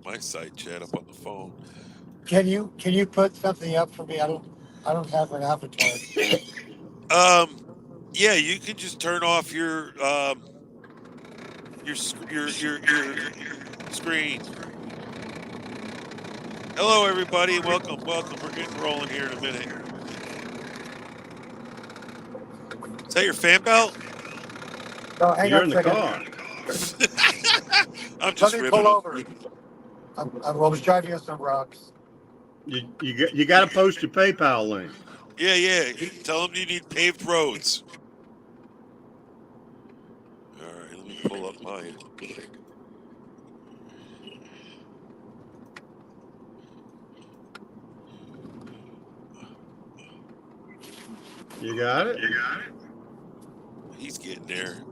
my side chat up on the phone. Can you put something up for me? I don't have an avatar. Um, yeah, you can just turn off your screen. Hello, everybody, and welcome. We're getting rolling here in a minute. Is that your fan belt? No, hang You're on a in the second. car. I'm Let just me ribbing pull them. over. I was driving on some rocks. You got to post your PayPal link. Yeah, yeah. Tell them you need paved roads. All right, let me pull up my. You got it. He's getting there.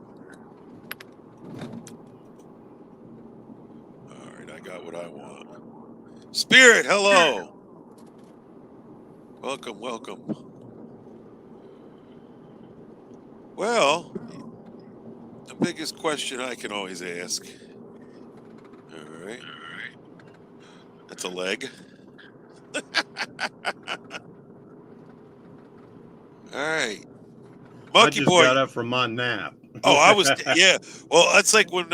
All right, I got what I want. Spirit, hello. Welcome. Well, the biggest question I can always ask. All right, that's a leg. All right, I Monkey just Boy. got up from my nap. Oh, yeah. Well, that's like when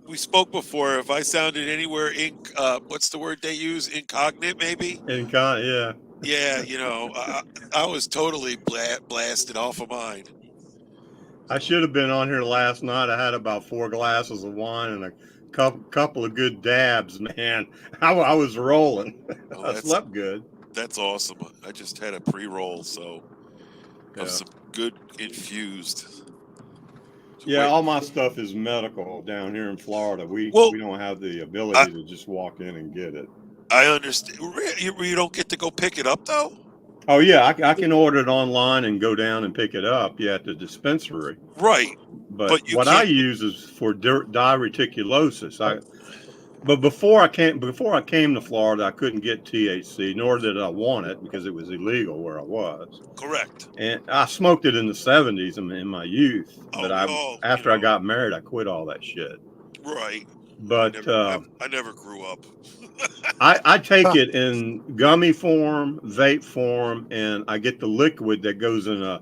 we spoke before. If I sounded anywhere what's the word they use? Incognate, maybe. Yeah. Yeah, I was totally blasted off of mine. I should have been on here last night. I had about 4 glasses of wine and a couple of good dabs, man. I was rolling. Well, I slept good. that's awesome. I just had a pre-roll, so of Yeah. some good infused. Yeah, Wait, all my stuff is medical down here in Florida. We well, we don't have the I ability to just walk in and get it. I understand. You don't get to go pick it up though. Oh yeah, I can order it online and go down and pick it up. Yeah, at the dispensary. Right, But but you what I can't. use is for diverticulosis. But before I came to Florida, I couldn't get THC, nor did I want it because it was illegal where I was. Correct. And I smoked it in the '70s in my youth. Oh, But we all, after I got married, I quit all that shit. right. But I never grew up. I take Huh. it in gummy form, vape form, and I get the liquid that goes in not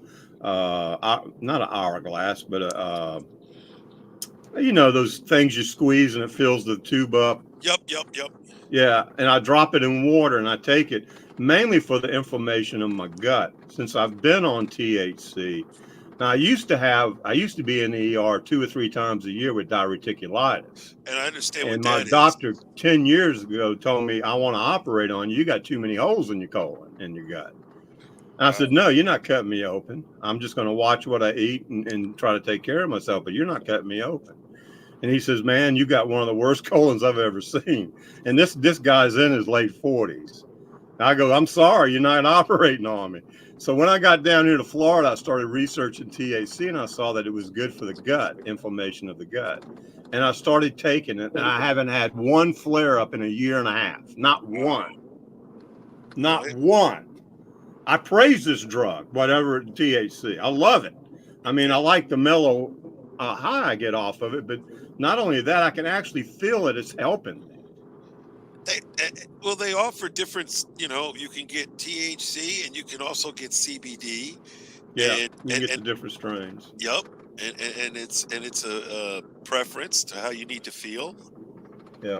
an hourglass, but those things you squeeze and it fills the tube up. Yep. Yeah, and I drop it in water and I take it mainly for the inflammation of my gut. Since I've been on THC, now I used to be in the ER 2 or 3 times a year with diverticulitis. And I understand what And my that is. doctor 10 years ago told me, I want to operate on you. You got too many holes in your colon, in your gut. And I said, Wow. no, you're not cutting me open. I'm just going to watch what I eat and try to take care of myself, but you're not cutting me open. And he says, man, you got one of the worst colons I've ever seen. And this guy's in his late 40s. I go, I'm sorry, you're not operating on me. So when I got down here to Florida, I started researching THC and I saw that it was good for the gut, inflammation of the gut. And I started taking it, and I haven't had one flare up in a year and a half. Not Wow. one. Well, Not one. I praise this drug, whatever THC. I love it. I mean, I like the mellow high I get off of it, but not only that, I can actually feel it. It's helping. they offer different. You can get THC and you can also get CBD, Yeah, and you can and, get and the different strains. yep, and it's a preference to how you need to feel, Yeah.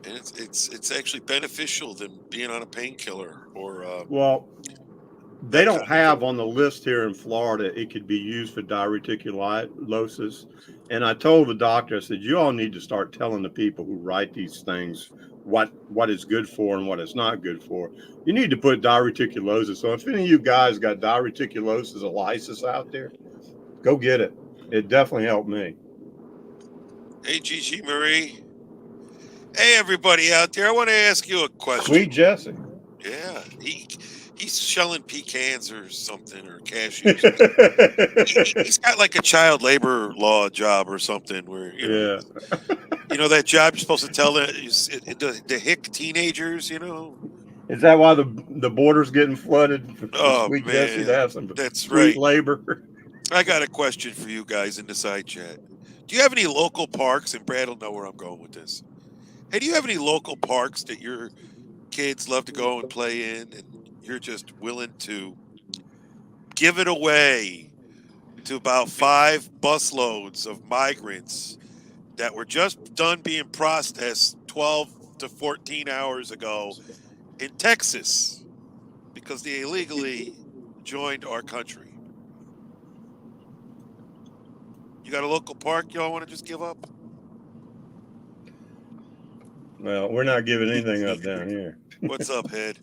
and it's actually beneficial than being on a painkiller or Well, they that kind don't of have drug. on the list here in Florida it could be used for diverticulosis. And I told the doctor, I said, you all need to start telling the people who write these things what it's good for and what it's not good for. You need to put diverticulosis. So if any of you guys got diverticulosis or lysis out there, go get it. It definitely helped me. Hey, Gigi Marie. Hey, everybody out there. I want to ask you a question. Sweet Jesse. Yeah, he's shelling pecans or something or cashews. He's got like a child labor law job or something where Yeah. that job you're supposed to tell the hick teenagers. Is that why the border's getting flooded for Oh Sweet Jesse to man, have some that's sweet right. labor? I got a question for you guys in the side chat. Do you have any local parks? And Brad will know where I'm going with this. Hey, do you have any local parks that your kids love to go and play in, and you're just willing to give it away to about 5 busloads of migrants that were just done being processed 12 to 14 hours ago in Texas because they illegally joined our country? You got a local park y'all want to just give up? Well, we're not giving anything up down here. What's up, head?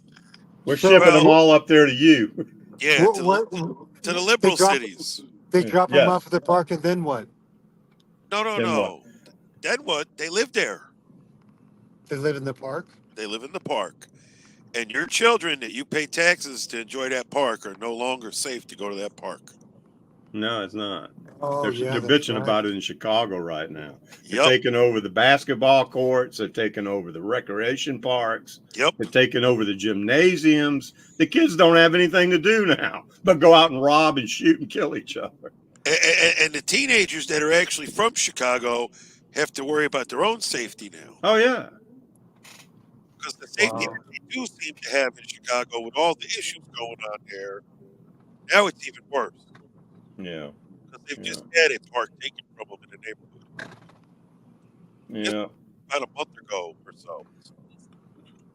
We're So, shipping them Well, all up there to you. yeah, what, to the they liberal drop cities. they drop them Yes. off at the park, and then what? No, no, Then what? no. Then what? They live there. They live in the park. They live in the park. And your children that you pay taxes to enjoy that park are no longer safe to go to that park. No, it's not. Oh yeah, They're that's bitching right. about it in Chicago right now. They're Yep, taking over the basketball courts. They're taking over the recreation parks. yep. They're taking over the gymnasiums. The kids don't have anything to do now but go out and rob and shoot and kill each other. And the teenagers that are actually from Chicago have to worry about their own safety now. Oh yeah, Because the safety Wow. that they do seem to have in Chicago with all the issues going on there, now it's even worse. yeah, Because they've yeah, just had a park taken from them in the neighborhood yeah. about a month ago or so.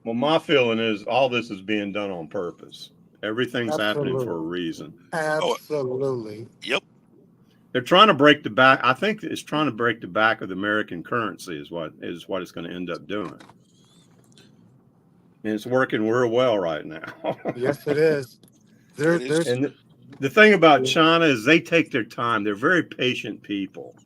Well, my feeling is all this is being done on purpose. Everything's happening for a Absolutely. reason. Oh, Absolutely. yep. They're trying to break the back. I think it's trying to break the back of the American currency is what it's going to end up doing. And it's working real well right now. Yes, it is. It is. There's And the thing about China is they take their time. They're very patient people.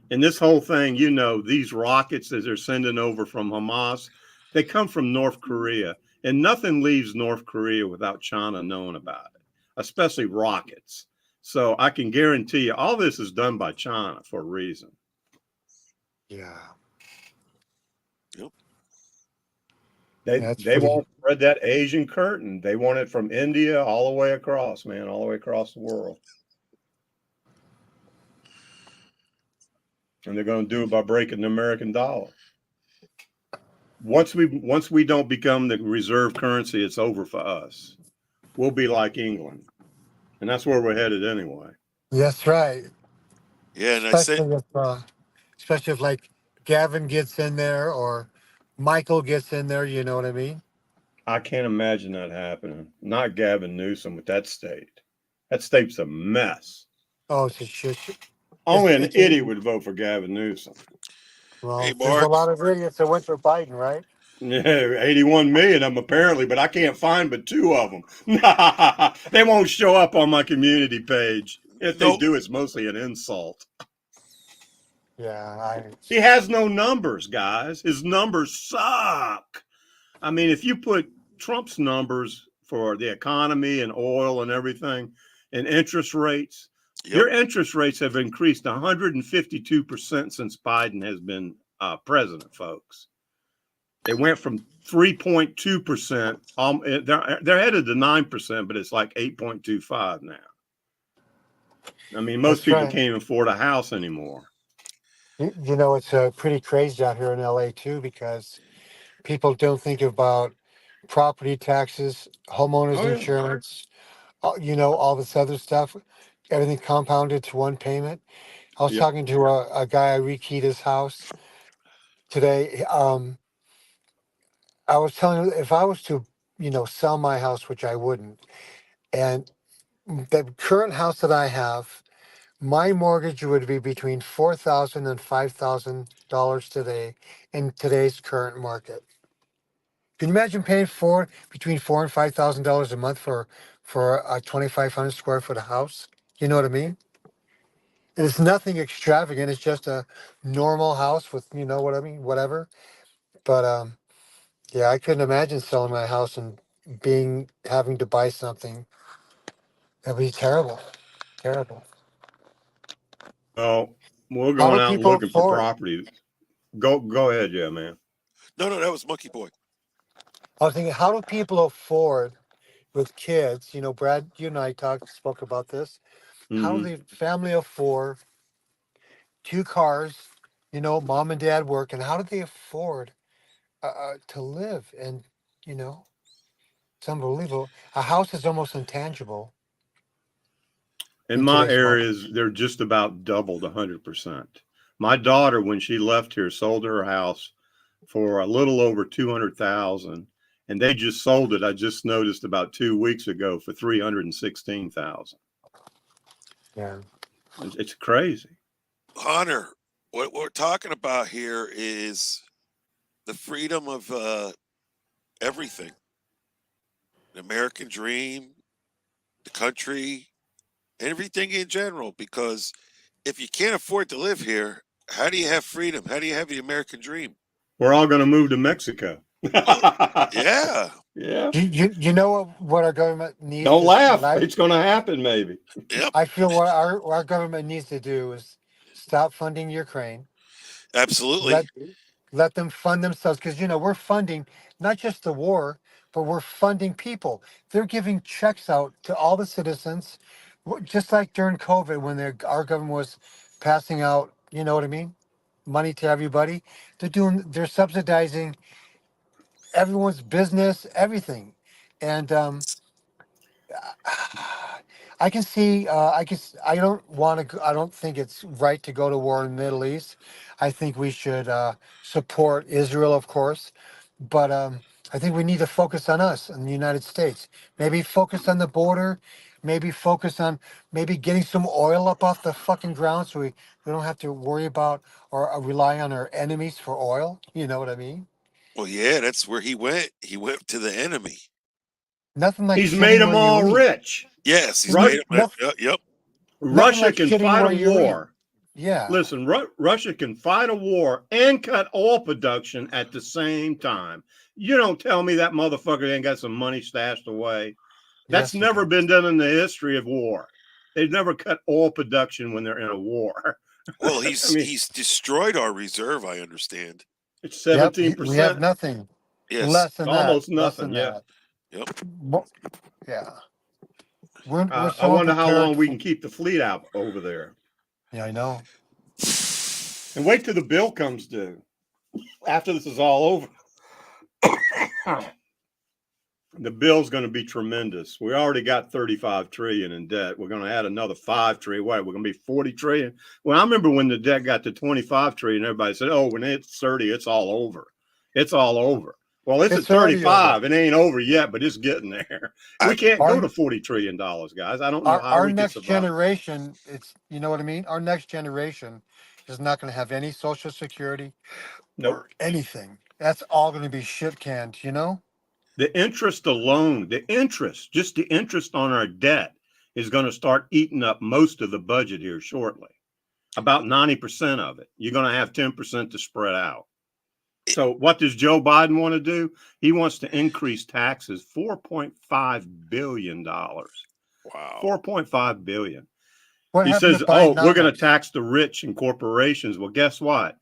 And this whole thing, you know, these rockets that they're sending over from Hamas, they come from North Korea. And nothing leaves North Korea without China knowing about it, especially rockets. So I can guarantee you all this is done by China for a reason. yeah. Yep. That's They pretty. won't spread that Asian curtain. They want it from India all the way across, man, all the way across the world. And they're going to do it by breaking the American dollar. Once we don't become the reserve currency, it's over for us. We'll be like England, and that's where we're headed anyway. That's right. Yeah, and Especially if like Gavin gets in there or Michael gets in there. You know what I mean? I can't imagine that happening. Not Gavin Newsom with that state. That state's a mess. Oh, it's a shit. Only It's, an it's idiot would vote for Gavin Newsom. hey, well, there's a Mark. lot of idiots that went for Biden, right? Yeah, 81 million of them apparently, but I can't find but 2 of them. They won't show up on my community page. If they Nope. do, it's mostly an insult. Yeah, He has no numbers, guys. His numbers suck. I mean, if you put Trump's numbers for the economy and oil and everything and interest rates, Yep. their interest rates have increased 152% since Biden has been president, folks. They went from 3.2%. They're headed to 9%, but it's like 8.25 now. I mean, most that's people right. can't even afford a house anymore. You know, it's pretty crazy out here in LA too because people don't think about property taxes, homeowners Oh, yeah. insurance, you know, all this other stuff, everything compounded to one payment. I was Yep. talking to a guy, I rekeyed his house today. I was telling him if I was to, you know, sell my house, which I wouldn't, and the current house that I have, my mortgage would be between $4,000 and $5,000 today in today's current market. Can you imagine paying between $4,000 and $5,000 a month for a 2,500 square foot house? You know what I mean? And it's nothing extravagant. It's just a normal house with, you know what I mean, whatever. But yeah, I couldn't imagine selling my house and having to buy something. That'd be terrible, terrible. Well, we're How going do out and people looking for afford? property. Go ahead, yeah, man. No, that was Monkey Boy. I was thinking, how do people afford with kids? You know, Brad, you and I spoke about this. How do Mm-hmm. the family afford 2 cars? You know, mom and dad work, and how do they afford to live, and you know, it's unbelievable. A house is almost intangible In in my today's market. areas, they're just about doubled 100%. My daughter, when she left here, sold her house for a little over 200,000, and they just sold it. I just noticed about 2 weeks ago for 316,000. Yeah. It's crazy. Hunter, what we're talking about here is the freedom of everything, the American dream, the country, everything in general. Because if you can't afford to live here, how do you have freedom? How do you have the American dream? We're all going to move to Mexico. Well, yeah, Yeah. You know what our government needs Don't is what laugh. It's going to happen, maybe. yep, I feel what our government needs to do is stop funding Ukraine. absolutely. Let let them fund themselves, because you know we're funding not just the war, but we're funding people. They're giving checks out to all the citizens, just like during COVID when our government was passing out. You know what I mean? Money to everybody. They're subsidizing everyone's business, everything, and I can see. I don't want to. I don't think it's right to go to war in the Middle East. I think we should support Israel, of course, but I think we need to focus on us in the United States. Maybe focus on the border. Maybe focus on maybe getting some oil up off the fucking ground, so we don't have to worry about or rely on our enemies for oil. You know what I mean? Well, yeah, that's where he went. He went to the enemy. Nothing like He's made shitting them where you all eat. rich. Yes, he's Ru- made him. Nothing, Yep. nothing Russia like can shitting fight a where you eat. war. Yeah. Listen, Russia can fight a war and cut oil production at the same time. You don't tell me that motherfucker ain't got some money stashed away. That's Yes, he never does. been done in the history of war. They've never cut oil production when they're in a war. Well, I mean, he's destroyed our reserve. I understand. it's Yep. We have 17%. nothing. Yes. Less than that. Almost Less nothing. than Yeah. that. Yep. Yeah. We're I so wonder how unprepared long we for. can keep the fleet out over there. Yeah, I know. And wait till the bill comes due. After this is all over, the bill's going to be tremendous. We already got 35 trillion in debt. We're going to add another 5 trillion. What? We're going to be 40 trillion. Well, I remember when the debt got to 25 trillion, everybody said, "Oh, when it's 30, it's all over. It's all over." Well, it's at It's already over. 35. It ain't over yet, but it's getting there. I, We can't go Our to $40 trillion, guys. I don't know how our we could next survive. generation, it's you know what I mean? Our next generation is not going to have any social security Nope. or anything. That's all going to be shit canned, you know? The interest alone, just the interest on our debt is going to start eating up most of the budget here shortly. About 90% of it. You're going to have 10% to spread out. So what does Joe Biden want to do? He wants to increase taxes $4.5 billion. wow. 4.5 billion. What He happened says, to "Oh, we're going to Bidenomics? tax the rich and corporations." Well, guess what?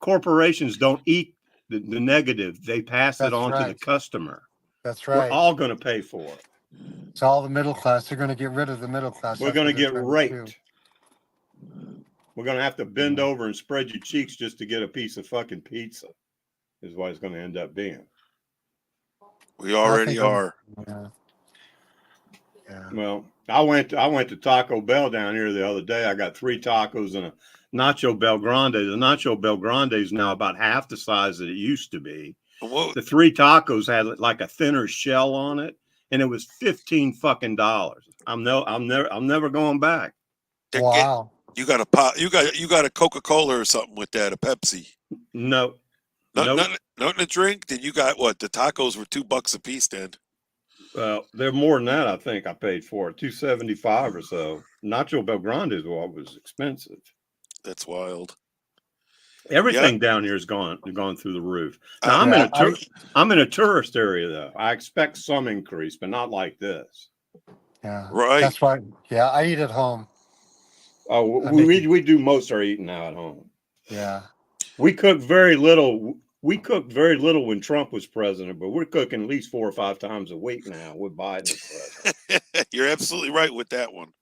Corporations don't eat the negative. They pass it That's on to the right. customer. That's We're right. all going to pay for it. It's all the middle class. They're going to get rid of the middle class. We're That's going to what they're get trying to do. raped. We're going to have to bend over and spread your cheeks just to get a piece of fucking pizza, is what it's going to end up being. We I already think are. yeah. Yeah. Well, I went to Taco Bell down here the other day. I got 3 tacos and a Nacho Bel Grande. The Nacho Bel Grande is now about half the size that it used to be. What, The 3 tacos had like a thinner shell on it, and it was $15 fucking dollars. I'm never going back. they get Wow. you got a pop. You got a Coca Cola or something with that. A Pepsi. No, Nothing, nope. nothing to drink. Then you got what? The tacos were $2 a piece. Then Well, they're more than that. I think I paid for it, $2.75 or so. Nacho Bel Grande is what was expensive. that's wild. Everything down here has gone through the roof. Now I, I'm in a tourist area though. I expect some increase, but not like this. Yeah. right. That's why. Yeah, I eat at home. Oh, I make it. we do most of our eating now at home. Yeah. We cook very little. We cooked very little when Trump was president, but we're cooking at least 4 or 5 times a week now with Biden as president. You're absolutely right with that one.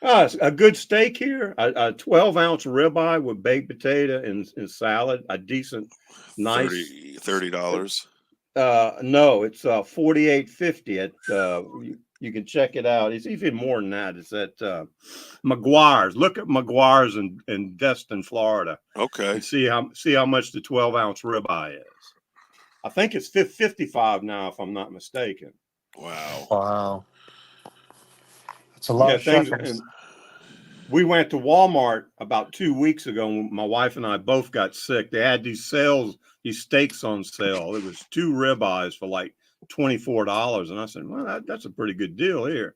A good steak here, a 12-ounce ribeye with baked potato and salad, a decent, nice. $30. No, it's 48.50 at you can check it out. It's even more than that. It's at McGuire's. Look at McGuire's in Destin, Florida, Okay. and see how much the 12-ounce ribeye is. I think it's 55 now, if I'm not mistaken. Wow. Wow. It's a lot of shekels. And we went to Walmart about 2 weeks ago. My wife and I both got sick. They had these steaks on sale. It was 2 ribeyes for like $24. And I said, well, that's a pretty good deal here.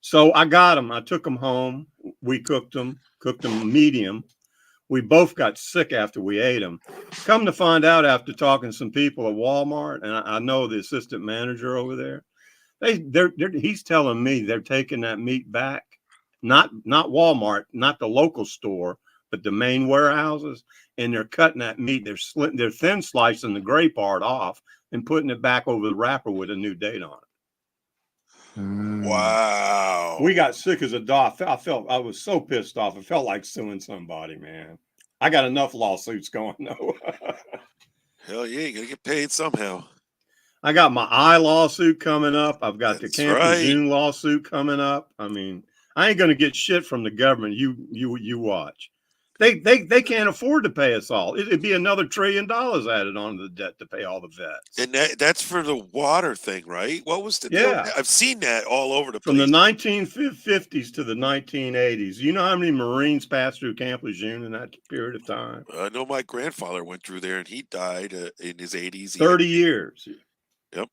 So I got them. I took them home. We cooked them medium. We both got sick after we ate them. Come to find out, after talking to some people at Walmart, and I know the assistant manager over there, he's telling me they're taking that meat back. Not Walmart, not the local store, but the main warehouses, and they're cutting that meat. They're thin slicing the gray part off and putting it back over the wrapper with a new date on it. Wow. We got sick as a dog. I was so pissed off. It felt like suing somebody, man. I got enough lawsuits going though. Hell yeah, you gotta get paid somehow. I got my eye lawsuit coming up. I've got That's the Camp right. Lejeune lawsuit coming up. I mean, I ain't gonna get shit from the government. You watch. They can't afford to pay us all. It'd be another $1 trillion added onto the debt to pay all the vets. And that's for the water thing, right? What was the deal? I've seen that all over the place. From the 1950s to the 1980s. You know how many Marines passed through Camp Lejeune in that period of time? I know my grandfather went through there, and he died in his 80s. 30 years. Yep.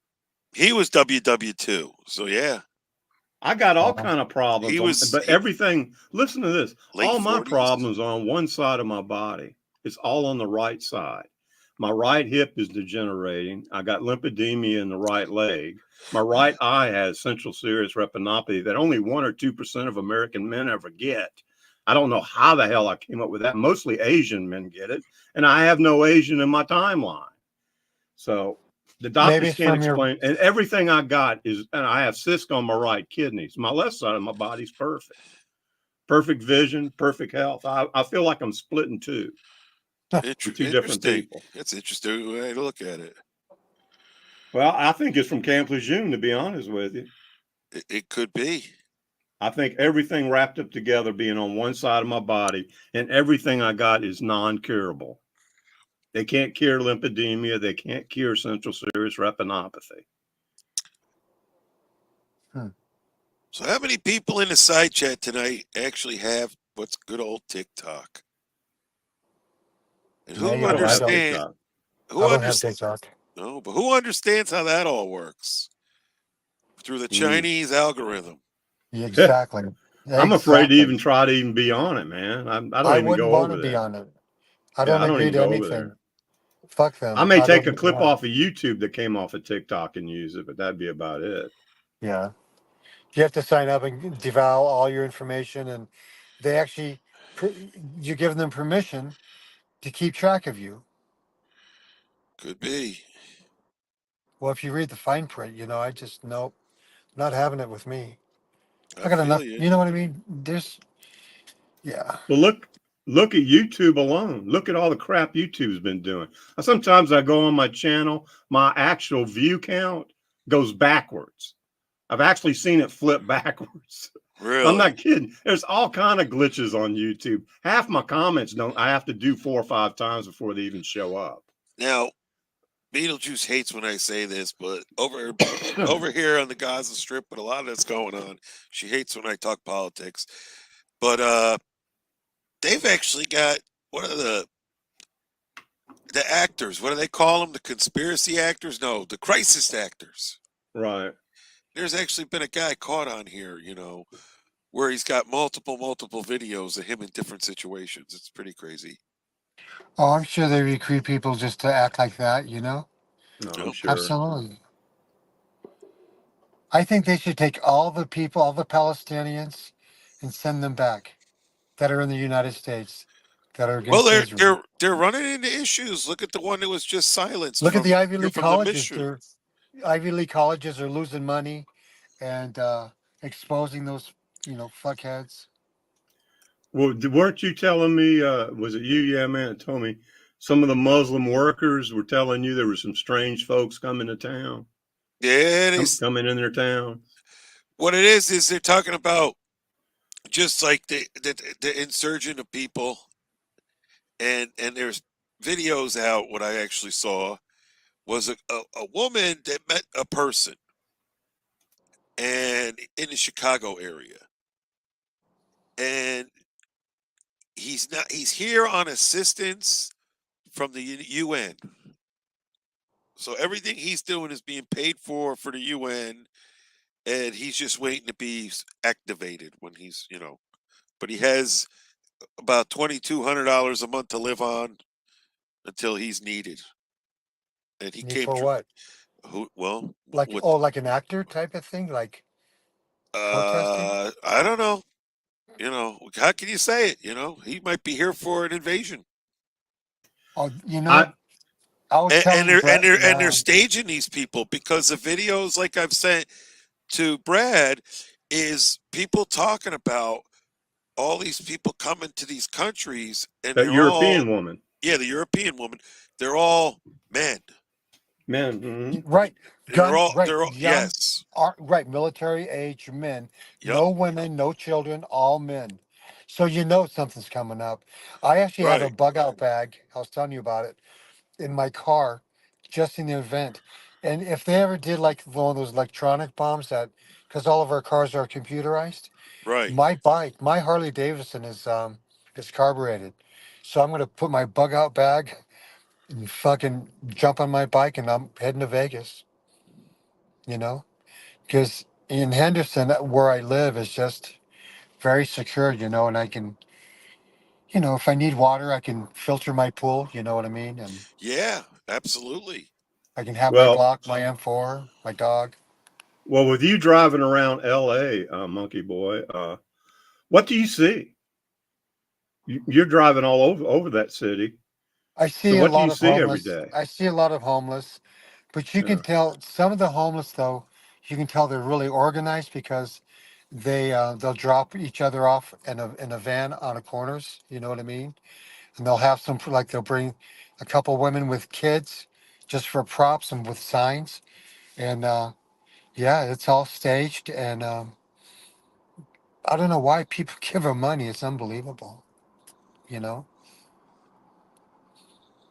He was WW2, so yeah. I got all kind of problems. But everything, listen to this. All my 40s. problems are on one side of my body. It's all on the right side. My right hip is degenerating. I got lymphedema in the right leg. My right eye has central serous retinopathy that only 1 or 2% of American men ever get. I don't know how the hell I came up with that. Mostly Asian men get it. And I have no Asian in my timeline. So the doctors can't explain. And everything I got is, and I have cysts on my right kidneys. My left side of my body's perfect. Perfect vision, perfect health. I feel like I'm split in two. Two different people. That's an interesting way to look at it. Well, I think it's from Camp Lejeune, to be honest with you. It could be. I think everything wrapped up together being on one side of my body, and everything I got is non-curable. They can't cure lymphedema. They can't cure central serous retinopathy. So how many people in the side chat tonight actually have what's good old TikTok? And who understands? I don't have TikTok. No, but who understands how that all works? Through the Chinese algorithm. Exactly. I'm afraid to even try to even be on it, man. I wouldn't want to be on it. I don't agree to anything. Fuck them. I may take a clip off of YouTube that came off of TikTok and use it, but that'd be about it. Yeah. You have to sign up and devour all your information, and they actually, you're giving them permission to keep track of you. Could be. Well, if you read the fine print, I just, nope, not having it with me. I got enough, you know what I mean? Yeah. Well, look at YouTube alone. Look at all the crap YouTube's been doing. Sometimes I go on my channel, my actual view count goes backwards. I've actually seen it flip backwards. Really? I'm not kidding. There's all kind of glitches on YouTube. Half my comments I have to do 4 or 5 times before they even show up. Now, Beetlejuice hates when I say this, but over here on the Gaza Strip, but a lot of that's going on. She hates when I talk politics. But they've actually got one of the actors. What do they call them? The conspiracy actors? No, the crisis actors. Right. There's actually been a guy caught on here, where he's got multiple videos of him in different situations. It's pretty crazy. Oh, I'm sure they recruit people just to act like that, No, I'm sure. Absolutely. I think they should take all the people, all the Palestinians, and send them back that are in the United States that are against Israel. They're running into issues. Look at the one that was just silenced. Look at the Ivy League colleges. Ivy League colleges are losing money and exposing those, fuckheads. Well, weren't you telling me? Was it you? Yeah, man, that told me some of the Muslim workers were telling you there were some strange folks coming to town, Yeah, coming in their town. what it is they're talking about just like the insurgent of people, and there's videos out. What I actually saw was a woman that met a person and in the Chicago area, and he's here on assistance from the UN. So everything he's doing is being paid for the UN, and he's just waiting to be activated when he's, but he has about $2,200 a month to live on until he's needed. And he Need came for through. what? Who? Well, Like, with oh, like an actor type of thing, like protesting. I don't know. How can you say it? He might be here for an invasion. Oh, I I was And telling they're and Brett. they're and they're Yeah, staging these people because the videos, like I've sent to Brad, is people talking about all these people coming to these countries, and that they're all, European woman, yeah, the European woman, they're all men, man. Mhm. right. and they're all Right. they're all Young, yes, right. Military age men. yep, No women, no children, all men. So you know something's coming up. I actually have a right, bug out bag. I was telling you about it in my car, just in the event. And if they ever did like one of those electronic bombs that, because all of our cars are computerized, right. my bike, my Harley Davidson is carbureted. So I'm gonna put my bug out bag and fucking jump on my bike and I'm heading to Vegas, you know? Because in Henderson, where I live, is just very secure, and I can, if I need water, I can filter my pool, you know what I mean? And Yeah, absolutely. I can have my Well, Glock, my M4, my dog. well, with you driving around L.A., Monkey Boy, what do you see? You're driving all over that city. I So see a what do lot you of see every homeless. day? I see a lot of homeless, but you can Yeah. tell some of the homeless though, you can tell they're really organized because they'll drop each other off in a van on the corners, you know what I mean? And they'll have some like they'll bring a couple women with kids just for props and with signs. And yeah, it's all staged and I don't know why people give them money. It's unbelievable, you know?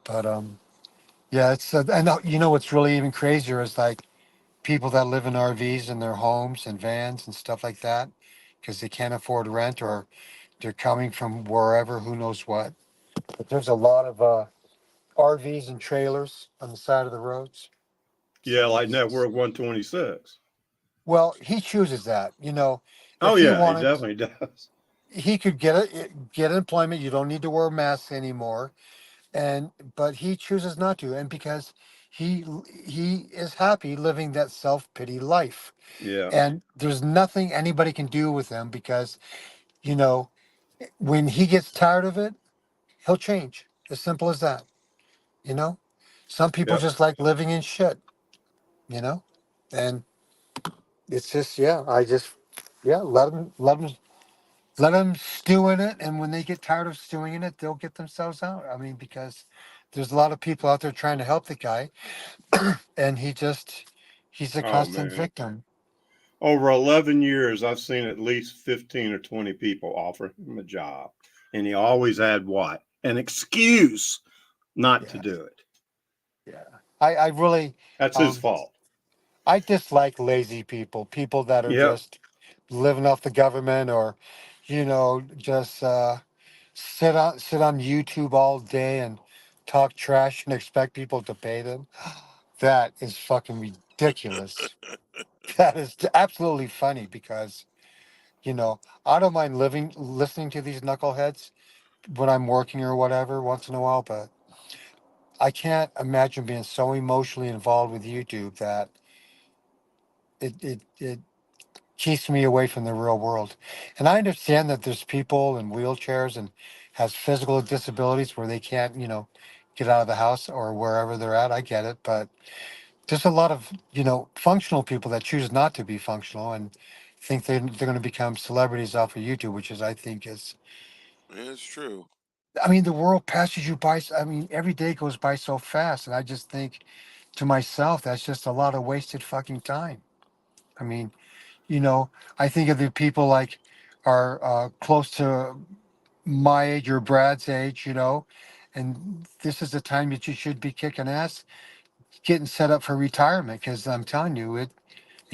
But yeah, it's and what's really even crazier is like people that live in RVs in their homes and vans and stuff like that because they can't afford rent or they're coming from wherever, who knows what. But there's a lot of RVs and trailers on the side of the roads. Yeah, So like it's just, Network 126. well, he chooses that. Oh If he yeah, he wanted, definitely does. he could get employment. You don't need to wear masks anymore. But he chooses not to, and because he is happy living that self-pity life. Yeah, And there's nothing anybody can do with him because, you know, when he gets tired of it, he'll change. As simple as that, you know? Some people yep. just like living in shit, you know? And it's just, yeah, yeah, let them stew in it. And when they get tired of stewing in it, they'll get themselves out. I mean, because there's a lot of people out there trying to help the guy and he's a Oh constant man. victim. Over 11 years, I've seen at least 15 or 20 people offer him a job. And he always had what? An excuse not to Yeah. do it. Yeah. I really, That's his um, fault. I dislike lazy people that are Yep. just living off the government or, just sit on YouTube all day and talk trash and expect people to pay them. That is fucking ridiculous. That is absolutely funny because, I don't mind listening to these knuckleheads when I'm working or whatever once in a while, but I can't imagine being so emotionally involved with YouTube that it keeps me away from the real world. And I understand that there's people in wheelchairs and has physical disabilities where they can't, get out of the house or wherever they're at. I get it, but there's a lot of, functional people that choose not to be functional and think they're going to become celebrities off of YouTube, which is, I think, is It's true. I mean, the world passes you by. I mean, every day goes by so fast, and I just think to myself, that's just a lot of wasted fucking time. I mean, I think of the people like are close to my age or Brad's age, and this is the time that you should be kicking ass, getting set up for retirement. Because I'm telling you, it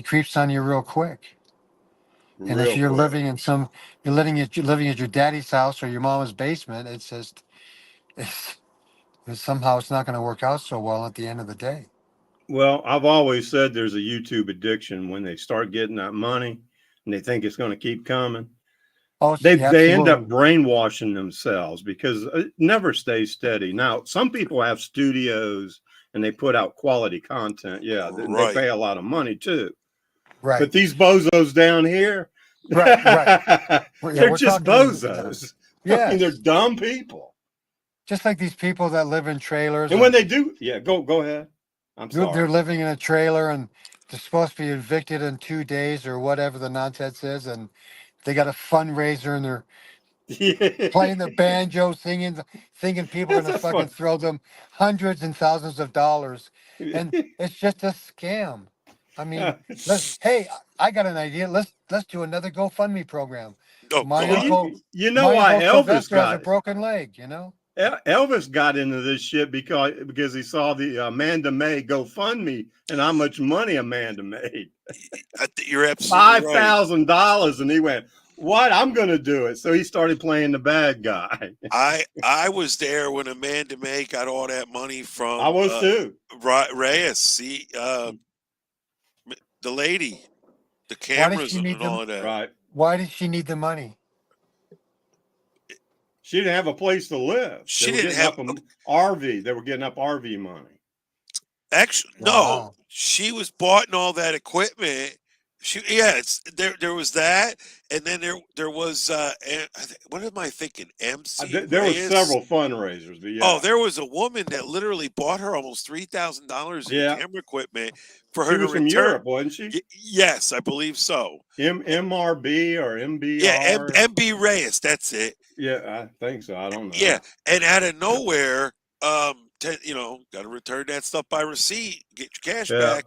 creeps on you real quick. And if Real you're quick. living in you're living at your daddy's house or your mama's basement, it's just it's, somehow it's not going to work out so well at the end of the day. Well, I've always said there's a YouTube addiction when they start getting that money and they think it's going to keep coming. Oh, yeah, They end up absolutely. brainwashing themselves because it never stays steady. Now, some people have studios and they put out quality content. Yeah, they Right. pay a lot of money too. Right, But these bozos down here, right. Yeah, they're we're just talking. bozos. I mean, they're Yes, dumb people. just like these people that live in trailers And when and they do, yeah, go ahead. I'm they're sorry. living in a trailer and they're supposed to be evicted in 2 days or whatever the nonsense is, and they got a fundraiser and they're Yeah. playing the banjo, singing, thinking people are gonna That's fucking what. throw them hundreds and thousands of dollars, and it's just a scam. I mean, hey, I got an idea. Let's do another GoFundMe program. Oh My Well, God. uncle, you know my why uncle Elvis Sylvester has a got broken leg. Elvis got into this shit because he saw the Amanda May GoFundMe and how much money Amanda made. You're absolutely right. $5,000, and he went, "What? I'm going to do it." So he started playing the bad guy. I was there when Amanda May got all that money I from was too. Reyes. See, the lady, the Why does cameras she need and them? all of that. Right. Why does she need the money? She didn't have a place to live. They She were didn't getting have up RV. They were getting up RV money. actually no. Wow. She was bought and all that equipment. There was that, and then there was what am I thinking? MC There were Reyes. several fundraisers, but Oh, yeah, there was a woman that literally bought her almost $3,000 in yeah. camera equipment for She her to was from return. Europe, wasn't she? Yes, I believe so. MRB or Yeah, MBR. MB Reyes, that's it. Yeah, I think so. I don't Yeah, know. and out of nowhere, got to return that stuff by receipt, get your cash Yeah, back.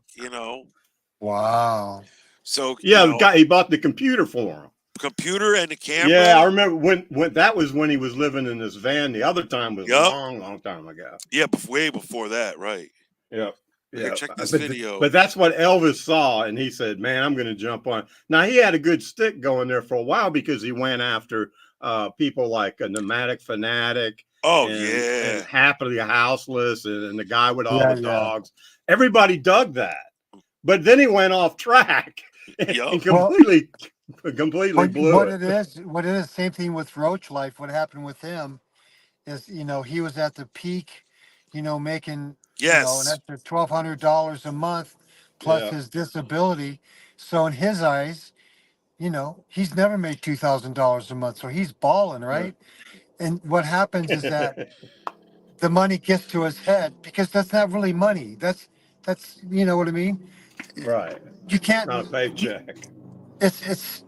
Wow. So, yeah. The guy, he bought the computer for him. computer and the Yeah, I camera. remember when that was when he was living in this van. The other time was Yup. long time ago. Yeah, way before that, right? Yeah, Here, yeah. check this But video. but that's what Elvis saw, and he said, "Man, I'm going to jump on." Now he had a good stick going there for a while because he went after people like a Nomadic Fanatic Oh and yeah. Happily Houseless and the guy with all Yeah, the yeah. dogs. Everybody dug that, but then he went off track and Yup. Well, completely blew it. what it is, same thing with Roach Life. What happened with him is, he was at the peak, making, an Yes. extra $1,200 a month plus Yeah. his disability. So in his eyes, he's never made $2,000 a month. So he's balling, right? And what happens is that the money gets to his head because that's not really money. That's you know what I mean? Right. You can't. Not a You, paycheck. it's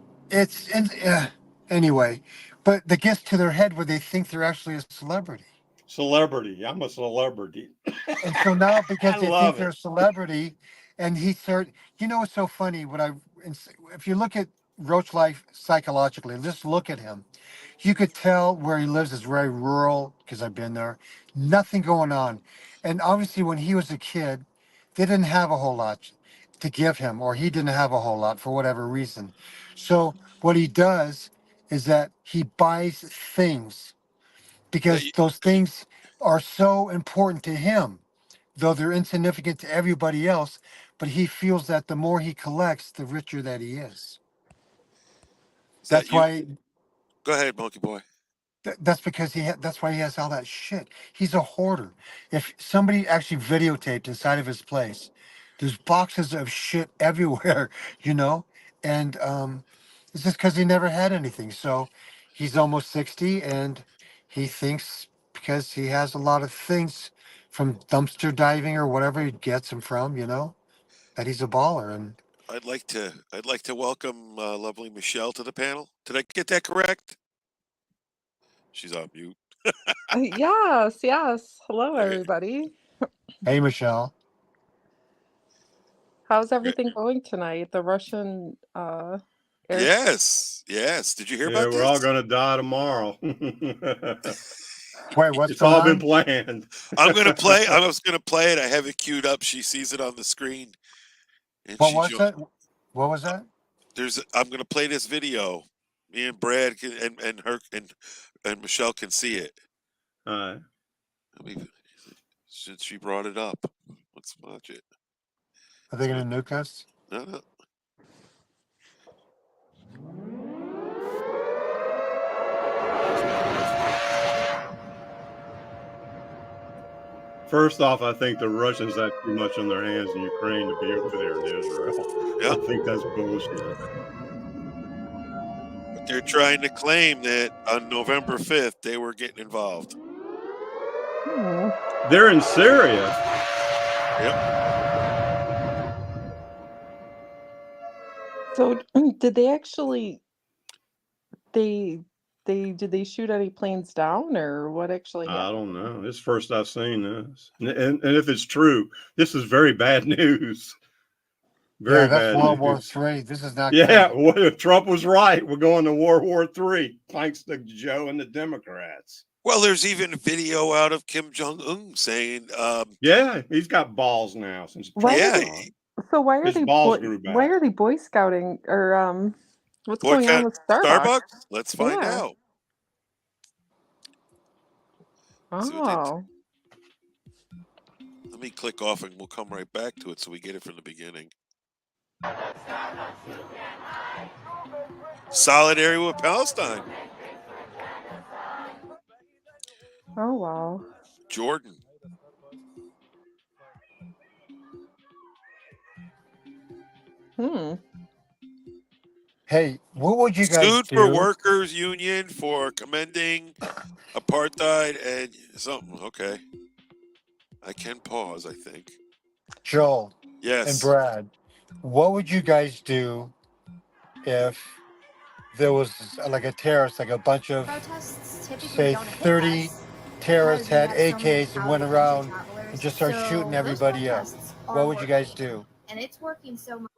anyway, but that gets to their head where they think they're actually a celebrity. Celebrity. I'm a celebrity. And so now, I because they think love they're it. a celebrity, and what's so funny? If you look at Roach Life psychologically, just look at him. You could tell where he lives is very rural because I've been there. Nothing going on, and obviously when he was a kid, they didn't have a whole lot to give him, or he didn't have a whole lot for whatever reason. So what he does is that he buys things That because those things are so important to him, though they're insignificant to everybody else. But he feels that the more he collects, the richer that he is. is that That's you? why. Go ahead, Monkey Boy. That's because that's why he has all that shit. He's a hoarder. If somebody actually videotaped inside of his place, there's boxes of shit everywhere, you know, and it's just because he never had anything. So he's almost 60, and he thinks because he has a lot of things from dumpster diving or whatever he gets them from, that he's a baller. And I'd like to welcome lovely Michelle to the panel. Did I get that correct? She's on mute. Yes, yes. Hello, Okay. everybody. Hey, Michelle. How's everything going tonight? The Russian air. Yes. Did you hear Yeah, about we're all this? gonna die tomorrow. Wait, what's It's all going been on? planned. I was gonna play it. I have it queued up. She sees it on the screen, and What she was jumps. it? What was that? I'm gonna play this video. Me and Brad and her and Michelle can see it. All Let me, since she brought it up, let's watch it. Are they going to nuke us? No. First off, I think the Russians have too much on their hands in Ukraine to be over there in Israel. Yep. I think that's bullshit. But they're trying to claim that on November 5th they were getting involved. They're in Syria. Yep. So, did they actually? Did they shoot any planes down, or what actually I happened? don't know. It's first I've seen this, and if it's true, this is very bad news. Very that's bad World War news. III. This is not Yeah, good. Trump was right. We're going to World War III, thanks to Joe and the Democrats. Well, there's even a video out of Kim Jong-un saying, Yeah, he's got balls now since Why Trump are yeah, gone. So why are His they balls grew back. why are they Boy Scouting or what's going boycott on with Starbucks? Starbucks. Let's find Yeah. out. See what they Oh, Let me click off and we'll come right back to it so we get it from the beginning. Solidarity with Palestine. oh wow. Jordan. Hey, what would you guys Sued do? for workers union for commending apartheid and something. Okay. I can pause, I think. Joel Yes. and Brad, what would you guys do if there was like a terrorist, like a bunch of, say, 30 terrorists had AKs and went around and just started shooting everybody up? What would you guys do? And it's working so much.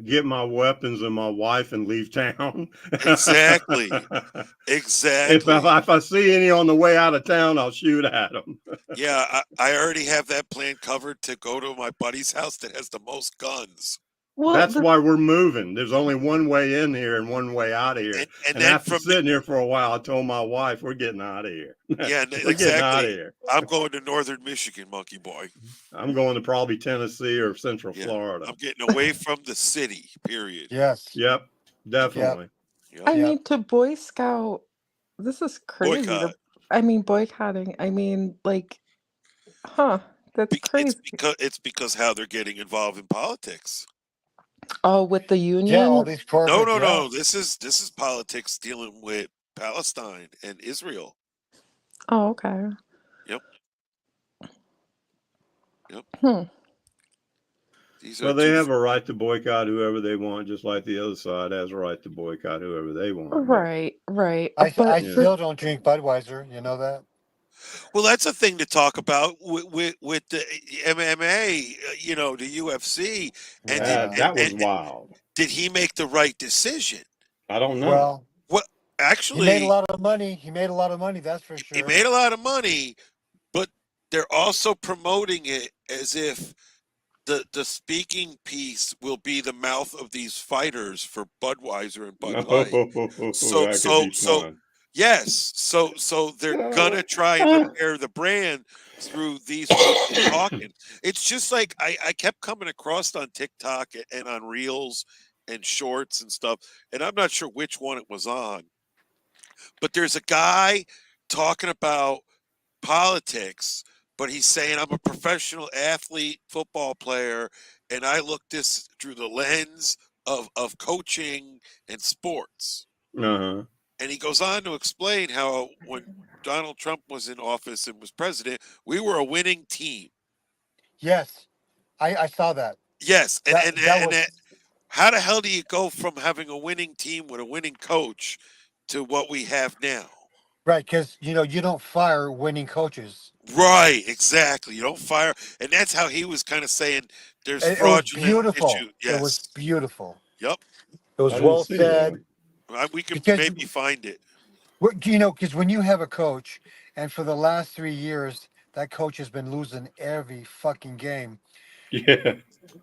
Get my weapons and my wife and leave town. Exactly. If I see any on the way out of town, I'll shoot at them. Yeah, I already have that plan covered to go to my buddy's house that has the most guns. Well, that's why we're moving. There's only one way in here and one way out of here. And then after sitting here for a while, I told my wife, we're getting out of here. Yeah, we're getting out of exactly. here. I'm going to northern Michigan, monkey boy. I'm going to probably Tennessee or Central Florida. I'm getting away from the city, period. Yes. Yep, definitely. Yep. I mean, to Boy Scout, this is crazy. Boycotting. I mean, like, that's crazy. It's because how they're getting involved in politics. Oh, with the union? Yeah, all these corporate. No. This is politics dealing with Palestine and Israel. Oh, okay. Yep. Well, they have a right to boycott whoever they want, just like the other side has a right to boycott whoever they want. Right. I still don't drink Budweiser. You know that? Well, that's a thing to talk about with the MMA, the UFC. And that was wild. Did he make the right decision? I don't know. Well, actually, he made a lot of money. That's for sure. He made a lot of money, but they're also promoting it as if the speaking piece will be the mouth of these fighters for Budweiser and Bud Light. So they're gonna try and repair the brand through these people talking. It's just like I kept coming across on TikTok and on Reels and Shorts and stuff, and I'm not sure which one it was on, but there's a guy talking about politics, but he's saying I'm a professional athlete, football player, and I look this through the lens of coaching and sports. Uh-huh. And he goes on to explain how when Donald Trump was in office and was president, we were a winning team. Yes, I saw that. Yes, and how the hell do you go from having a winning team with a winning coach to what we have now? Right, because you don't fire winning coaches. Right, exactly. You don't fire, and that's how he was kind of saying there's It was fraudulent beautiful. issue. It was Yes. beautiful. Yep. It I was didn't well see that. said. We could Because maybe find it. because when you have a coach, and for the last 3 years, that coach has been losing every fucking game. Yeah.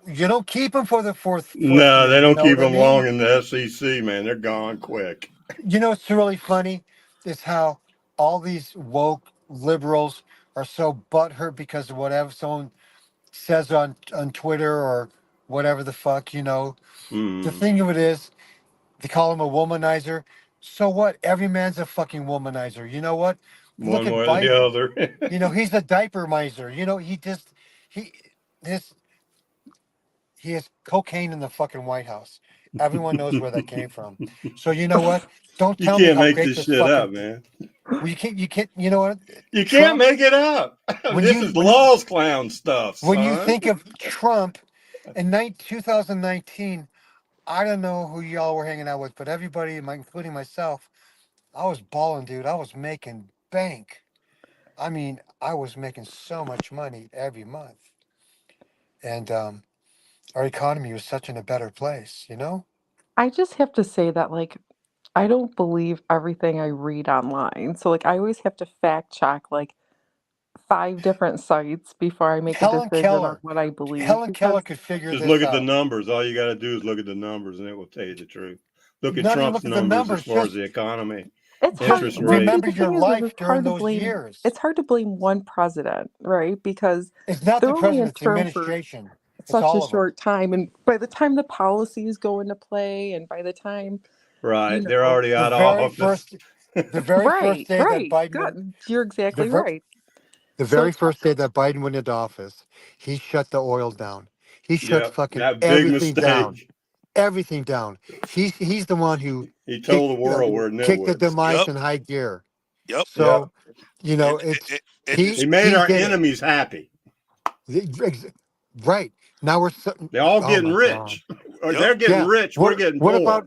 You don't keep him for the fourth No, year. they You don't know keep what I them long mean? in the SEC, man. They're gone quick. What's really funny is how all these woke liberals are so butthurt because of whatever someone says on Twitter or whatever the fuck. The Mm. thing of it is, they call him a womanizer. So what? Every man's a fucking womanizer. You know what? Look One at way or the Biden. other. He's a diaper miser. He his he has cocaine in the fucking White House. Everyone knows where that came from. So you know what? Don't You tell me can't how make great this this shit up, fucking. man. Well, you can't. You know what? You can't Trump. make it up. When This you is when Law's clown stuff, when you son. think of Trump in 2019, I don't know who y'all were hanging out with, but everybody, including myself, I was balling, dude. I was making bank. I mean, I was making so much money every month, and our economy was such in a better place. I just have to say that, like, I don't believe everything I read online. So, like, I always have to fact check, like, 5 different sites before I make a Helen decision on Keller, what I believe Helen Keller because could figure Just this look at the out. numbers. All you got to do is look at the numbers, and it will tell you the truth. Look at Not even Trump's look at the numbers as numbers. far as Just the economy, it's hard. just interest Well, see, rates. remember the your thing is life it's during hard to those blame. years. It's hard to blame one president, right? Because It's not the they're only in president's term for administration. It's such a all of them. short time, and by the time the policies go into play, and by the time you Right. They're know, already The out of very office. first, the very first right, day that right, Biden went, good. You're the exactly ver- right. the So very it's hard. first day that Biden went into office, he shut the oil down. He shut Yep. fucking That big everything down. mistake. Everything down. He's the one who He told the kicked uh, world we're kicked the nitwits. demise Yep. in high gear. Yep. Yep. So it's And he He just made he our did it. enemies happy. Ex- Right now They're all oh getting my god. rich. Or yep. they're getting Yeah. rich. We're getting What poor.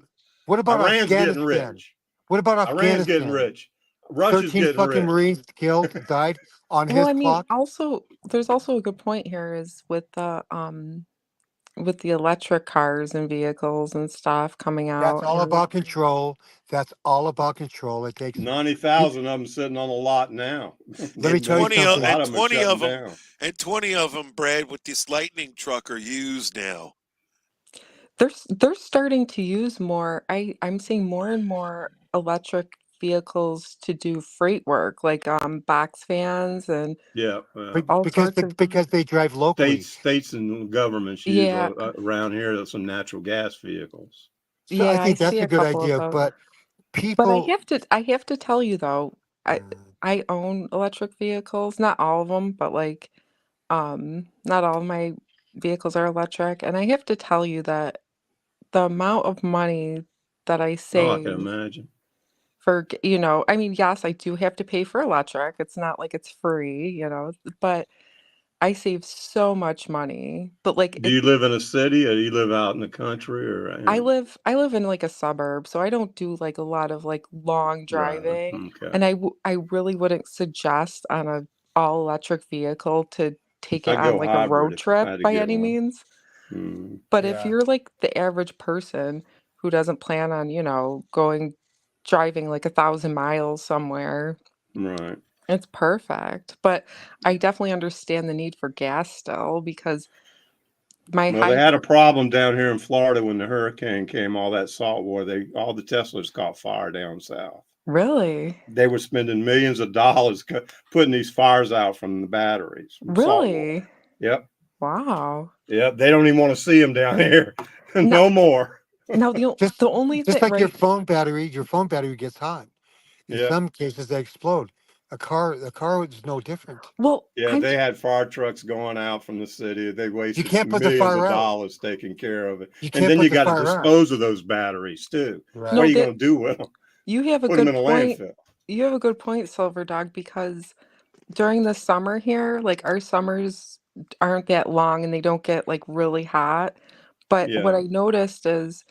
about Iran's getting Afghanistan? rich. What about Iran's getting Afghanistan? rich. Russia's 13 getting fucking rich. Marines killed, died on Well, his I mean, clock. also there's also a good point here is with the electric cars and vehicles and stuff coming That's out all and about control. That's all about control. It takes you 90,000 of them sitting on the lot now. let me And tell you A 20 something. lot of them are shutting down. and 20 of them, Brad, with this lightning truck are used now. they're starting to use more. I'm seeing more and more electric vehicles to do freight work, like box vans and Yeah. all Because sorts of because they drive locally. States and governments use yeah, around here some natural gas vehicles. So I yeah, I think see that's a a good couple of idea. those. But But people I have to tell you though, I mm, I own electric vehicles, not all of them, but like not all of my vehicles are electric, and I have to tell you that the amount of money that I Oh, I can save imagine. for, I mean, yes, I do have to pay for electric. It's not like it's free, but I save so much money. But like Do you live in a city or do you live out in the country or I live in like a suburb, so I don't do like a lot of like long driving? driving, Okay. and I really wouldn't suggest on a all electric vehicle to take it I'd on go like a hybrid road if I trip had to by get any one. means. Mm, But if yeah. you're like the average person who doesn't plan on, going driving like 1,000 miles somewhere, right. it's perfect. But I definitely understand the need for gas still because my Well, they high had a pr problem down here in Florida when the hurricane came, all that salt water. All the Teslas caught fire down south. Really? They were spending millions of dollars putting these fires out from the batteries, from salt water. Really? Yep. Wow. Yep. They don't even want to see them down here. Now, No more. now Just the only just thing, like right? your phone battery gets hot. In Yep. some cases they explode. A car is no different. Well, Yeah, they had fire trucks going out from the city. They You wasted can't put the millions fire of out. dollars taking care of it. You And can't then put you the got to fire out. dispose of those batteries too. What no, are Right. you that going to do with them? you have a Put them good in a point. landfill. You have a good point, Silver Dog, because during the summer here, like our summers aren't that long and they don't get like really hot. But what Yeah. I noticed is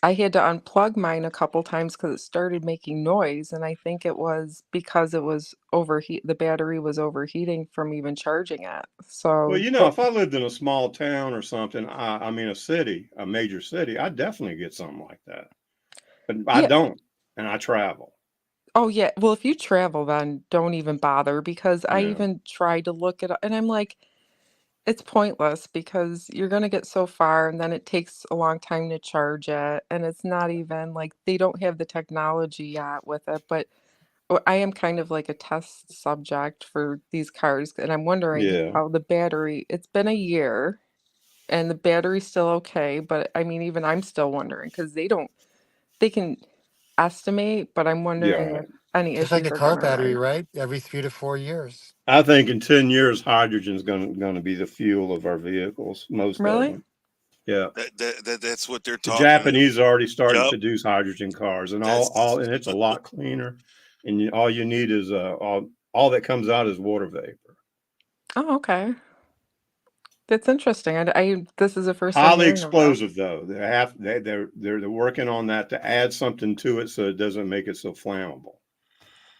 I had to unplug mine a couple times because it started making noise, and I think it was because it was the battery was overheating from even charging it. Well, So, you know, if I lived in a small town or something, I mean, a city, a major city, I'd definitely get something like that. But I yeah. don't, and I travel. Oh, yeah. Well, if you travel, then don't even bother because I Yeah. even tried to look it up, and I'm like, it's pointless because you're gonna get so far, and then it takes a long time to charge it, and it's not even like they don't have the technology yet with it. But I am kind of like a test subject for these cars, and I'm wondering Yeah. how the battery. It's been a year, and the battery's still okay, but I mean, even I'm still wondering because they can estimate, but I'm wondering Yeah. if any Just like issues a are car gonna battery, arise. right? Every 3 to 4 years. I think in 10 years, hydrogen's gonna be the fuel of our vehicles, most of Really? them. Yeah. That's what they're The talking. Japanese are already starting to Yep. produce hydrogen cars, and That's and it's a lot cleaner. And all you need is all that comes out is water vapor. Oh, okay. That's interesting. This is the first I'm Highly hearing of that. explosive though. They're working on that to add something to it so it doesn't make it so flammable.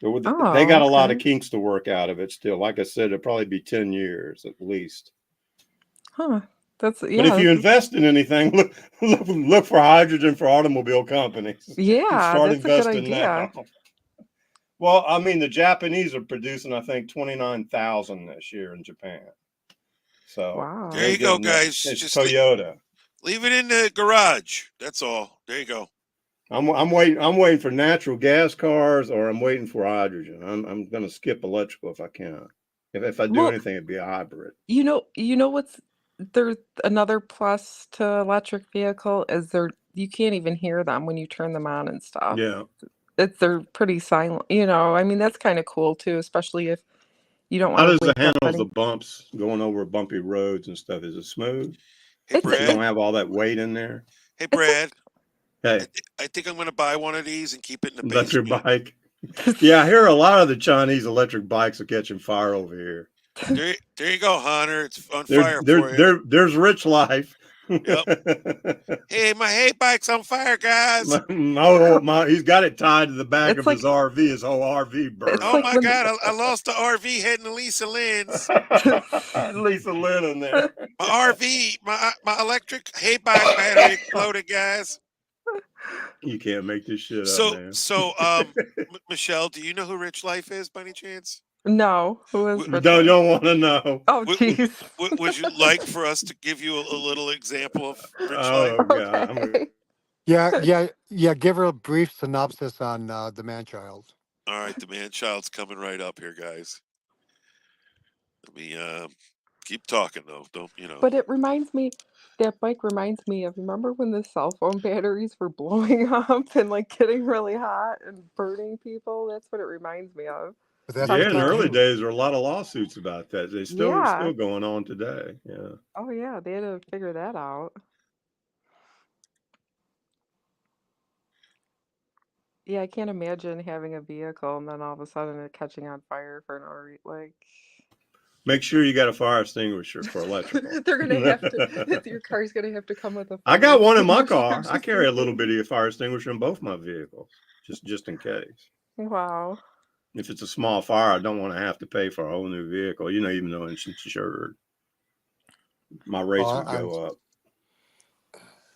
They Oh, got a lot of okay. kinks to work out of it still. Like I said, it'll probably be 10 years at least. Huh. But if This you is invest in anything, look for hydrogen for automobile companies and yeah, start that's a good investing idea. now. Well, I mean, the Japanese are producing, I think, 29,000 this year in Japan. So there Wow. they're you go, getting that. guys. It's Just Toyota. leave it in the garage. That's all. There you go. I'm waiting. I'm waiting for natural gas cars, or I'm waiting for hydrogen. I'm going to skip electrical if I can. If I do Well, anything, it'd be a hybrid. you know what's there's another plus to electric vehicle is you can't even hear them when you turn them on and stuff. Yeah. They're pretty silent, I mean, that's kind of cool too, especially if you don't How want to does it wake up handle the any. bumps going over bumpy roads and stuff? Is it smooth? Hey, It's Since you Brad. don't have all that weight in there. Hey, it's a Brad. Hey, I think I'm going to buy one of these and keep it in the electric basement. bike. Yeah, I hear a lot of the Chinese electric bikes are catching fire over here. There you go, Hunter. It's on fire for you. There's rich life. Yep. Hey, my hay bike's on fire, guys. He's got it tied to the back it's of his like RV. His whole RV burned it's Oh like my up. when God, I lost the RV heading to Lisa Lynn's. Lisa Lynn in there. My RV, my electric hay bike battery exploded, guys. You can't make this shit up, So man. so Michelle, do you know who Rich Life is by any chance? no, who is W- You Rich Life? don't want to know. Oh, w- jeez. would you like for us to give you a little example of Rich Life? Oh God, Okay. Yeah. Give her a brief synopsis on the man-child. All right, the man child's coming right up here, guys. Let me keep talking though. Don't But that bike reminds me of, remember when the cell phone batteries were blowing up and like getting really hot and burning people? That's what it reminds me of. But that's yeah. what In they the early do. days, there were a lot of lawsuits about that. They Yeah. still going on today. Yeah. Oh yeah, they had to figure that out. Yeah, I can't imagine having a vehicle and then all of a sudden it catching on fire for no like Make sure you got a fire extinguisher for electrical. they're gonna have to your car's gonna have to come with a I fire got one in my extinguisher car. I just carry in a little case. bitty fire extinguisher in both my vehicles, just in case. Wow. If it's a small fire, I don't want to have to pay for a whole new vehicle. Even though it's insured, my rates would I'm, go up.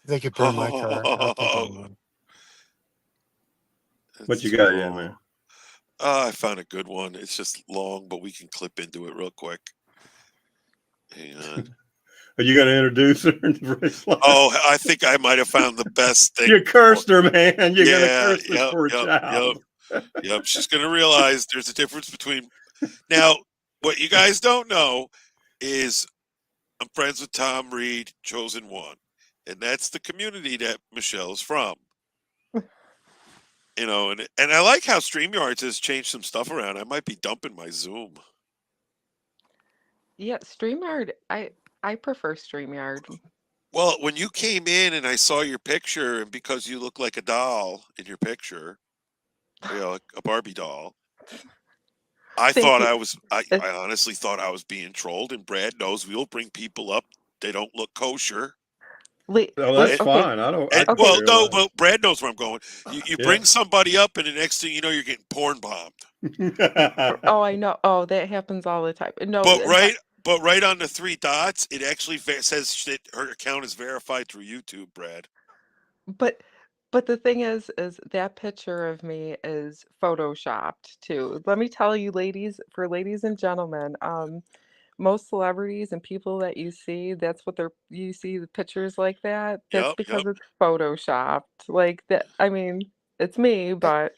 they could burn my car. I don't think I would. What you That's got, yeah, man? I found a good one. It's just long, but we can clip into it real quick. Hang on. Are you going to introduce her? Oh, I think I might have found the best thing. You cursed her, man. You're going to Yeah, curse this yep, poor yep, child. yep. She's going to realize there's a difference between. Now, what you guys don't know is I'm friends with Tom Reed, Chosen One, and that's the community that Michelle's from. And I like how StreamYards has changed some stuff around. I might be dumping my Zoom. Yeah, StreamYard, I prefer StreamYard. Well, when you came in and I saw your picture, and because you look like a doll in your picture, a Barbie doll, I Thank thought you. I Uh, honestly thought I was being trolled. And Brad knows we'll bring people up. They don't look kosher. Oh, that's And- fine. I don't. I And don't well, care no, what. but Brad knows where I'm going. You Yeah. bring somebody up, and the next thing you know, you're getting porn bombed. Oh, I know. Oh, that happens all the time. No, But right on the three dots, it actually says that her account is verified through YouTube, Brad. but the thing is that picture of me is photoshopped too. Let me tell you, ladies, for ladies and gentlemen, most celebrities and people that you see, that's what you see the pictures like that. That's Yep, because yep. it's photoshopped. Like that, I mean, it's me, but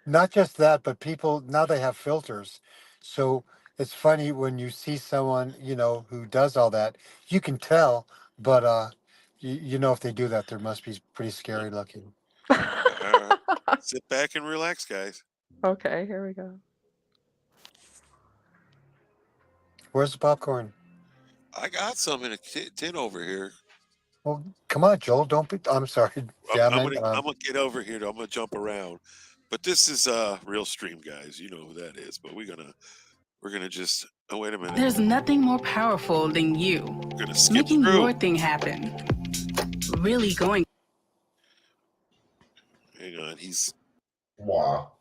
Not just that, but people now they have filters. So it's funny when you see someone, who does all that, you can tell, but if they do that, there must be pretty scary looking. All right. Sit back and relax, guys. okay, here we go. Where's the popcorn? I got some in a tin over here. Well, come on, Joel. Don't be. I'm sorry. I'm Damn it. gonna get over here. I'm gonna jump around. But this is Real Stream, guys. You know who that is. But we're gonna just. Oh, wait a minute. There's nothing more powerful than you. We're gonna skip Making through. your thing happen. Really going. Hang on. He's. Wow.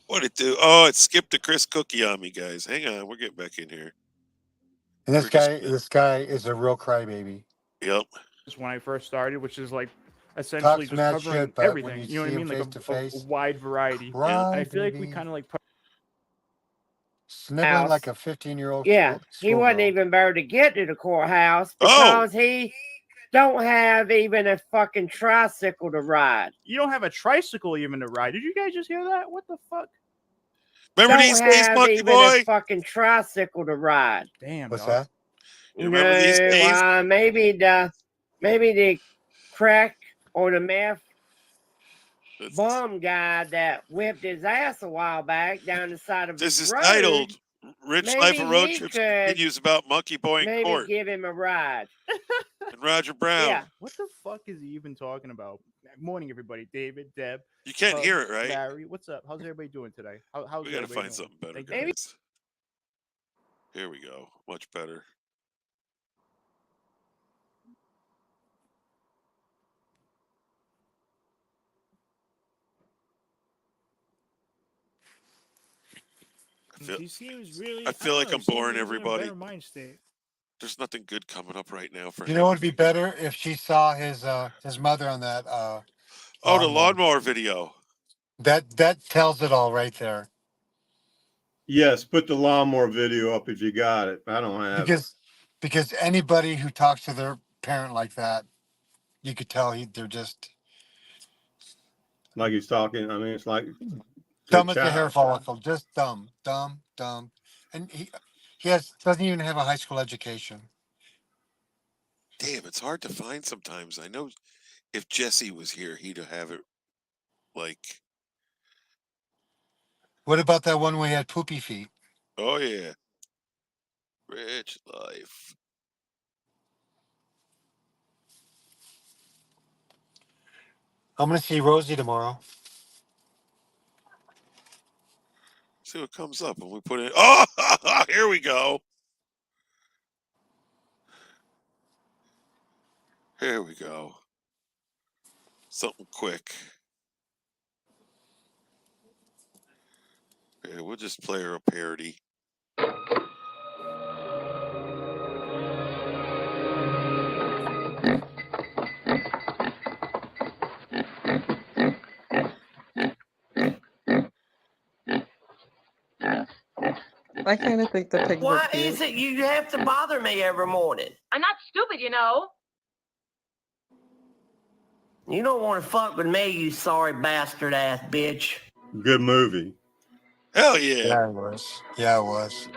What it do? Oh, it skipped the Chris Cookie on me, guys. Hang on. We're getting back in here. And this We're just guy, gonna- this guy is a real crybaby. Yep. When I first started, which is like essentially Talks just mad covering shit, but when everything. you You know what I see mean? him Like face to a face, wide variety. cry, And I feel like we baby. kind of like Snibbling House. like a 15-year-old. Yeah, he wasn't schoolgirl. even able to get to the courthouse Oh! because he don't have even a fucking tricycle to ride. you don't have a tricycle even to ride. Did you guys just hear that? What the fuck? Remember Don't these days, have Monkey even Boy? a fucking tricycle to ride. Damn. What's dog. that? You remember these No, days? maybe the crack or the meth This bum guy that whipped his ass a while back down the side of his is road. titled Rich Maybe Life of Road he Trips could continues about Monkey Boy in Maybe court give him a ride. and Roger Brown. Yeah. What the fuck is he even talking about? Morning, everybody. David, Deb, You can't Pug, hear it, right? Larry, what's up? How's everybody doing today? How's We gotta everybody find doing? something better, Thank you. guys. Here we go. Much better. He seems really. I feel like don't know, I'm he seems boring he's in a everybody. better mind state. There's nothing good coming up right now for You him. know, it'd be better if she saw his mother on that. Oh, the lawnmower video. That tells it all right there. Yes, put the lawnmower video up if you got it. I don't have it. Because anybody who talks to their parent like that, you could tell they're just Like he's talking. I mean, it's like dumb as a hair child. follicle, just dumb, and he doesn't even have a high school education. Damn, it's hard to find sometimes. I know if Jesse was here, he'd have it like, What about that one where he had poopy feet? oh yeah, Rich Life. I'm gonna see Rosie tomorrow. See what comes up when we put it. Oh, here we go. Here we go. Something quick. Yeah, we'll just play her a parody. I kind of think the pigs are Why cute. is it you have to bother me every morning? I'm not stupid, you know. You don't want to fuck with me, you sorry bastard ass bitch. Good movie. Hell yeah. Yeah, it was. Yeah, it was.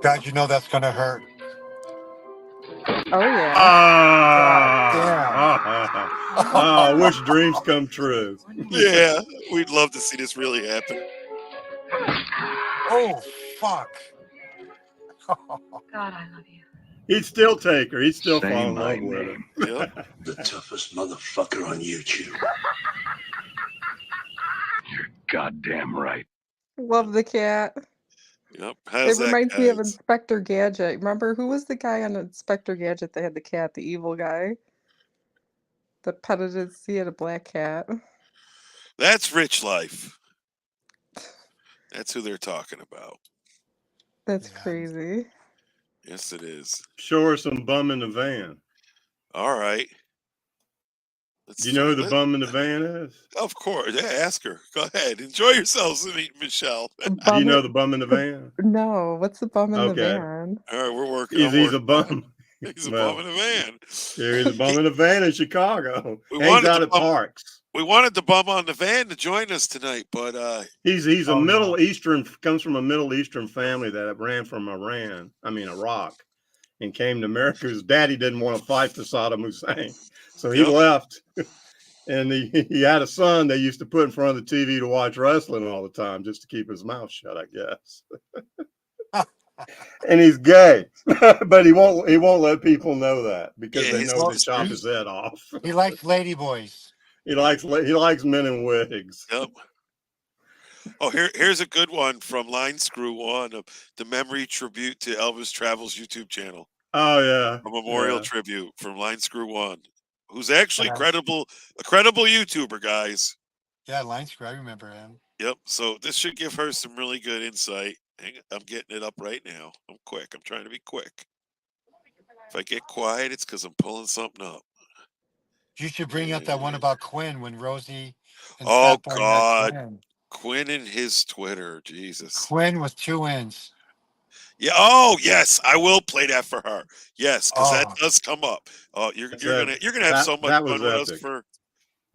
God, you know that's gonna hurt. Oh yeah. I wish dreams come true. Yeah, we'd love to see this really happen. Oh fuck. God, I love you. He'd still take her. He'd still Say fall in my love with her. Yep. The toughest motherfucker on YouTube. You're goddamn right. Love the cat. Yep. How's It that, reminds me of guys? Inspector Gadget. Remember who was the guy on Inspector Gadget that had the cat, the evil guy? That petted his, he had a black cat. That's Rich Life. That's who they're talking about. That's Yeah. crazy. Yes, it is. Show her some bum in the van. All right. Do you know who the bum in the van is? Of course. Yeah, ask her. Go ahead. Enjoy yourselves, Michelle. Do you Bum know it- the bum in the van? No, what's the bum in the Okay. van? All right, we're working. He's a bum. He's a Well, bum in a van. Yeah, he's a bum in the van in Chicago. We Hangs wanted out to at bum- parks. We wanted the bum on the van to join us tonight, but He's a Oh, Middle no. Eastern, comes from a Middle Eastern family that ran from Iraq, and came to America. His daddy didn't want to fight for Saddam Hussein, so he Yep. left. And he had a son they used to put in front of the TV to watch wrestling all the time, just to keep his mouth shut, I guess. And he's gay, but he won't let people know that because Yeah, they he's- know Well, they chop he's- his head off. He likes ladyboys. He likes men in wigs. Yep. Oh, here's a good one from Line Screw One, the memory tribute to Elvis Travels YouTube channel. Oh yeah, A memorial yeah. tribute from Line Screw One, who's actually Yeah. a credible YouTuber, guys. Yeah, Line Screw. I remember him. Yep. So this should give her some really good insight. I'm getting it up right now. I'm quick. I'm trying to be quick. If I get quiet, it's because I'm pulling something up. You should bring up that one about Quinn when Rosie and Oh, Fat Boy met God. Quinn. Quinn and his Twitter, Jesus. Quinn with 2 N's. Yeah. Oh, yes. I will play that for her. Yes, because that Oh. does come up. Oh, you're That- gonna have so much that was fun with us epic. for.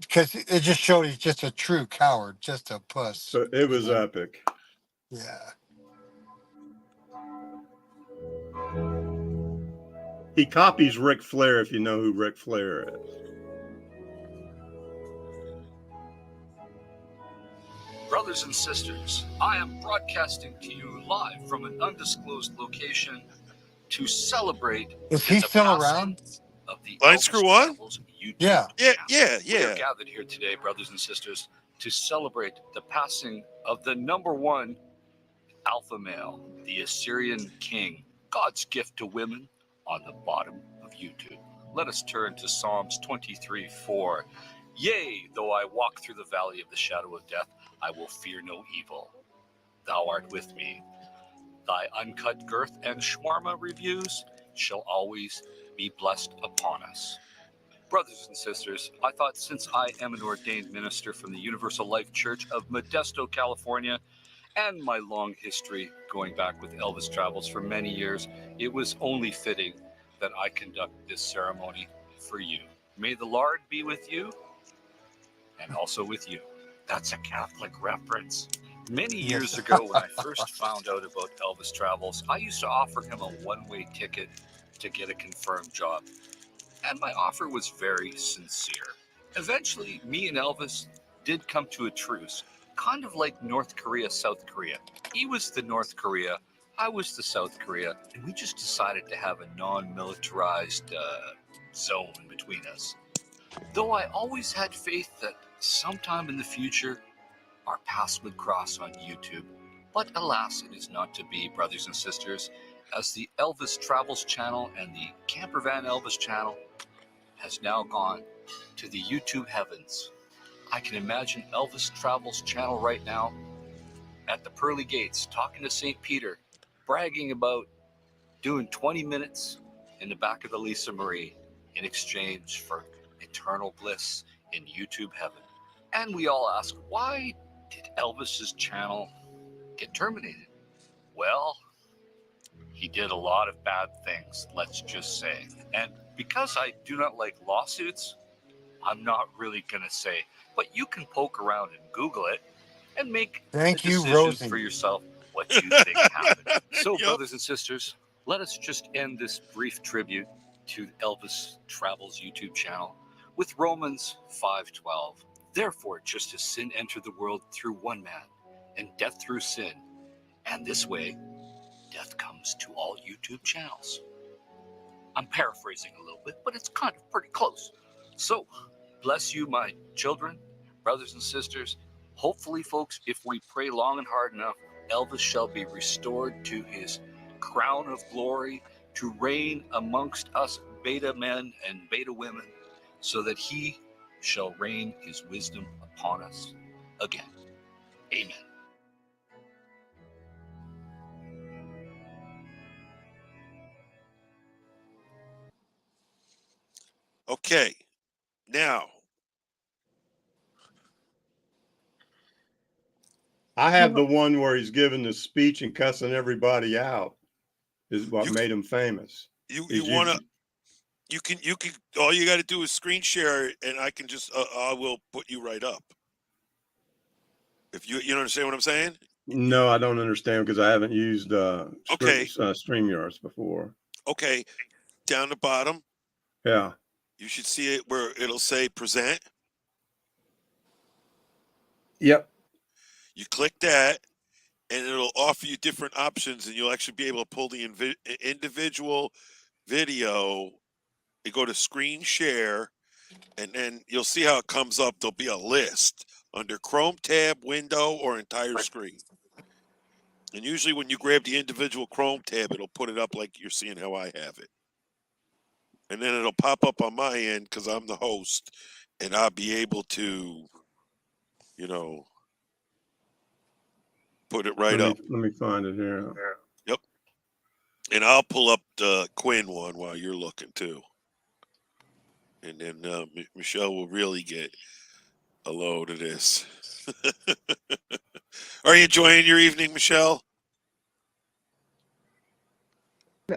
Because it just showed he's just a true coward, just a puss. So it was epic. Yeah. He copies Ric Flair, if you know who Ric Flair is. Brothers and sisters, I am broadcasting to you live from an undisclosed location to celebrate Is he the still passing around? of the Line Elvis Screw One? Travels YouTube Yeah. Yeah, channel. yeah, We are yeah. gathered here today, brothers and sisters, to celebrate the passing of the #1 alpha male, the Assyrian king, God's gift to women on the bottom of YouTube. Let us turn to Psalms 23:4. Yea, though I walk through the valley of the shadow of death, I will fear no evil. Thou art with me. Thy uncut girth and shawarma reviews shall always be blessed upon us. Brothers and sisters, I thought since I am an ordained minister from the Universal Life Church of Modesto, California, and my long history going back with Elvis Travels for many years, it was only fitting that I conduct this ceremony for you. May the Lord be with you and also with you. That's a Catholic reference. Many years ago, when I first found out about Elvis Travels, I used to offer him a one-way ticket to get a confirmed job. And my offer was very sincere. Eventually, me and Elvis did come to a truce, kind of like North Korea, South Korea. He was the North Korea, I was the South Korea, and we just decided to have a non-militarized zone between us. Though I always had faith that sometime in the future, our paths would cross on YouTube. But alas, it is not to be, brothers and sisters, as the Elvis Travels channel and the Campervan Elvis channel has now gone to the YouTube heavens. I can imagine Elvis Travels channel right now at the pearly gates talking to St. Peter, bragging about doing 20 minutes in the back of the Lisa Marie in exchange for eternal bliss in YouTube heaven. And we all ask, why did Elvis's channel get terminated? Well, he did a lot of bad things, let's just say. And because I do not like lawsuits, I'm not really going to say, but you can poke around and Google it and make Thank the you, decision Rosie. for yourself what you think happened. So, Yep. brothers and sisters, let us just end this brief tribute to Elvis Travels YouTube channel with Romans 5:12. Therefore, just as sin entered the world through one man, and death through sin, and this way, death comes to all YouTube channels. I'm paraphrasing a little bit, but it's kind of pretty close. So, bless you, my children, brothers and sisters. Hopefully, folks, if we pray long and hard enough, Elvis shall be restored to his crown of glory, to reign amongst us beta men and beta women, so that he shall rain his wisdom upon us again. Amen. Okay, now I have the one where he's giving the speech and cussing everybody out. Is what made him famous. you want to. You can all you got to do is screen share it, and I can just I will put you right up. If you don't understand what I'm saying? No, I don't understand because I haven't used Okay. StreamYards before. Okay, down the bottom, Yeah. you should see it where it'll say present. Yep. You click that, and it'll offer you different options, and you'll actually be able to pull the individual video. You go to screen share, and then you'll see how it comes up. There'll be a list under Chrome tab, window, or entire screen. And usually when you grab the individual Chrome tab, it'll put it up like you're seeing how I have it. And then it'll pop up on my end because I'm the host, and I'll be able to, put it right up. Let me find it here. Yep. And I'll pull up the Quinn one while you're looking too. And then Michelle will really get a load of this. Are you enjoying your evening, Michelle?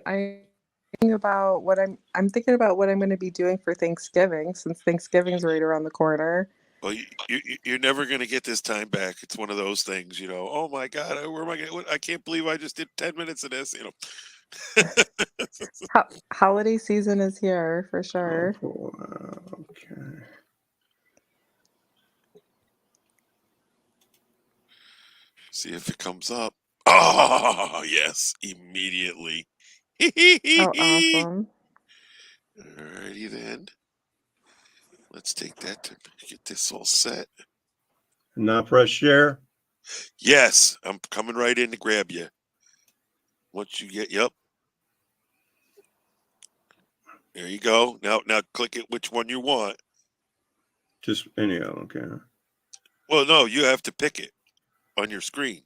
I'm thinking about what I'm going to be doing for Thanksgiving, since Thanksgiving's right around the corner. Well, you're never going to get this time back. It's one of those things, oh my God, where am I going? I can't believe I just did 10 minutes of this, Holiday season is here for sure. Okay. See if it comes up. Oh, yes, immediately. Oh, awesome. Alrighty then. Let's take that to get this all set. Now press share. Yes, I'm coming right in to grab you. Once you get, yep. There you go. Now click it which one you want. Just anyhow, okay. Well, no, you have to pick it on your screen.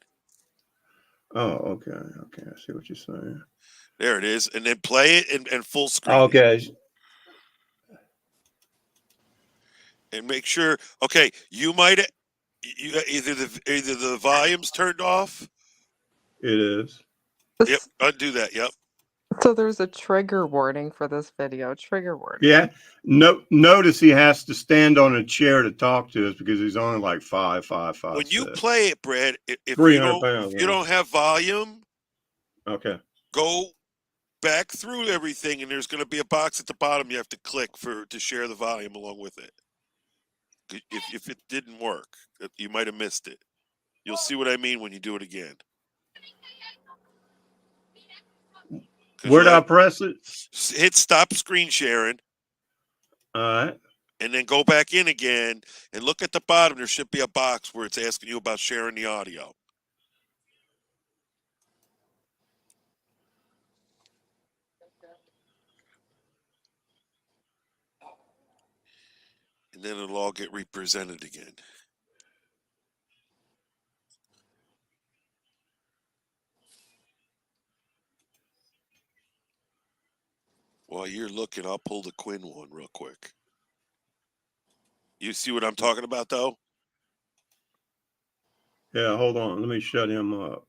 Oh, okay. Okay, I see what you're saying. There it is. And then play it in full screen. Okay. And make sure, okay, you might either the volume's turned off. It is. Yep, undo that. Yep. So there's a trigger warning for this video. Trigger warning. Yeah. Notice he has to stand on a chair to talk to us because he's only like 5'5". When you play it, Brad, if 300 pounds, you don't have volume, okay, go back through everything, and there's going to be a box at the bottom you have to click to share the volume along with it. If it didn't work, you might have missed it. You'll see what I mean when you do it again. Where do I press it? Hit stop screen sharing. All right. And then go back in again and look at the bottom. There should be a box where it's asking you about sharing the audio. And then it'll all get represented again. While you're looking, I'll pull the Quinn one real quick. You see what I'm talking about, though? Yeah, hold on. Let me shut him up.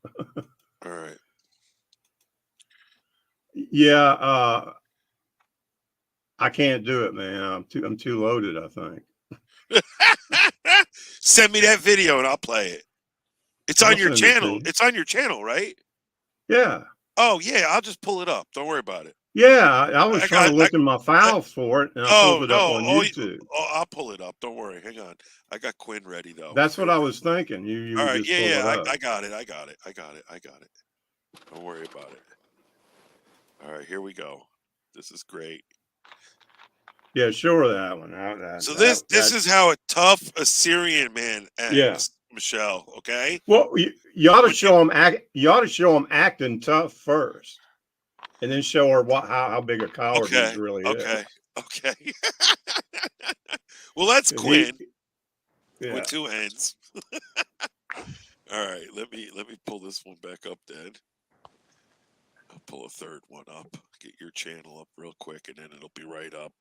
All right. Yeah, I can't do it, man. I'm too loaded, I think. Send me that video and I'll play it. It's on your channel. It's on your channel, right? Yeah. Oh, yeah. I'll just pull it up. Don't worry about it. Yeah, I was trying to look in my files for it, and I pulled it up on YouTube. I'll pull it up. Don't worry. Hang on. I got Quinn ready, though. That's what I was thinking. You all right? Just pull it up. I got it. Don't worry about it. All right, here we go. This is great. Yeah, sure, that one. So this is how a tough Assyrian man acts. Yeah. Michelle. Okay. Well, you ought to show him You ought to show him acting tough first, and then show her how big a coward he really is. Okay. Well, that's 'Cause Quinn Yeah. with two N's. All right, let me pull this one back up then. I'll pull a third one up. Get your channel up real quick, and then it'll be right up.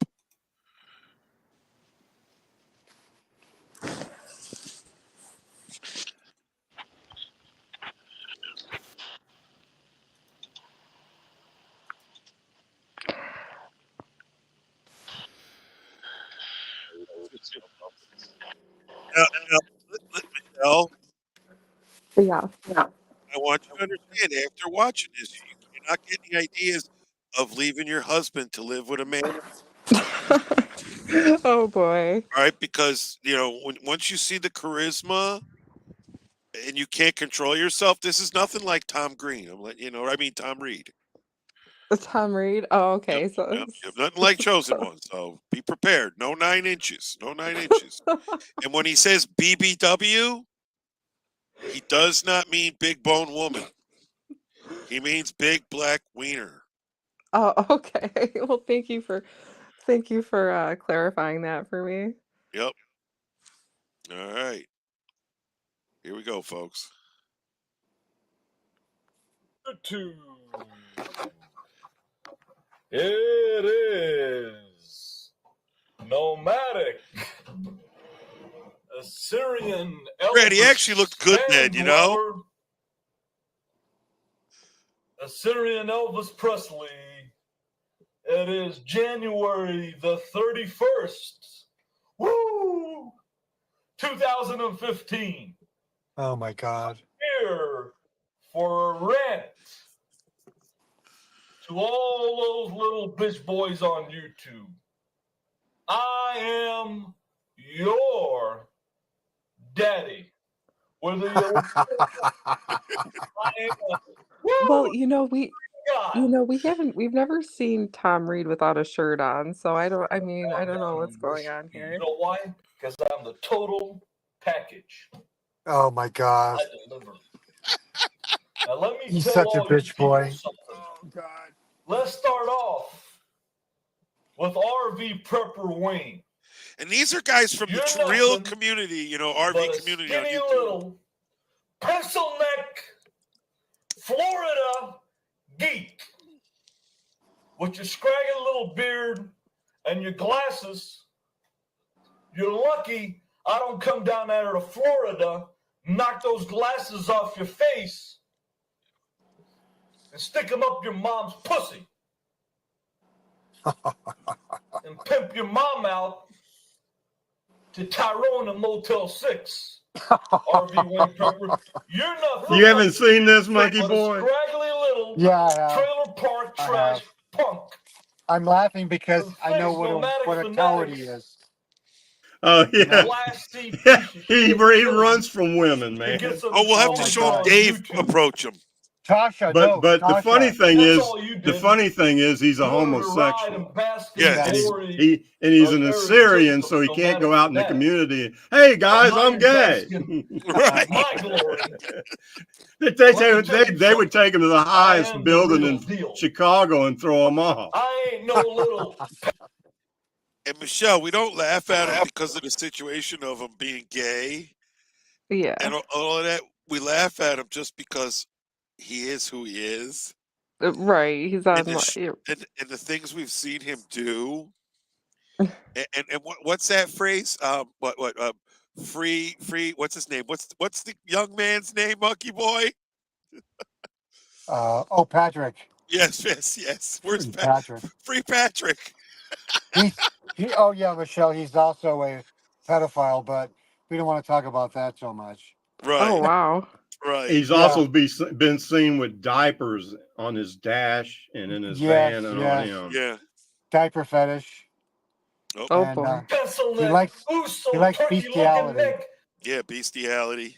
Now, Michelle, Yeah. I want you to understand, after watching this, you're not getting ideas of leaving your husband to live with a man. Oh boy. All right, because once you see the charisma and you can't control yourself, this is nothing like Tom Green. I'm letting you know. I mean Tom Reed. Tom Reed. Oh, okay. Yep, So yep, nothing like Chosen One. So be prepared. No 9 inches. No 9 inches. And when he says BBW, he does not mean big bone woman. He means big black wiener. Oh, okay. Well, thank you for clarifying that for me. Yep. All right. Here we go, folks. It is nomadic Assyrian. Brad, he actually looked good then, you know? Assyrian Elvis Presley. It is January the 31st. Woo! 2015. Oh my God. Here for a rant to all those little bitch boys on YouTube. I am your daddy. Whether you're Well, we've never seen Tom Reed without a shirt on, so I don't know what's going on You here. know why? Because I'm the total package. Oh my God. I deliver. Now let me He's tell such a all you bitch people boy. something. Oh God. Let's start off with RV Prepper Wayne. And these are guys from You're the real nothing community, but RV a community on skinny YouTube. little pencil neck Florida geek with your scraggly little beard and your glasses. You're lucky I don't come down there to Florida, knock those glasses off your face, and stick them up your mom's pussy. And pimp your mom out to Tyrone and Motel 6. RV Wayne Prepper. You're nothing. You haven't seen this, Monkey but Boy? a scraggly little Yeah, I have. trailer park I trash have. punk. I'm laughing because I know Nomadic what a coward he fanatics. is. Oh yeah. Class C piece Yeah, of he shit. runs from women, man. Get some Oh, we'll have Oh to my show him God. Dave YouTube. approach him. Tasha, But the Tasha. funny thing That's is, all you the did. funny thing is, he's a You wanted to ride homosexual. and bask in Yes. And the he's, glory he's of an your Assyrian, existence, so he can't go nomadic out in the fanatic. community. Hey guys, And now I'm you're gay. basking Right. my glory. they Let me tell you would take him to the I highest am the building real in deal. Chicago and throw him off. I ain't no little. And Michelle, we don't laugh at him because of the situation of him being gay Yeah. and all of that. We laugh at him just because he is who he is. Right. He's And on and the things we've seen him do. And what's that phrase? Free, what's his name? What's the young man's name, Monkey Boy? Patrick. Yes. Where's Patrick. Free Patrick? Oh yeah, Michelle. He's also a pedophile, but we don't want to talk about that so much. Right. Oh wow. Right. He's also been seen with diapers on his dash and in his van and on him. Yeah. Diaper fetish. Oh And, boy. Pencil he neck, likes Uso, he likes turkey-looking bestiality. neck. Yeah, bestiality.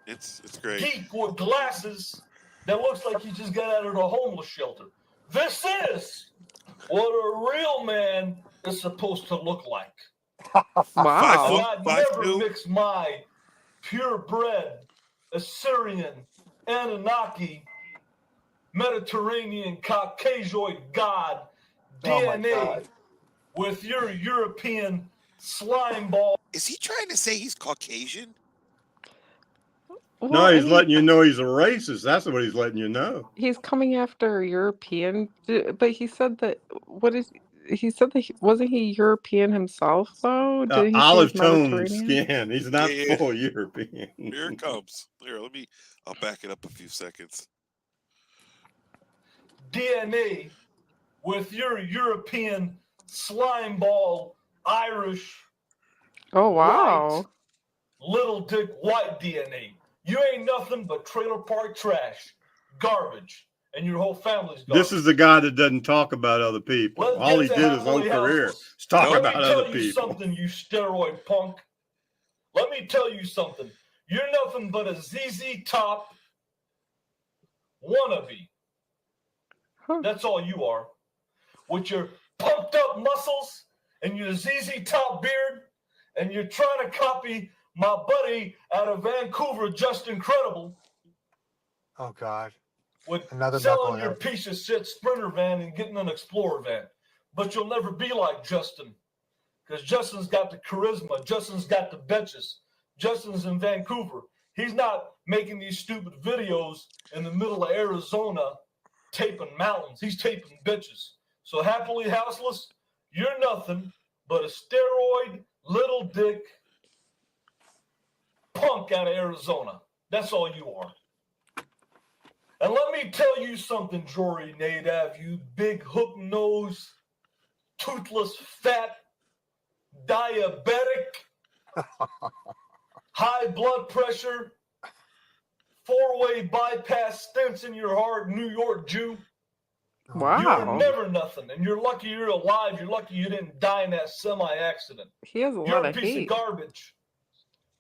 It's great. Geek with glasses that looks like he just got out of the homeless shelter. This is what a real man is supposed to look like. Wow. And I never mix my purebred Assyrian, Anunnaki, Mediterranean, Caucasoid God DNA with your European slime ball. Is he trying to say he's Caucasian? No, Well, he's and letting you know he's a racist. That's what he's letting you know. he's coming after European, but he said that he said that wasn't he European himself though? Did he say Olive he's tone Mediterranean? skin. He's not Yeah. full European. Here it comes. Here, I'll back it up a few seconds. DNA with your European slime ball Irish Oh wow. white, little dick white DNA. You ain't nothing but trailer park trash, garbage, and your whole family's garbage. This is the guy that doesn't talk about other people. Let's All he get did to his whole halfway career houseless. is talk Let about me tell other you people. something, you steroid punk. Let me tell you something. You're nothing but a ZZ Top wannabe. That's all you are. With your pumped up muscles and your ZZ Top beard, and you're trying to copy my buddy out of Vancouver, Just Incredible, Oh God. with Another selling your knucklehead. piece of shit Sprinter van and getting an Explorer van. But you'll never be like Justin, because Justin's got the charisma. Justin's got the bitches. Justin's in Vancouver. He's not making these stupid videos in the middle of Arizona taping mountains. He's taping bitches. So happily houseless, you're nothing but a steroid little dick punk out of Arizona. That's all you are. And let me tell you something, Jory Nadav, you big hook nose, toothless, fat, diabetic, high blood pressure, four-way bypass stents in your heart, New York Jew. Wow. You're never nothing, and you're lucky you're alive. You're lucky you didn't die in that semi-accident. He has a You're lot a of piece hate. of garbage.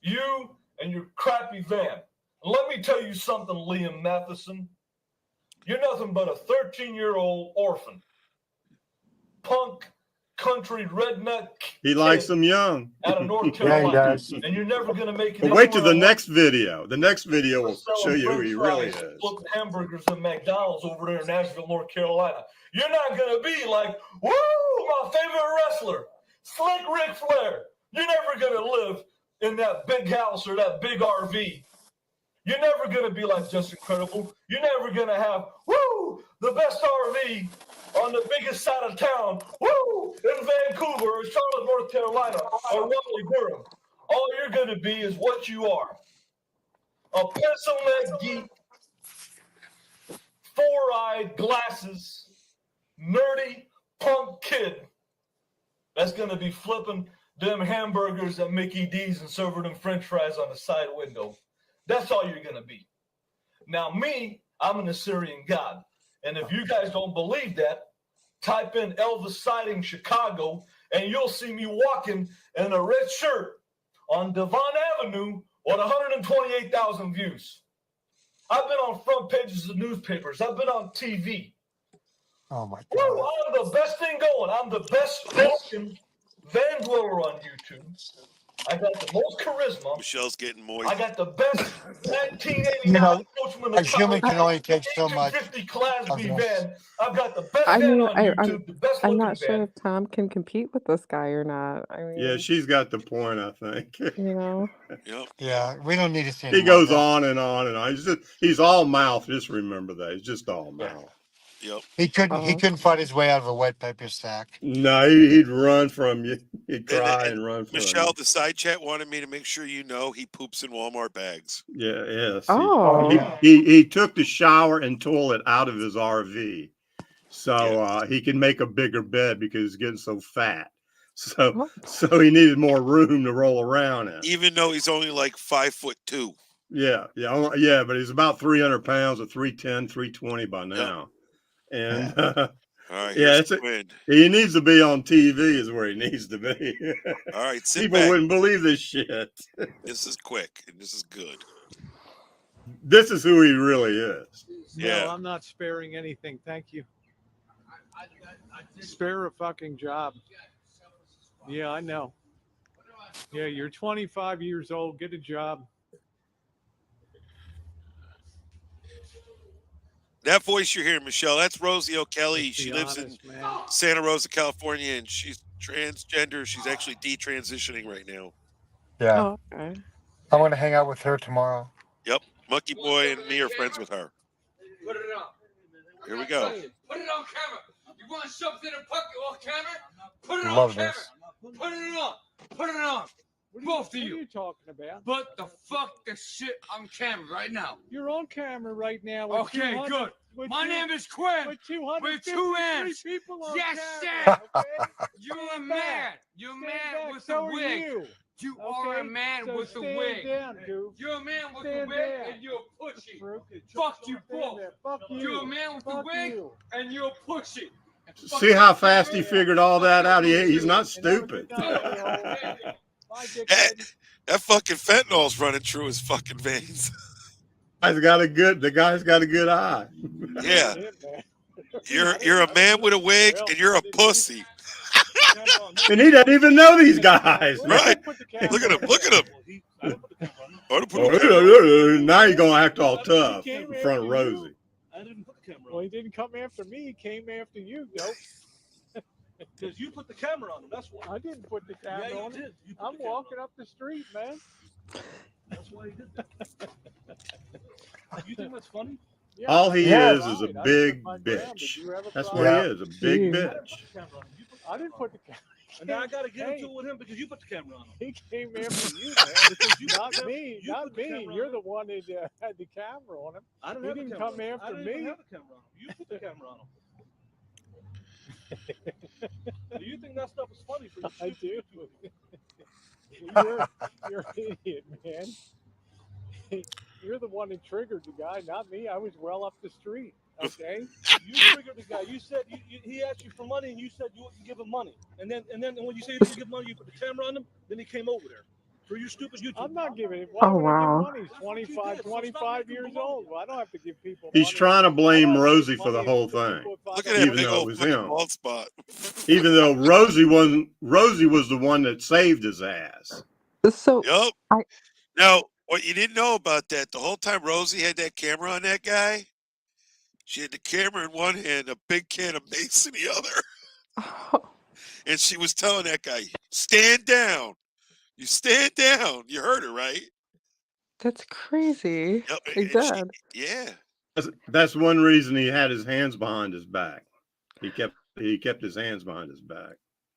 You and your crappy van. And let me tell you something, Liam Matheson. You're nothing but a 13-year-old orphan. Punk, country, redneck He likes them young. out of North Yeah, he Carolina. does. And you're never going to make it. But wait till the anywhere next video. The next video will else but show selling you who he french really fries, is. flipping hamburgers at McDonald's over there in Nashville, North Carolina. You're not going to be like, woo, my favorite wrestler, Slick Ric Flair. You're never going to live in that big house or that big RV. You're never going to be like Just Incredible. You're never going to have, woo, the best RV on the biggest side of town, woo, in Vancouver or Charlotte, North Carolina, or Raleigh-Durham. All you're going to be is what you are. A pencil-neck geek, four-eyed glasses, nerdy punk kid that's going to be flipping them hamburgers at Mickey D's and serving them french fries on the side window. That's all you're going to be. Now, me, I'm an Assyrian god. And if you guys don't believe that, type in Elvis sighting Chicago, and you'll see me walking in a red shirt on Devon Avenue with 128,000 views. I've been on front pages of newspapers. I've been on TV. Oh my Woo, God. I'm the best thing going. I'm the best spoken van dweller on YouTube. I got the most charisma. Michelle's getting moist. I got the best 1989 You know, coachman a human can only take so much 50 Class of B this. van. I've got the best I van mean, on YouTube, the best I'm looking not sure van. if Tom can compete with this guy or not. I mean, Yeah, she's got the point, I think. you know. Yep. Yeah, we don't need to see He any more of goes that. on and on and on. He's all mouth. Just remember that. He's just all mouth. Yep. He couldn't fight his way out of a wet paper sack. No, he'd run from you. He'd And- cry and and run from Michelle, you. the side chat wanted me to make sure you know he poops in Walmart bags. Yeah, yes. Oh. He took the shower and toilet out of his RV. So he can make a bigger bed because he's getting so fat. So he needed more room to roll around in. Even though he's only like 5'2". Yeah, but he's about 300 pounds or 310, 320 by now. And All right, yeah, here's the win. he needs to be on TV is where he needs to be. All right, sit People back. wouldn't believe this shit. This is quick and this is good. This is who he really is. Yeah. No, I'm not sparing anything. Thank you. Spare a fucking job. Yeah, I know. Yeah, you're 25 years old. Get a job. That voice you're hearing, Michelle, that's Rosie O'Kelly. Let's be She lives in honest, man. Santa Rosa, California, and she's transgender. She's actually detransitioning right now. Yeah. Oh, okay. I want to hang out with her tomorrow. Yep. Monkey Boy and me are friends with her. Put it on. Here we go. Put it on camera. You want something to put on camera? Put it on Love camera. this. Put it on. Put it on. Both of What are you. you talking about? Put the fuck the shit on camera right now. You're on camera right now. With Okay, 200 good. with My two- name is Quinn. With 253 With two N's. people on Yes, camera. sir. Okay? You're a Stand man. back. You're a Stand man back. with So a are wig. you. You are a Okay? man So with a stand wig. down, goof. You're a man with a Stand wig down. and you're pushy. Crooked. Fuck you Stand both. there. Fuck you. You're a man with a Fuck wig you. and you're pushy. See how fast he figured all that out? He's not stupid. Bye, dickhead. That fucking fentanyl's running through his fucking veins. The guy's got a good eye. Yeah. You're a man with a wig and you're a pussy. And he doesn't even know these guys. Right. Look at him. Look at him. Now you're gonna act all tough in front of Rosie. I didn't put the camera on. Well, he didn't come after me. He came after you, dope. Because you put the camera on him. That's why. I didn't put the camera on him. I'm walking up the street, man. That's why you did that. You think that's funny? Yeah, All he that's is right. a I didn't big put my gram. Did bitch. you ever That's try what it? he is, a big bitch. I didn't put the camera. And now I got to get into it with him because you put the camera on him. He came after you, man. Not me. you Not put the me. camera You're on the one that had the camera on him. I don't He have didn't a camera. come after I don't me. even have a camera on him. You put the camera on him. Do you think that stuff is funny for you? I do. You're an idiot, man. You're the one that triggered the guy, not me. I was well up the street. Okay. You triggered the guy. You said he asked you for money, and you said you wouldn't give him money. And then when you say you didn't give money, you put the camera on him. Then he came over there. For you stupid YouTube. I'm not giving it. Why Oh, would wow. I give money? He's 25 years old. Well, I don't have to give people He's money. trying to I blame don't have to Rosie give for the money whole to people thing. if I Look at don't that Even have big though it old was fucking him. bald spot. Even though Rosie was the one that saved his ass. So Yup. I Now, what you didn't know about that, the whole time Rosie had that camera on that guy, she had the camera in one hand, a big can of mace in the other. And she was telling that guy, stand down. You stand down. You heard her, right? that's crazy. Yep. I And she, did. yeah. That's one reason he had his hands behind his back. He kept his hands behind his back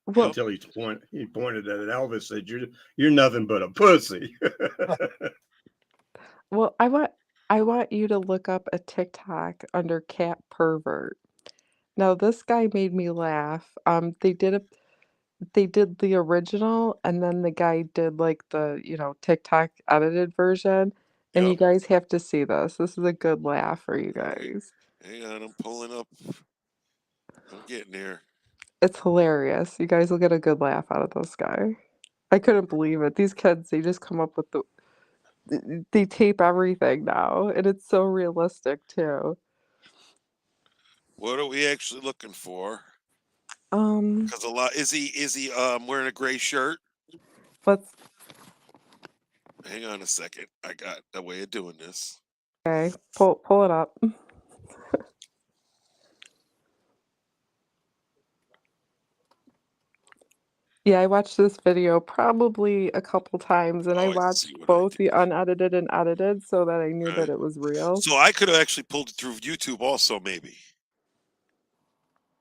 Well, until he pointed at Elvis, said, "You're nothing but a pussy." well, I want you to look up a TikTok under cat pervert. Now, this guy made me laugh. They did the original, and then the guy did like the, TikTok edited version. And you Yep. guys have to see this. This is a good laugh for you guys. Hang on, I'm pulling up. I'm getting there. It's hilarious. You guys will get a good laugh out of this guy. I couldn't believe it. These kids, they just come up with they tape everything now, and it's so realistic too. What are we actually looking for? Um, Because is he wearing a gray shirt? let's Hang on a second. I got a way of doing this. okay, pull it up. Yeah, I watched this video probably a couple times, and I Oh, I watched see what I both did. the unedited and edited so that I knew Okay. that it was real. So I could have actually pulled it through YouTube also, maybe.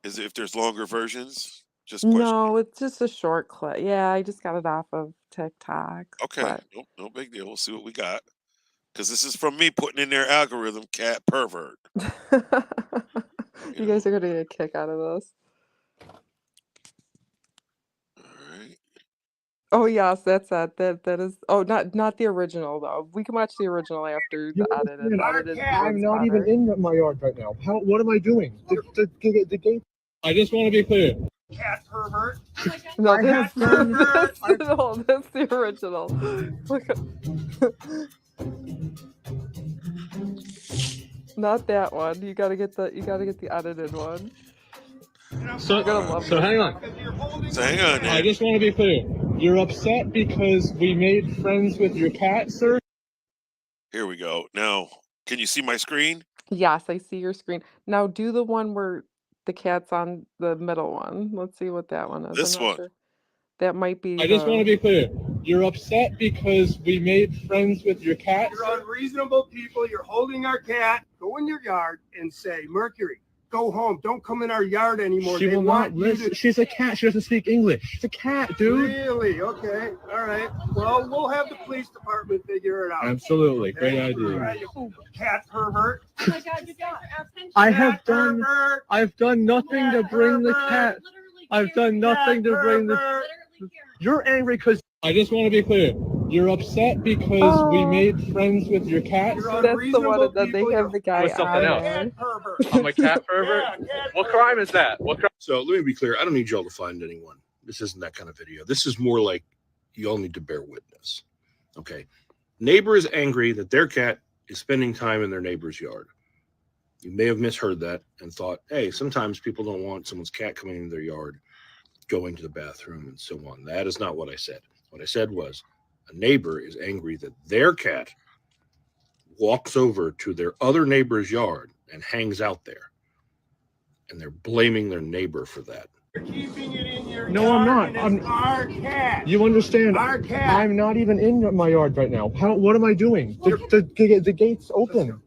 Is it if there's longer versions? Just question. No, it's just a short clip. Yeah, I just got it off of TikTok. Okay. But No big deal. We'll see what we got. Because this is from me putting in their algorithm, cat pervert. you guys are gonna get a kick out of this. All right. Oh yes, that's it. That is. Oh, not the original though. We can watch the original after the edited. The edited I'm one's not even better. in my yard right now. What am I doing? The game. I just want to be clear. Cat pervert. No, I that's, have pervert. no, that's the original. Look at, not that one. You gotta get the edited one. So, You're gonna love so this. hang on. So hang on I there. just want to be clear. You're upset because we made friends with your cat, sir? Here we go. Now, can you see my screen? Yes, I see your screen. Now do the one where the cat's on the middle one. Let's see what that one is. I'm This not one. sure. That might be I just want to the. be clear. You're upset because we made friends with your cat, You're sir? unreasonable people. You're holding our cat. Go in your yard and say, Mercury, go home. Don't come in our yard anymore. She They will want not you listen. to- She's a cat. She doesn't speak English. She's a cat, dude. Really? Okay. All right. Well, we'll have the police department figure it out. Absolutely. Great Okay? idea. All right, you cat pervert. Oh my God, you got attention. I Cat have done pervert. I've done nothing to bring the cat. I've done nothing to bring the Pervert. You're angry because I just want to be clear. You're upset because we Oh. made friends with your cat. You're sir? That's the unreasonable one that they people. have the guy What's something on else? there. Cat pervert. I'm a cat pervert. Yeah, cat What pervert. crime is that? What crime? So let me be clear. I don't need y'all to find anyone. This isn't that kind of video. This is more like y'all need to bear witness. Okay. Neighbor is angry that their cat is spending time in their neighbor's yard. You may have misheard that and thought, hey, sometimes people don't want someone's cat coming into their yard, going to the bathroom, and so on. That is not what I said. What I said was a neighbor is angry that their cat walks over to their other neighbor's yard and hangs out there. And they're blaming their neighbor for that. You're keeping it in your No, I'm yard, not. and it's our cat. You understand? Our cat. I'm not even in my yard right now. What am I doing? The gate's open.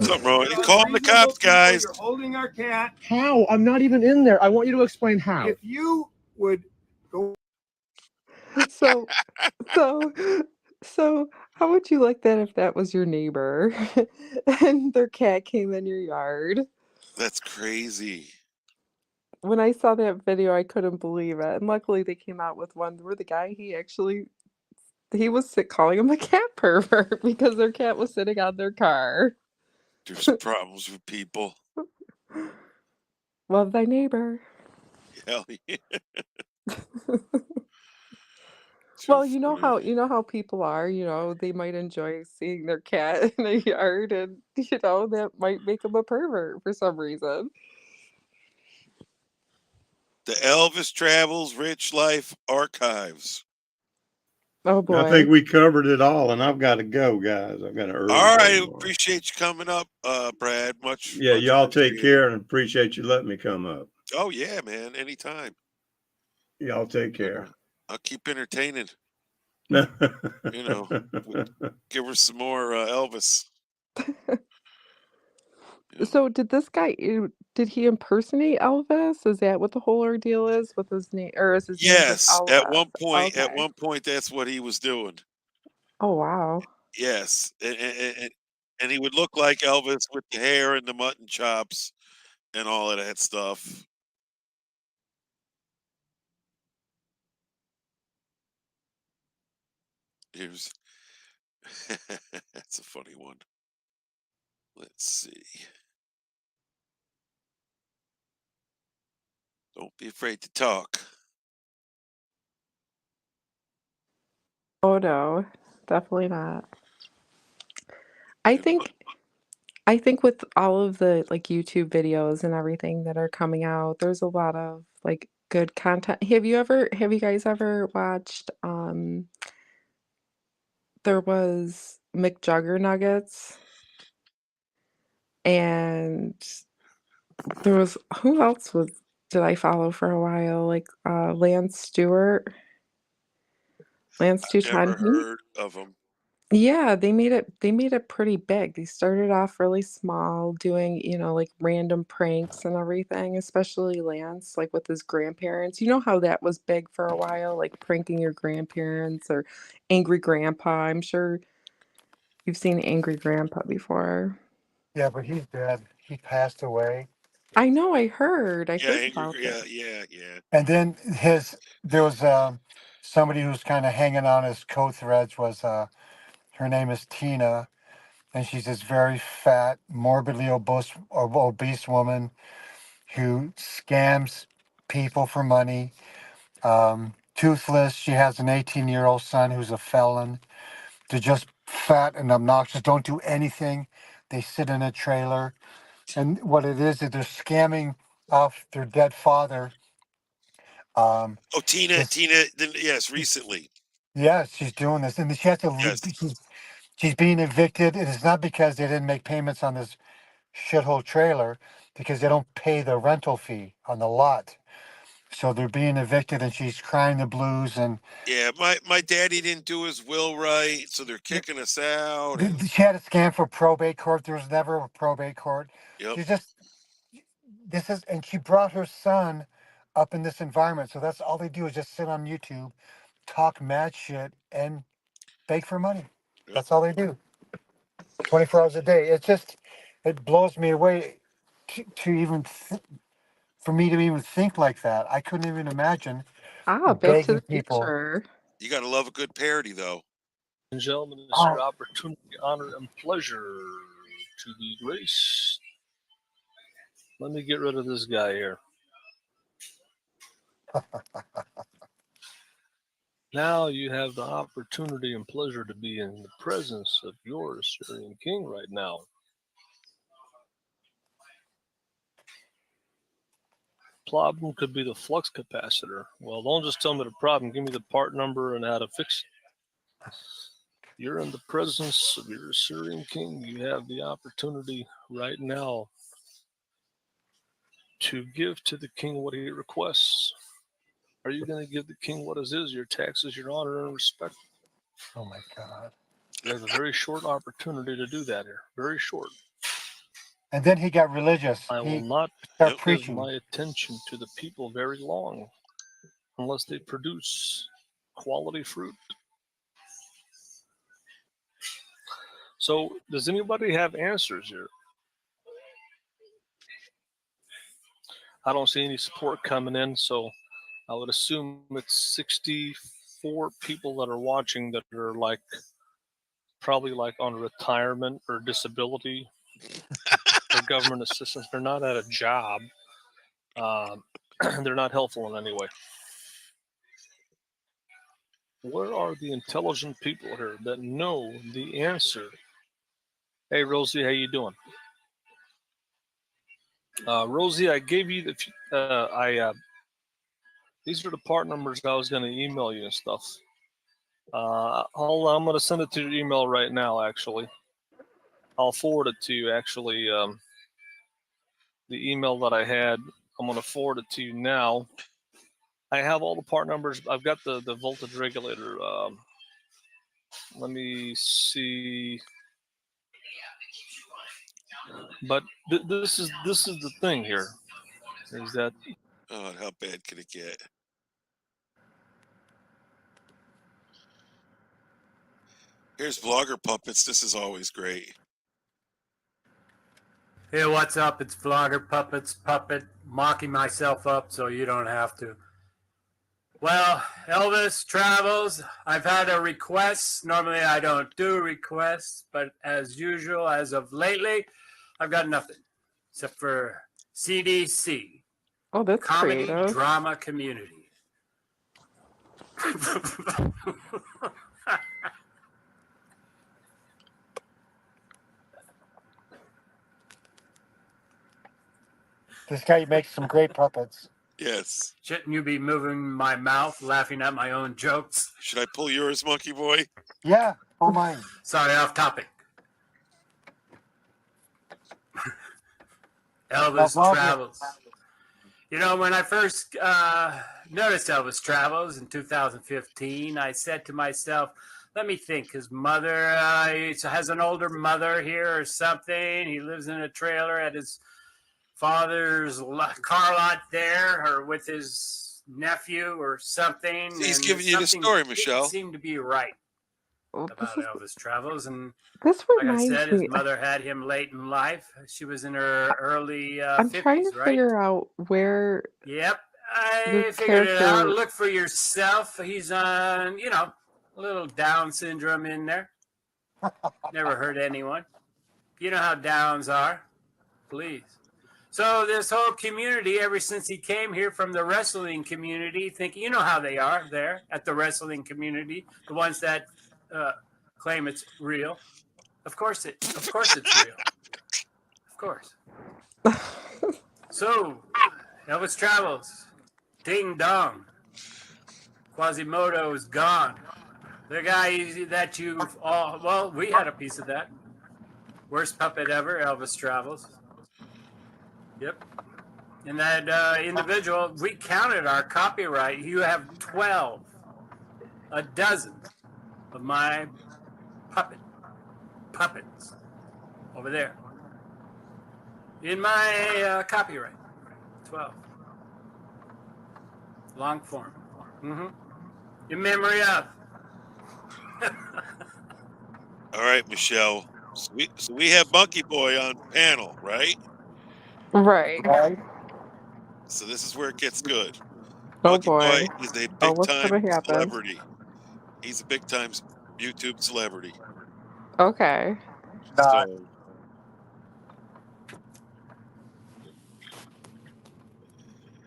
Something wrong. You're Call the unreasonable cops, people. guys. You're holding our cat. How? I'm not even in there. I want you to explain how. If you would go. So, so, so, how would you like that if that was your neighbor and their cat came in your yard? That's crazy. When I saw that video, I couldn't believe it. And luckily, they came out with one where the guy, he was calling him a cat pervert because their cat was sitting on their car. There's problems with people. Love thy neighbor. Hell yeah. Well, you know how people are, they might enjoy seeing their cat in a yard and that might make them a pervert for some reason. The Elvis Travels Rich Life Archives. Oh boy. I think we covered it all, and I've got to go, guys. I've got to early. All right, tomorrow. appreciate you coming up, Brad. Much. Yeah, much y'all take appreciated. care and appreciate you letting me come up. Oh yeah, man. Anytime. Y'all take care. I'll keep entertaining. No. Give her some more Elvis. So did this guy, did he impersonate Elvis? Is that what the whole ordeal is with his name, or is his name just Yes, at Elvis? one point, Okay. that's what he was doing. Oh wow. Yes, and he would look like Elvis with the hair and the mutton chops and all of that stuff. Here's that's a funny one. Let's see. Don't be afraid to talk. Oh no, definitely not. I think with all of the like YouTube videos and everything that are coming out, there's a lot of like good content. Have you guys ever watched there was McJuggernuggets and there was who else did I follow for a while? Like Lance Stewart. Lance Never Tutan. heard of him. Yeah, they made it pretty big. They started off really small, doing, like random pranks and everything, especially Lance, like with his grandparents. You know how that was big for a while, like pranking your grandparents or Angry Grandpa. I'm sure you've seen Angry Grandpa before. Yeah, but he's dead. He passed away. I know, I heard. I Yeah, heard about it. Yeah. And then there was somebody who's kind of hanging on his co-threads was her name is Tina, and she's this very fat, morbidly obese woman who scams people for money. Toothless. She has an 18-year-old son who's a felon. They're just fat and obnoxious. Don't do anything. They sit in a trailer, and what it is they're scamming off their dead father Um, Oh, Tina, this, yes, recently. yeah, she's doing this, and she has to. Yes. She's being evicted, and it's not because they didn't make payments on this shithole trailer, because they don't pay the rental fee on the lot. So they're being evicted, and she's crying the blues. And Yeah, my daddy didn't do his will right, so they're kicking us out. And she had a scan for probate court. There was never a probate court. yep. She's just and she brought her son up in this environment. So that's all they do is just sit on YouTube, talk mad shit, and beg for money. Yep. That's all they do. 24 hours a day. It blows me away to even for me to even think like that. I couldn't even imagine Back to begging the people. Future. You got to love a good parody, though. And gentlemen, it's your opportunity, honor, and pleasure to be graced. Let me get rid of this guy here. Now you have the opportunity and pleasure to be in the presence of your Assyrian king right now. Problem could be the flux capacitor. Well, don't just tell me the problem. Give me the part number and how to fix it. You're in the presence of your Assyrian king. You have the opportunity right now to give to the king what he requests. Are you going to give the king what is his, your taxes, your honor, and respect? Oh my God. You have a very short opportunity to do that here. Very short. And then he got religious. I He will not started give preaching. my attention to the people very long unless they produce quality fruit. So, does anybody have answers here? I don't see any support coming in, so I would assume it's 64 people that are watching that are probably on retirement or disability or government assistance. They're not at a job. They're not helpful in any way. Where are the intelligent people here that know the answer? Hey, Rosie, how you doing? Rosie, I gave you these are the part numbers I was going to email you and stuff. I'm going to send it to your email right now, actually. I'll forward it to you, actually. The email that I had, I'm going to forward it to you now. I have all the part numbers. I've got the voltage regulator. Let me see. But this is the thing here, is that. Oh, how bad could it get? Here's Vlogger Puppets. This is always great. Hey, what's up? It's Vlogger Puppets, mocking myself up so you don't have to. Well, Elvis Travels, I've had a request. Normally I don't do requests, but as usual, as of lately, I've got nothing except for CDC. Oh, that's Comedy creative. Drama Community. This guy makes some great puppets. Yes. Shouldn't you be moving my mouth, laughing at my own jokes? Should I pull yours, Monkey Boy? Yeah, pull mine. Sorry, off topic. Elvis Travels. You know, when I first noticed Elvis Travels in 2015, I said to myself, let me think, his mother has an older mother here or something. He lives in a trailer at his father's car lot there, or with his nephew or something. He's and giving you the something story, didn't Michelle. seem to be right about Elvis Travels. And This like I reminds said, his me. mother had him late in life. She was in her early I'm 50s, trying to right? figure out where Yep, I this figured it out. character. Look for yourself. He's on, a little Down syndrome in there. Never hurt anyone. You know how Downs are. Please. So this whole community, ever since he came here from the wrestling community, thinking, you know how they are there at the wrestling community, the ones that claim it's real. Of course it's real. Of course. So, Elvis Travels. Ding dong. Quasimodo is gone. The guy that you've all, well, we had a piece of that. Worst puppet ever, Elvis Travels. Yep. And that individual, we counted our copyright. You have 12, a dozen of my puppets over there in my copyright. 12. Long form. In memory of. All right, Michelle. So we have Monkey Boy on panel, right? Right. So this is where it gets good. Oh Monkey Boy boy. is a Oh, big what's time gonna happen? celebrity. He's a big time YouTube celebrity. Okay. So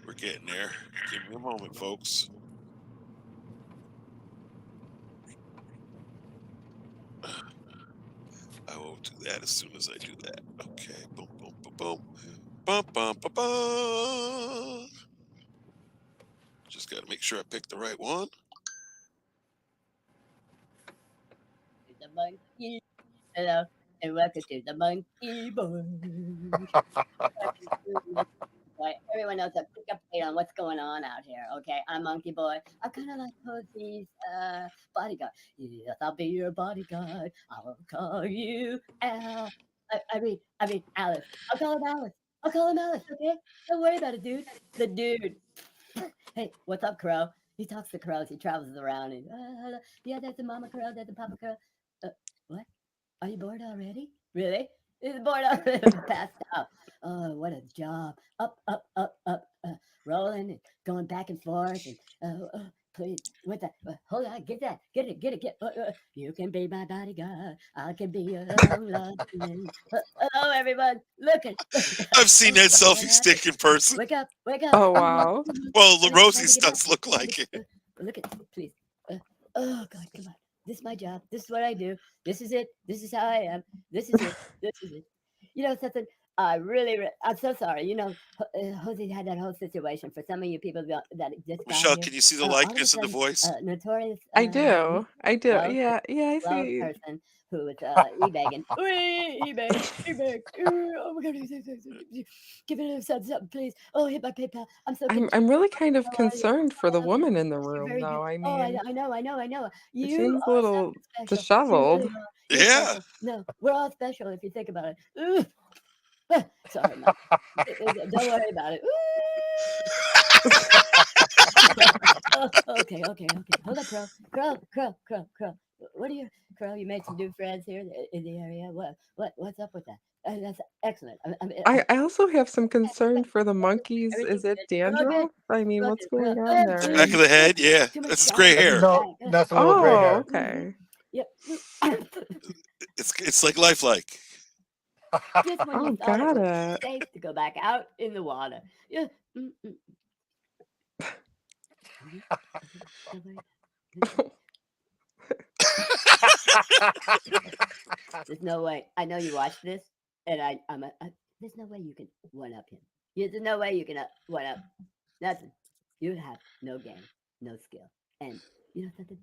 we're getting there. Give me a moment, folks. I will do that as soon as I do that. Okay. Boom, boom, boom, boom. Bum, bum, bum, bum. Just got to make sure I pick the right one. The monkey. Hello, and welcome to the Monkey Boy. Right, everyone knows a pick up date on what's going on out here. Okay, I'm Monkey Boy. I'm kind of like Posey's bodyguard. Yes, I'll be your bodyguard. I will call you Al. I mean Alice. I'll call him Alice. Okay, don't worry about it, dude. The dude. Hey, what's up, Crow? He talks to crows. He travels around and yeah, there's a mama crow, there's a papa crow. What? Are you bored already? Really? He's bored already. Passed out. Oh, what a job. Up, rolling and going back and forth. And please, what the? Hold on, get that. Get it. You can be my bodyguard. I can be your long lost friend. Hello, everyone. Look at. I've seen that selfie stick in person. Wake up. Oh wow. Well, Rosie's does look like it. Look at, please. Oh, God, come on. This is my job. This is what I do. This is it. This is how I am. This is it. You know something? I'm so sorry. You know, Jose had that whole situation. For some of you people that just got Michelle, here, can you see the all of a likeness in the sudden, voice? Notorious. I do. Love Yeah, I love see. person who was e-begging. E-beg. Oh my God. Give it a something, please. Oh, hit my PayPal. I'm so confused. I'm really kind of How are you? concerned for the Okay. woman in the You're room very good. though. I Oh, I mean, know. it You seems a are little something special. You really disheveled. are. You're Yeah. special. No, we're all special if you think about it. Ugh. Sorry, Mike. Don't worry about it. Okay. Hold up, Crow. What are you, Crow? You made some new friends here in the area. What's up with that? That's excellent. I also have some concern for the monkeys. Is it dandruff? I mean, what's going on The there? back of the head, yeah. Too much That's shouting. gray hair. No, that's a little gray Oh, hair. okay. Yep. It's like lifelike. Just when Oh, you thought it got was it. safe to go back out in the water. Yeah. There's no way. I know you watched this, and there's no way you can one up him. There's no way you can one up. Nothing. You have no game, no skill, and you know something.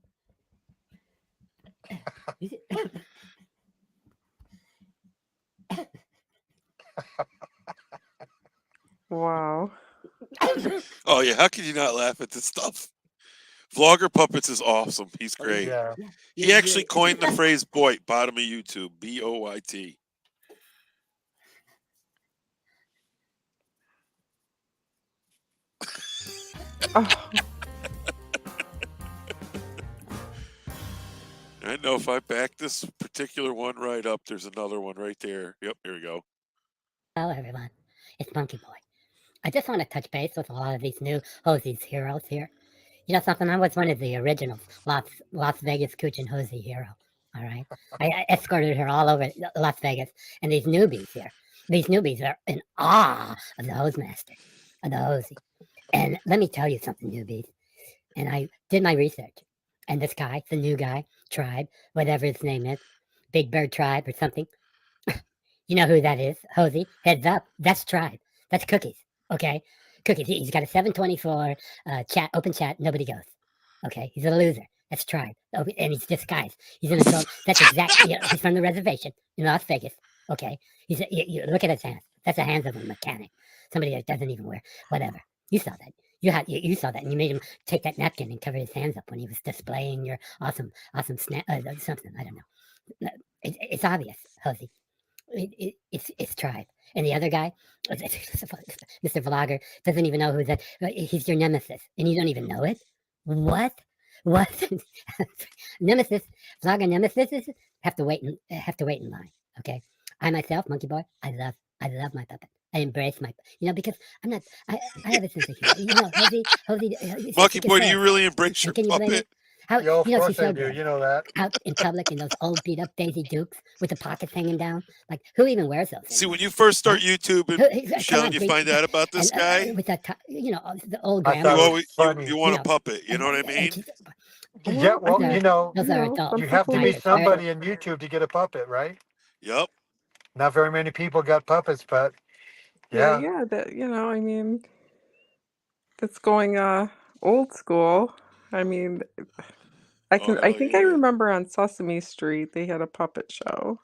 Wow. Oh yeah, how can you not laugh at this stuff? Vlogger Puppets is awesome. He's great. Yeah. He actually coined the phrase "boit," bottom of YouTube, BOYT. Oh, I know if I back this particular one right up, there's another one right there. Yep, here we go. Hello, everyone. It's Monkey Boy. I just want to touch base with a lot of these new Hosey's heroes here. You know something? I was one of the original Las Vegas Cooch and Hosey hero. All right. I escorted her all over Las Vegas, and these newbies are in awe of the hose master, of the Hosey. And let me tell you something, newbies. And I did my research, and this guy, the new guy, Tribe, whatever his name is, Big Bird Tribe or something. You know who that is, Hosey? Heads up, that's Tribe. That's Cookies. Okay. Cookies. He's got a 724 chat, open chat. Nobody goes. Okay, he's a loser. That's Tribe. Oh, and he's disguised. He's an adult. That's exactly. You know, he's from the reservation in Las Vegas. Okay, you look at his hands. That's the hands of a mechanic. Somebody that doesn't even wear whatever. You saw that. You saw that, and you made him take that napkin and cover his hands up when he was displaying your awesome snap something. I don't know. It's obvious, Hosey. It's Tribe, and the other guy, Mr. Vlogger, doesn't even know who that. He's your nemesis, and you don't even know it. What? Nemesis, Vlogger nemesis have to wait in line. Okay, I myself, Monkey Boy, I love my puppet. I embrace my, because I'm not. I have a sense of humor. Hosey. Monkey Boy, do you really embrace your Can you blame puppet? it? How, Yo, of she's course so I do. good. You know that. Out in public in those old beat up Daisy Dukes with the pockets hanging down. Like, who even wears those? See, when you first start YouTubing, Michelle, and you find out about this guy, with that, the old I grandma. thought you it always was funny. you want a puppet. You know what I mean? Yeah, well, Those are adult. you have to be diets, right? somebody in YouTube to get a puppet, right? Yep. Not very many people got puppets, but Yeah, that I mean, it's going old school. I mean, I think I remember on Sesame Street they had a puppet show.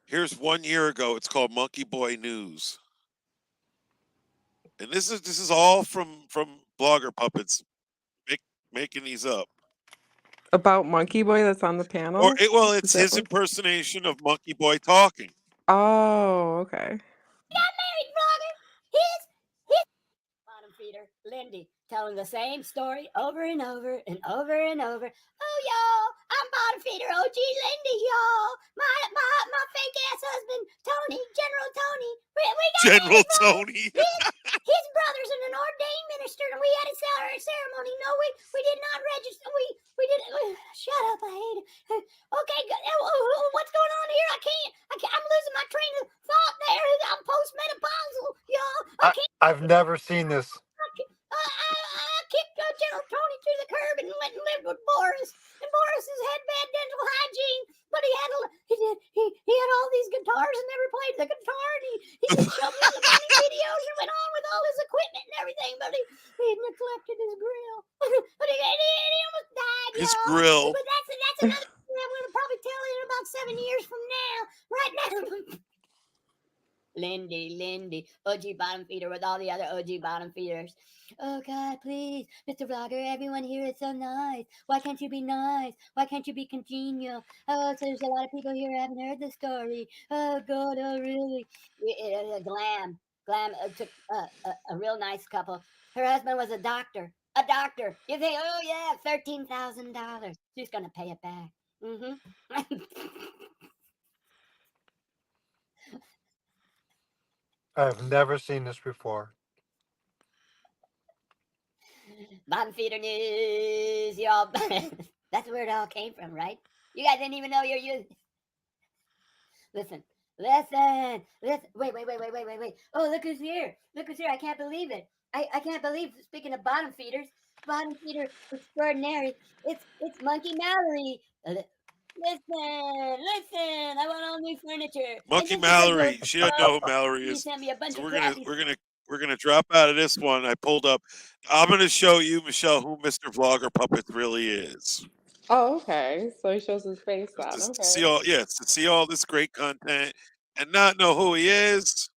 Here's 1 year ago. It's called Monkey Boy News, and this is all from Blogger Puppets making these up. About Monkey Boy that's on the panel? Or well, Is it's that his what- impersonation of Monkey Boy talking. Oh, okay. Got married, Vlogger. His bottom feeder, Lindy, telling the same story over and over and over and over. Oh, y'all, I'm bottom feeder OG Lindy, y'all. My fake ass husband, Tony, General Tony. We got General married, Vlogger. Tony. His brother's an ordained minister, and we had a ceremony. No, we did not register. We didn't. Shut up, I hate it. Okay, what's going on here? I can't. I'm losing my train of thought there. I'm postmenopausal, y'all. I can't. I've never seen this. I kicked General Tony to the curb and went and lived with Boris. And Boris had bad dental hygiene, but he had all these guitars and never played the guitar. And he just showed me the funny videos and went on with all his equipment and everything. But he neglected his grill. But he almost died. His y'all. grill. But that's another thing I'm going to probably tell you in about 7 years from now. Right now. Lindy, OG bottom feeder with all the other OG bottom feeders. Oh God, please, Mr. Vlogger, everyone here is so nice. Why can't you be nice? Why can't you be congenial? Oh, so there's a lot of people here who haven't heard the story. Oh God, oh really? Glam took a real nice couple. Her husband was a doctor. You think, oh yeah, $13,000. She's gonna pay it back. Mm-hmm. I've never seen this before. Bottom feeder news, y'all. That's where it all came from, right? You guys didn't even know you're using. Listen. Wait. Oh, look who's here. I can't believe it. I can't believe, speaking of bottom feeder extraordinary, it's Monkey Mallory. Listen, I want all new furniture. Monkey Mallory. She doesn't know who Mallory is. Sent me a bunch So of we're gonna drop out of this one. I pulled up. I'm gonna show you, Michelle, who Mr. Vlogger Puppets really is. Oh, okay. So he shows his face then. To Okay. see all this great content and not know who he is.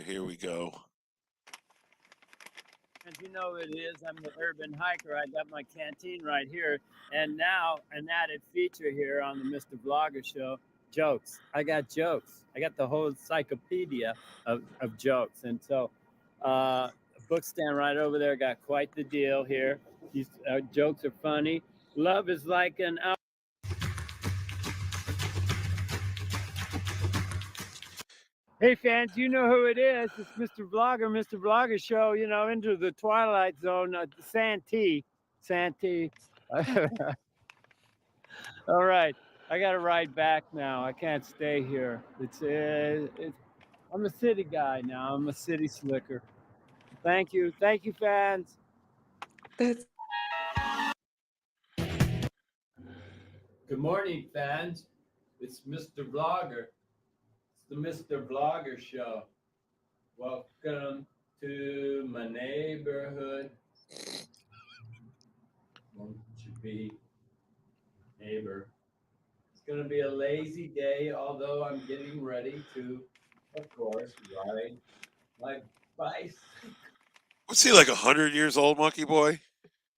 Here we go. As you know it is, I'm the urban hiker. I got my canteen right here. And now an added feature here on the Mr. Vlogger show, jokes. I got jokes. I got the whole encyclopedia of jokes. And so a book stand right over there got quite the deal here. These jokes are funny. Love is like an out. Hey fans, you know who it is. It's Mr. Vlogger show, into the Twilight Zone, Santee. All right, I got to ride back now. I can't stay here. I'm a city guy now. I'm a city slicker. Thank you, fans. That's Good morning, fans. It's Mr. Vlogger. It's the Mr. Vlogger show. Welcome to my neighborhood. Won't you be neighbor? It's going to be a lazy day, although I'm getting ready to, of course, ride my bicycle. Was he like 100 years old, Monkey Boy?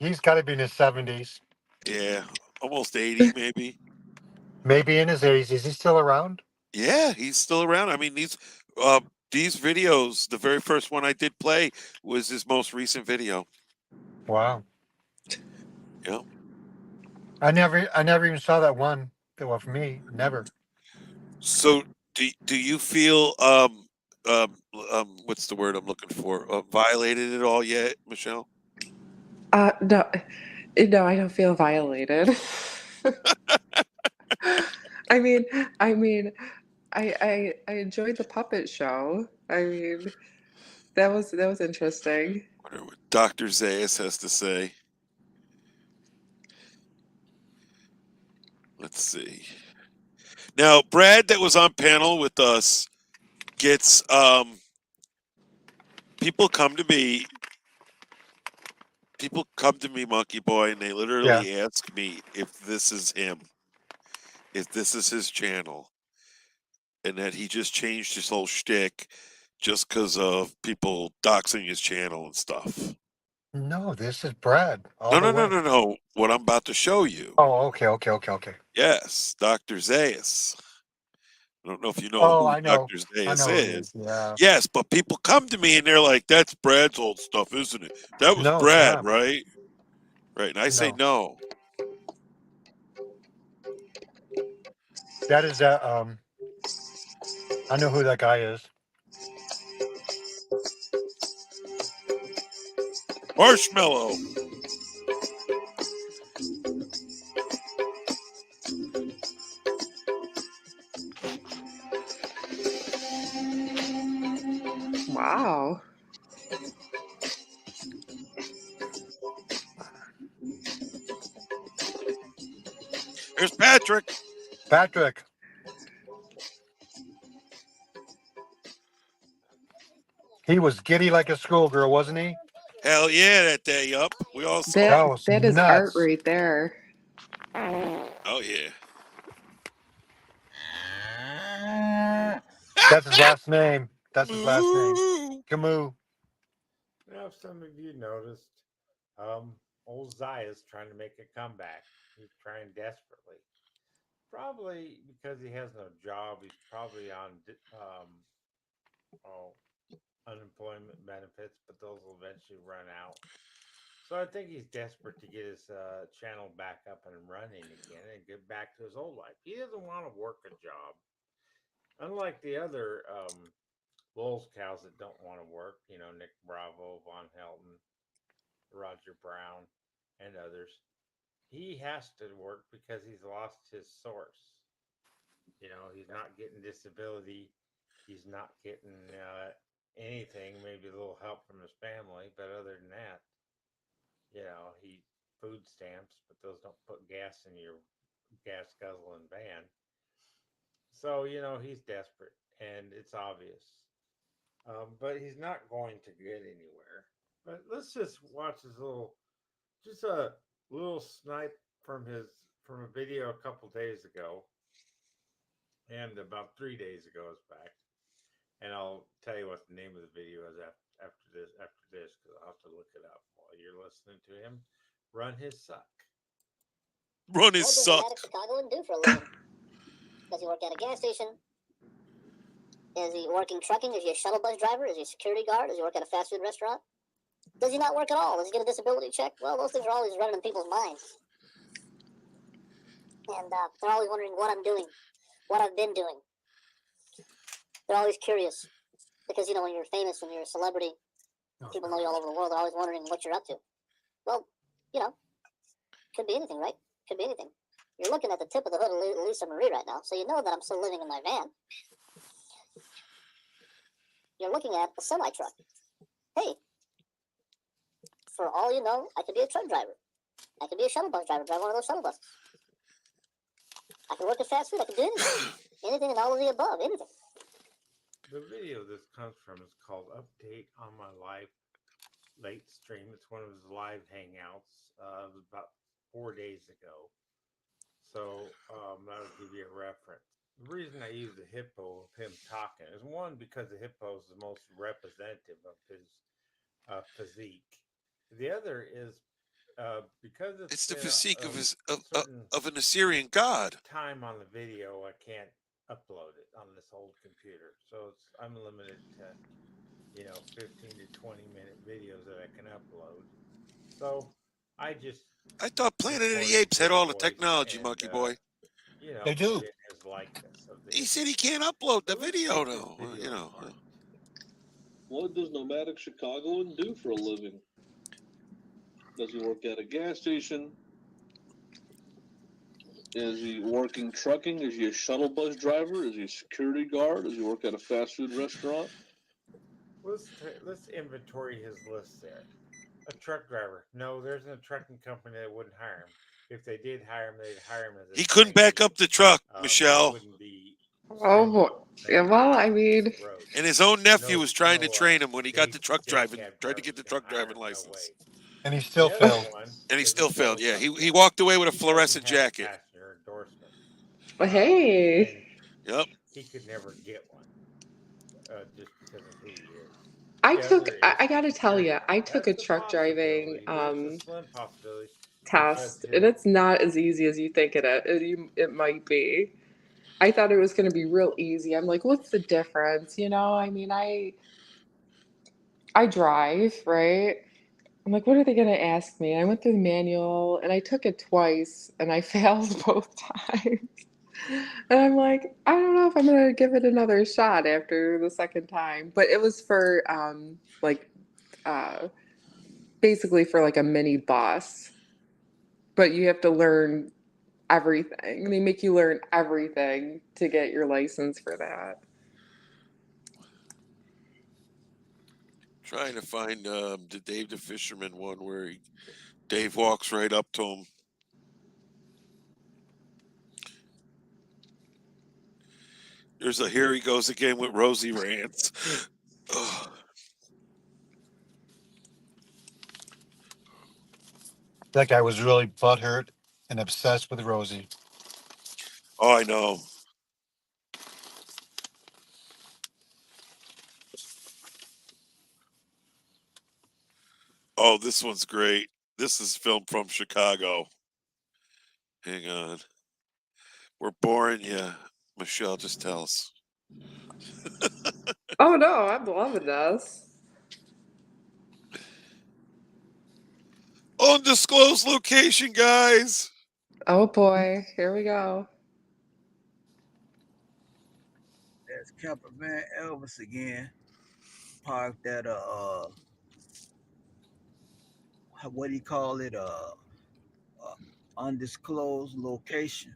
He's got to be in his 70s, Yeah, almost 80, maybe. maybe in his 80s. Is he still around? Yeah, he's still around. I mean, these videos, the very first one I did play was his most recent video. Wow. Yeah. I never even saw that one. That was for me. Never. So do you feel what's the word I'm looking for? Violated at all yet, Michelle? No, I don't feel violated. I mean, I enjoyed the puppet show. I mean, that was interesting. I wonder what Dr. Zayas has to say. Let's see. Now, Brad, that was on panel with us, gets people come to me, Monkey Boy, and they literally ask me if this is him, if this is his channel, and that he just changed his whole shtick just because of people doxing his channel and stuff. No, this is Brad. No. What I'm about to show you. Oh, okay. Yes, Dr. Zayas. I don't know if you know Oh, who I know. Dr. I Zayas know who he is. is, yeah. Yes, but people come to me and they're like, "That's Brad's old stuff, isn't it? That was No, it's Brad, not. right?" Right, and I say no. That is I know who that guy is. Marshmallow. Wow. Here's Patrick. Patrick. He was giddy like a schoolgirl, wasn't he? Hell yeah, that day up. We all saw That it. was That is art nuts. right there. Oh yeah. That's his last name. That's his last name. Camus. Now, if some of you noticed, old Zaya's trying to make a comeback. He's trying desperately. Probably because he has no job. He's probably on unemployment benefits, but those will eventually run out. So I think he's desperate to get his channel back up and running again and get back to his old life. He doesn't want to work a job. Unlike the other Bulls cows that don't want to work, Nick Bravo, Von Helton, Roger Brown, and others. He has to work because he's lost his source. He's not getting disability. He's not getting anything, maybe a little help from his family, but other than that, he food stamps, but those don't put gas in your gas guzzling van. So, he's desperate and it's obvious. But he's not going to get anywhere. But let's just watch his just a little snipe from a video a couple days ago. And about 3 days ago it's back. And I'll tell you what the name of the video is after this, because I'll have to look it up while you're listening to him run his suck. Run his suck. What does a man in Chicago do for a living? Does he work at a gas station? Is he working trucking? Is he a shuttle bus driver? Is he a security guard? Does he work at a fast food restaurant? Does he not work at all? Does he get a disability check? Well, those things are always running in people's minds. And they're always wondering what I'm doing, what I've been doing. They're always curious. Because, when you're famous and you're a celebrity, people know you all over the world. They're always wondering what you're up to. Well, could be anything, right? Could be anything. You're looking at the tip of the hood of Lisa Marie right now, so you know that I'm still living in my van. You're looking at a semi-truck. Hey, for all you know, I could be a truck driver. I could be a shuttle bus driver, drive one of those shuttle buses. I can work at fast food. I can do anything. Anything and all of the above. Anything. The video this comes from is called Update on My Life Late Stream. It's one of his live hangouts. It was about 4 days ago. So that'll give you a reference. The reason I use the hippo of him talking is one, because the hippo is the most representative of his physique. The other is because It's the been physique of certain of an Assyrian god. time on the video, I can't upload it on this old computer. So I'm limited to 15 to 20-minute videos that I can upload. So I thought Planet of the recorded Apes had his all the voice technology, and, Monkey Boy. They do. put in his likeness of the He said he can't upload the So let's video take this though. video apart. What does nomadic Chicagoan do for a living? Does he work at a gas station? Is he working trucking? Is he a shuttle bus driver? Is he a security guard? Does he work at a fast food restaurant? Let's inventory his list there. A truck driver. No, there isn't a trucking company that wouldn't hire him. If they did hire him, they'd hire him as a He couldn't back up the truck, Michelle. wouldn't be Oh boy. Yeah, well, I mean, And his own nephew was trying to no, train him when he got the truck driving, cab tried to get the truck driving license. And he still The other failed. one And he is a still failed. shuttle Yeah, bus he walked away with a He fluorescent doesn't have a jacket. passenger endorsement. hey, Yep. He could never get one just because of who he is. I The took, other I is gotta tell you, I took a that's a truck driving possibility. There's a slim possibility test, because and it's not as easy as you think it might be. I thought it was going to be real easy. I'm like, what's the difference? I mean, I drive, right? I'm like, what are they going to ask me? I went through the manual and I took it twice and I failed both times. And I'm like, I don't know if I'm going to give it another shot after the second time. But it was for basically for like a mini bus. But you have to learn everything. They make you learn everything to get your license for that. Trying to find the Dave the Fisherman one where Dave walks right up to him. There's a here he goes again with Rosie Rants. Ugh. That guy was really butthurt and obsessed with Rosie. Oh, I know. Oh, this one's great. This is filmed from Chicago. Hang on. We're boring you. Michelle, just tell us. Oh no, I'm loving this. Undisclosed location, guys. Oh boy, here we go. That's Campervan Elvis again. Parked at what do you call it? Undisclosed location.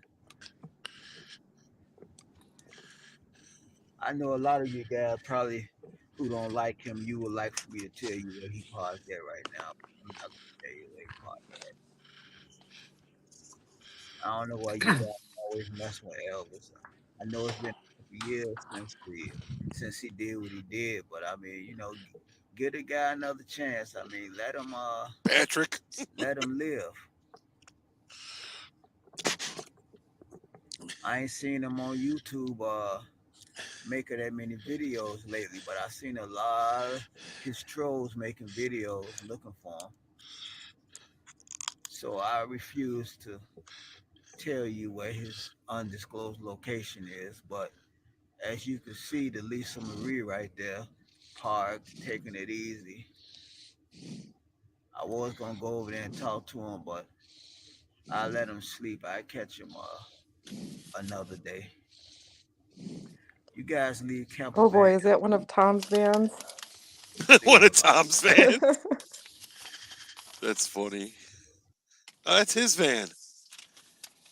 I know a lot of you guys probably who don't like him, you would like for me to tell you where he parked at right now. I'm not gonna tell you where he parked at. I don't know why you guys always mess with Elvis. I know it's been a years since he did what he did, but I mean, give the guy another chance. I mean, let him Patrick. let him live. I ain't seen him on YouTube making that many videos lately, but I seen a lot of his trolls making videos looking for him. So I refuse to tell you where his undisclosed location is, but as you can see, the Lisa Marie right there, parked, taking it easy. I was gonna go over there and talk to him, but I let him sleep. I catch him another day. You guys leave Camper Oh boy, is that one of Tom's vans? One of Tom's vans. That's funny. That's his van.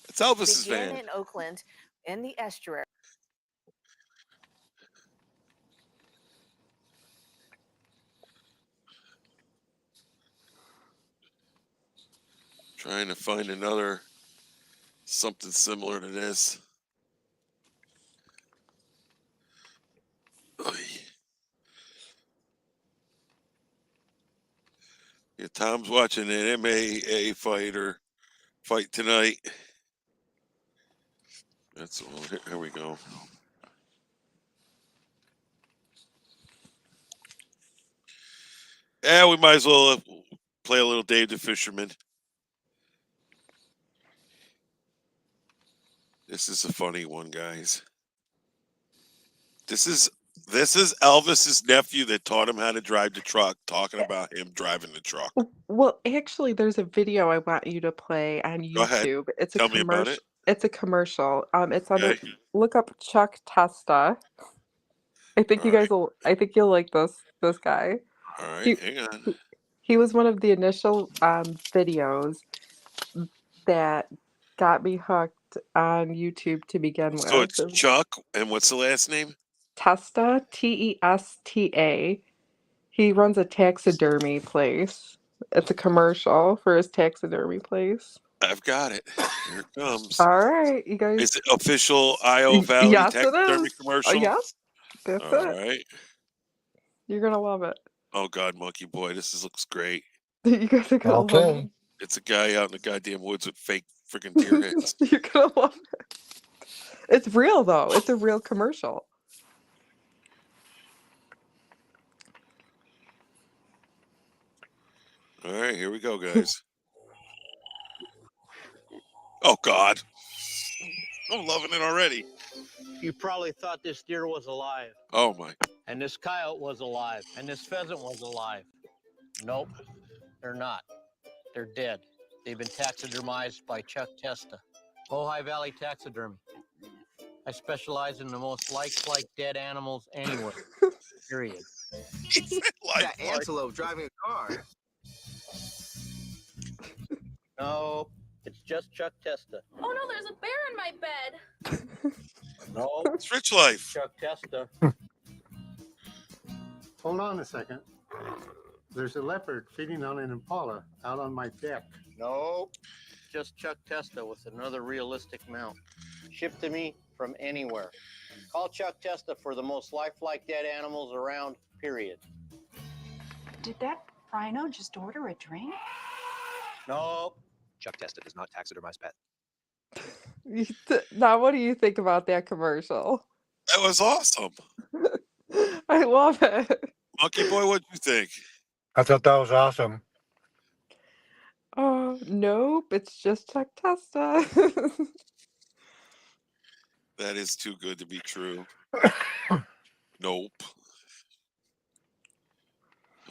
It's Elvis's Begin van. in Oakland in the estuary. Trying to find another something similar to this. Oy. Yeah, Tom's watching an MMA fight tonight. That's all. Here we go. Yeah, we might as well play a little Dave the Fisherman. This is a funny one, guys. This is Elvis's nephew that taught him how to drive the truck, talking about him driving the truck. Well, actually, there's a video I want you to play on Go ahead. YouTube. It's a Tell me about commercial. it. It's a commercial. It's under. Okay. Look up Chuck Testa. I think you All right. guys will. I think you'll like this guy. All right, He hang on. he was one of the initial videos that got me hooked on YouTube to begin So with. it's Chuck, and what's the last name? Testa, Testa. He runs a taxidermy place. It's a commercial for his taxidermy place. I've got it. Here it comes. All right, you guys. Is it official Iowa Valley Yes, it taxidermy is. commercial? Yes, that's All it. right. You're gonna love it. Oh God, Monkey Boy, this looks great. You guys are gonna love Okay. it. It's a guy out in the goddamn woods with fake freaking deer heads. You're gonna love it. It's real though. It's a real commercial. All right, here we go, guys. Oh God, I'm loving it already. You probably thought this deer was alive, Oh my. and this coyote was alive, and this pheasant was alive. Nope, they're not. They're dead. They've been taxidermized by Chuck Testa, Ojai Valley Taxidermy. I specialize in the most like dead animals anywhere. Period. That antelope driving a car. No, it's just Chuck Testa. Oh no, there's a bear in my bed. No, It's Rich Life. Chuck Testa. Hold on a second. There's a leopard feeding on an impala out on my deck. Nope, just Chuck Testa with another realistic mount. Shipped to me from anywhere. Call Chuck Testa for the most lifelike dead animals around, period. Did that rhino just order a drink? Nope. Chuck Testa does not taxidermize pet. Now, what do you think about that commercial? That was awesome. I love it. Monkey Boy, what'd you think? I thought that was awesome. Oh, nope, it's just Chuck Testa. That is too good to be true. Nope.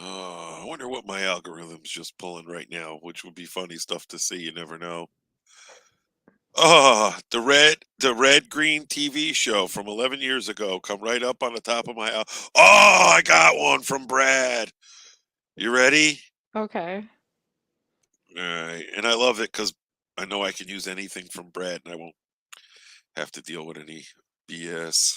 I wonder what my algorithm's just pulling right now, which would be funny stuff to see. You never know. Oh, the red green TV show from 11 years ago come right up on the top of my. Oh, I got one from Brad. You ready? Okay. All right, and I love it because I know I can use anything from Brad, and I won't have to deal with any BS.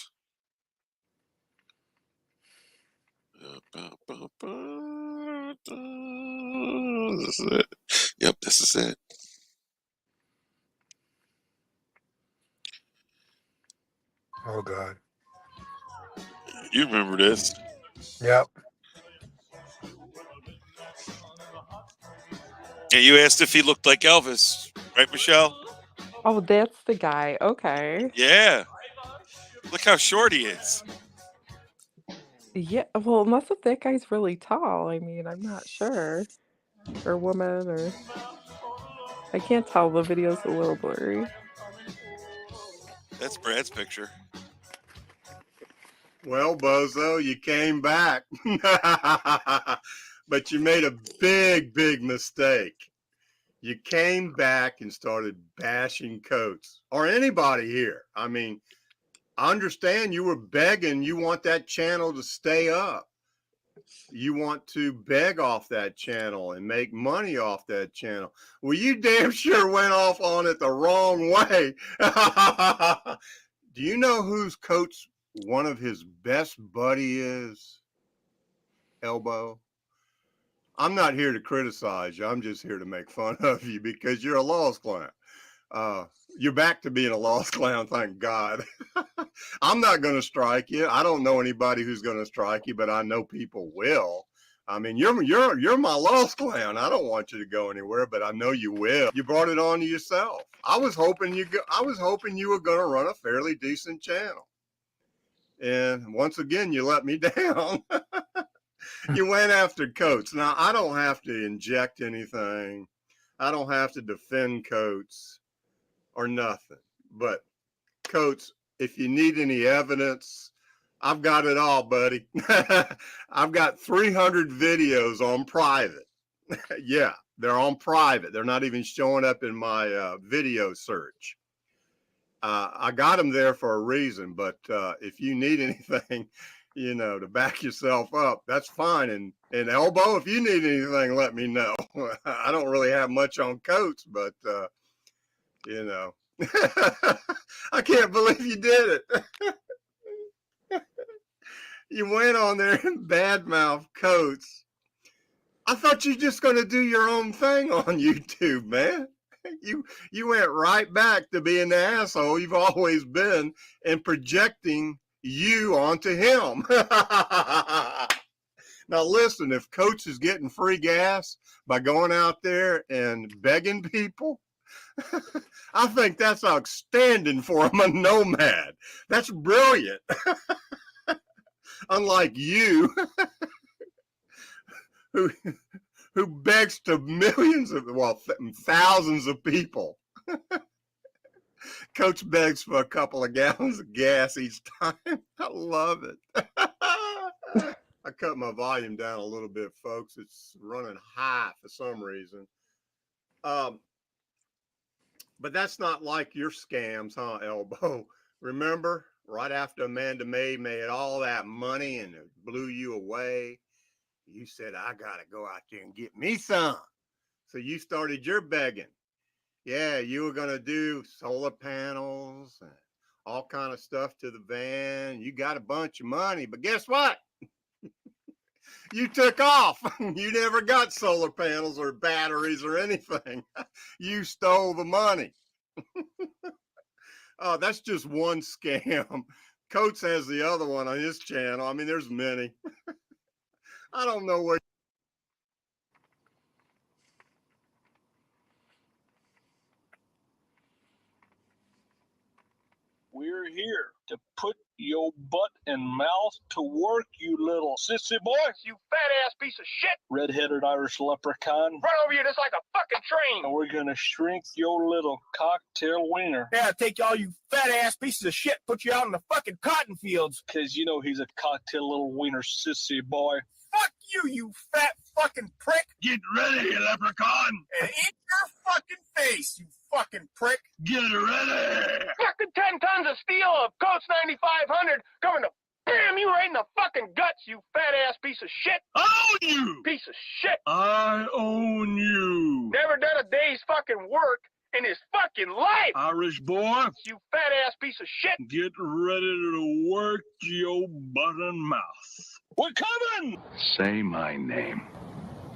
This is it. Yep, this is it. Oh God. You remember this? Yep. Yeah, you asked if he looked like Elvis, right, Michelle? Oh, that's the guy. Okay. Yeah. Look how short he is. Yeah, well, unless if that guy's really tall. I mean, I'm not sure. Or woman, or I can't tell. The video's a little blurry. That's Brad's picture. Well, Bozo, you came back. But you made a big mistake. You came back and started bashing Coates or anybody here. I mean, I understand you were begging. You want that channel to stay up. You want to beg off that channel and make money off that channel. Well, you damn sure went off on it the wrong way. Do you know whose Coates one of his best buddy is? Elbow. I'm not here to criticize you. I'm just here to make fun of you because you're a lost client. You're back to being a lost clown, thank God. I'm not going to strike you. I don't know anybody who's going to strike you, but I know people will. I mean, you're my lost clown. I don't want you to go anywhere, but I know you will. You brought it on to yourself. I was hoping you were going to run a fairly decent channel, and once again, you let me down. You went after Coates. Now I don't have to inject anything. I don't have to defend Coates or nothing. But Coates, if you need any evidence, I've got it all, buddy. I've got 300 videos on private. Yeah, they're on private. They're not even showing up in my video search. I got them there for a reason, but if you need anything, you know, to back yourself up, that's fine. And Elbow, if you need anything, let me know. I don't really have much on Coates, but you know, I can't believe you did it. You went on there and badmouth Coates. I thought you were just going to do your own thing on YouTube, man. You went right back to being the asshole you've always been and projecting you onto him. Now listen, if Coates is getting free gas by going out there and begging people, I think that's outstanding for him, a nomad. That's brilliant. Unlike you, who begs to millions of, well, thousands of people. Coach begs for a couple of gallons of gas each time. I love it. I cut my volume down a little bit, folks. It's running high for some reason. But that's not like your scams, huh, Elbow? Remember, right after Amanda May made all that money and it blew you away, you said, I got to go out there and get me some. So you started your begging. Yeah, you were going to do solar panels and all kind of stuff to the van. You got a bunch of money, but guess what? You took off. You never got solar panels or batteries or anything. You stole the money. Oh, that's just one scam. Coates has the other one on his channel. I mean, there's many. I don't know where. We're here to put your butt and mouth to work, you little sissy boy. You fat ass piece of shit. Red-headed Irish leprechaun. Run over you just like a fucking train. And we're gonna shrink your little cocktail wiener. Yeah, take all you fat ass pieces of shit, put you out in the fucking cotton fields. Cause you know he's a cocktail little wiener sissy boy. Fuck you, you fat fucking prick. Get ready, leprechaun. And eat your fucking face, you fucking prick. Get ready. Fucking 10 tons of steel of Coates 9500 coming to bam you right in the fucking guts, you fat ass piece of shit. I own you. Piece of shit. I own you. Never done a day's fucking work in his fucking life. Irish boy. You fat ass piece of shit. Get ready to work your butt and mouth. We're coming! Say my name.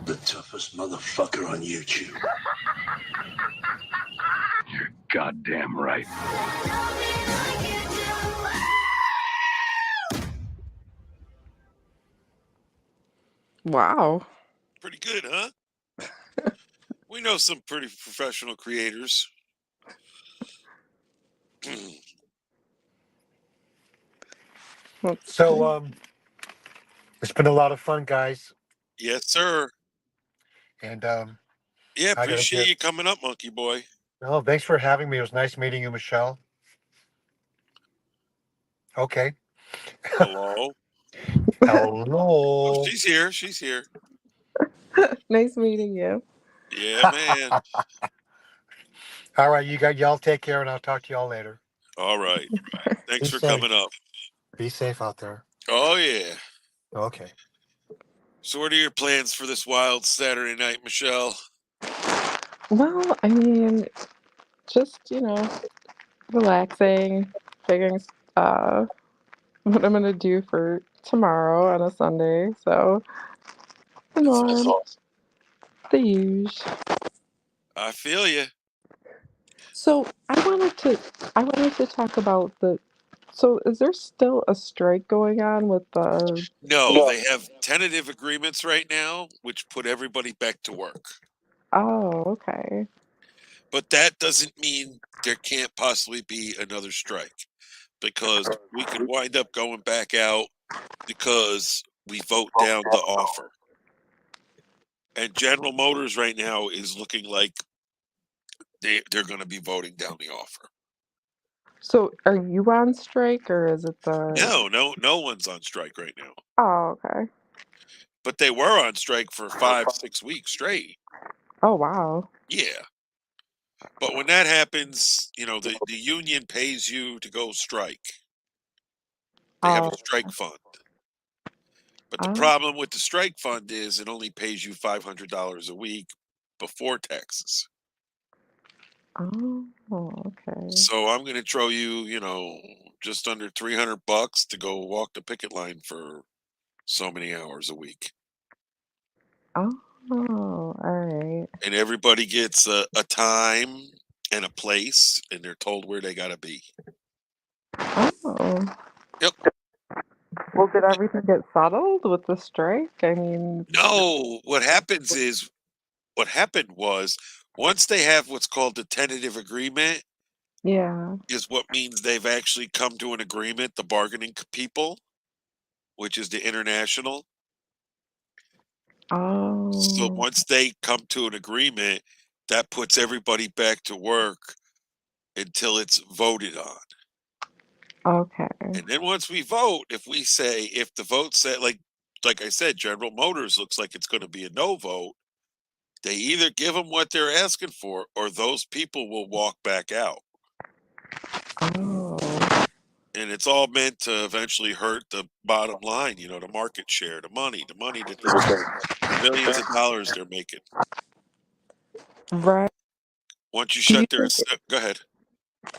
The toughest motherfucker on YouTube. You're goddamn right. Wow. Pretty good, huh? We know some pretty professional creators. So, it's been a lot of fun, guys. Yes, sir. And Yeah, I gotta appreciate get- you coming up, Monkey Boy. Oh, thanks for having me. It was nice meeting you, Michelle. Okay. Hello. Hello. Oh, she's here. She's here. Nice meeting you. Yeah, man. All right, y'all take care, and I'll talk to y'all later. All right. Thanks Be for safe. coming up. Be safe out there. Oh, yeah. Okay. So what are your plans for this wild Saturday night, Michelle? Well, I mean, just, relaxing, figuring what I'm gonna do for tomorrow on a Sunday. So, the norm, the usual. I feel you. So I wanted to talk about the. So is there still a strike going on with the? No, they have tentative agreements right now, which put everybody back to work. Oh, okay. But that doesn't mean there can't possibly be another strike, because we could wind up going back out because we vote down the offer. And General Motors right now is looking like they're going to be voting down the offer. So are you on strike or is it the? No one's on strike right now. Oh, okay. But they were on strike for 5-6 weeks straight. Oh, wow. Yeah. But when that happens, the union pays you to go strike. They have Oh, a strike fund. But the oh, problem with the strike fund is it only pays you $500 a week before taxes. oh, okay. So I'm going to throw you, just under $300 to go walk the picket line for so many hours a week. Oh, all right. And everybody gets a time and a place, and they're told where they got to be. Oh. Yep. Well, did everything get settled with the strike? I mean, No, what happened was once they have what's called the tentative agreement, yeah. is what means they've actually come to an agreement, the bargaining people, which is the international. So Oh, once they come to an agreement, that puts everybody back to work until it's voted on. okay. And then once we vote, if the vote said, like I said, General Motors looks like it's going to be a no vote, they either give them what they're asking for or those people will walk back out. Oh, And it's all meant to eventually hurt the bottom line, the market share, the money that the millions of dollars they're making. right. Once you Do you shut their, think go ahead.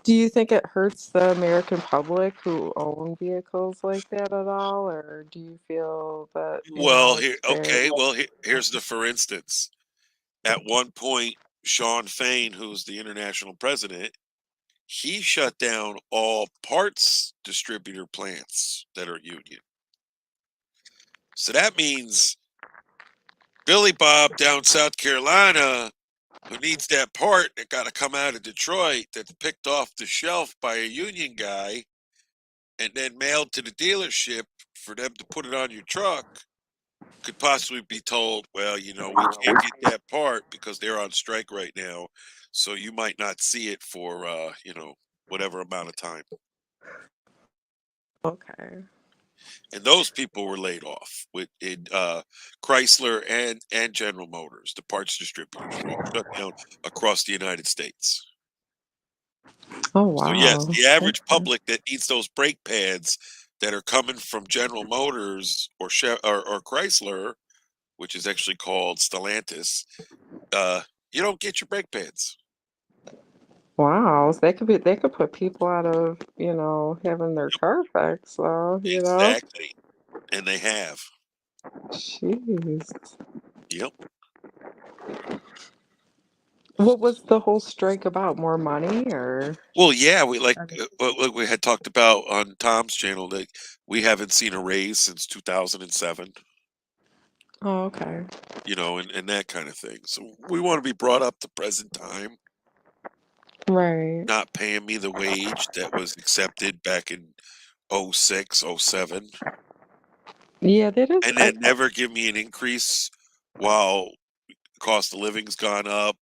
do you think it hurts the American public who own vehicles like that at all, or do you feel that, Well, it's fair? here's the for instance. At one point, Sean Fain, who's the international president, he shut down all parts distributor plants that are union. So that means Billy Bob down South Carolina, who needs that part that got to come out of Detroit, that's picked off the shelf by a union guy and then mailed to the dealership for them to put it on your truck, could possibly be told, well, we can't get that part because they're on strike right now. So you might not see it for, whatever amount of time. Okay. And those people were laid off in Chrysler and General Motors. The parts distributors were all shut down across the United States. Oh, So yes, wow. the average public that needs those brake pads that are coming from General Motors or Chrysler, which is actually called Stellantis, you don't get your brake pads. Wow. So they could put people out of, having their car fixed, so, Exactly. And they have. Jeez. Yep. What was the whole strike about? More money or? Well, yeah, like we had talked about on Tom's channel, that we haven't seen a raise since 2007. Oh, okay. And that kind of thing. So we want to be brought up to present time. Right. Not paying me the wage that was accepted back in 06, 07. Yeah, that is. And then never give me an increase while cost of living's gone up,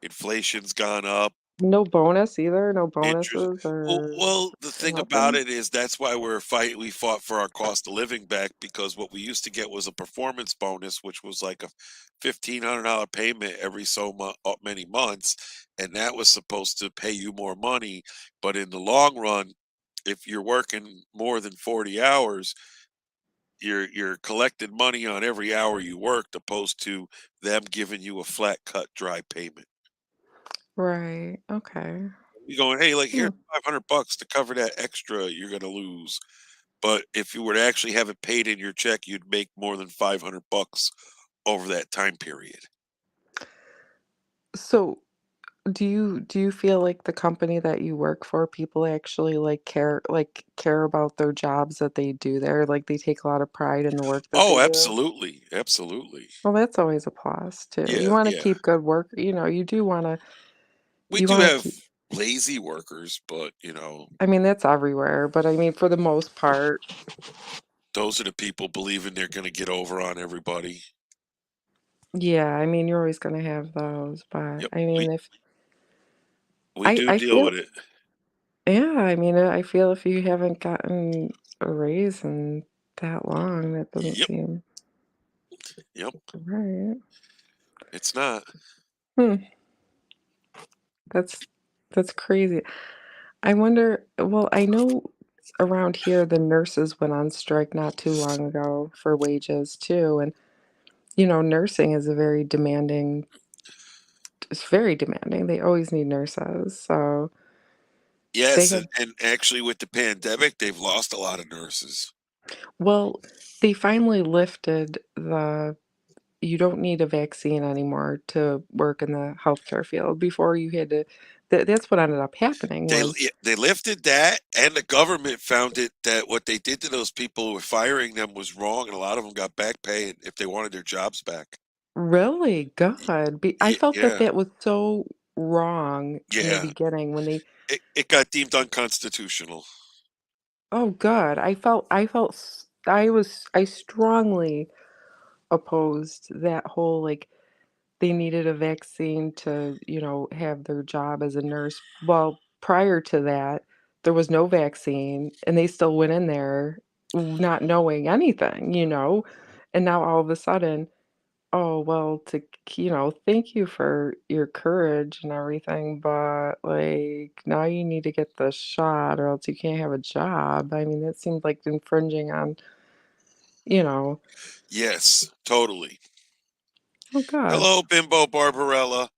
inflation's gone up. No bonus either? No Interest. bonuses or Well, the thing about it is that's why we fought for our cost of living back, because what we used to get was a performance bonus, which was like a $1,500 payment every many months, and that was supposed to pay you more money. But in the long run, if you're working more than 40 hours, you're collecting money on every hour you worked, opposed to them giving you a flat cut dry payment. Right. Okay. You're going, hey, like, here's $500 to cover that extra you're going to lose. But if you were to actually have it paid in your check, you'd make more than $500 over that time period. So Do you feel like the company that you work for, people actually care about their jobs that they do there? Like they take a lot of pride in the work that Oh, they do? absolutely, absolutely. Well, that's always a plus too. You Yeah, want to yeah. keep good work, you do want to We you do want to have keep lazy workers, but I mean, that's everywhere, but I mean for the most part, those are the people believing they're going to get over on everybody. yeah, I mean you're always going to have those, but Yep, I mean if we do I deal with feel it. yeah, I mean I feel if you haven't gotten a raise in that long, that doesn't Yep, seem yep. right. It's not. Hmm. That's that's crazy. I wonder, well, I know around here the nurses went on strike not too long ago for wages too, and nursing is a very demanding it's very demanding. They always need nurses. So they Yes, have and actually with the pandemic, they've lost a lot of nurses. well, they finally lifted the you don't need a vaccine anymore to work in the healthcare field. Before you had to that's what ended up happening was They lifted that, and the government found it that what they did to those people who were firing them was wrong, and a lot of them got back pay if they wanted their jobs back. really good. I felt that Yeah, that was so wrong in the yeah. beginning when they It got deemed unconstitutional. oh, good. I strongly opposed that whole like they needed a vaccine to, have their job as a nurse. Well, prior to that, there was no vaccine and they still went in there not knowing anything. And now all of a sudden, oh, well, thank you for your courage and everything, but like now you need to get the shot or else you can't have a job. I mean, that seems like infringing on, you know, Yes, totally. oh God. Hello, Bimbo Barbarella.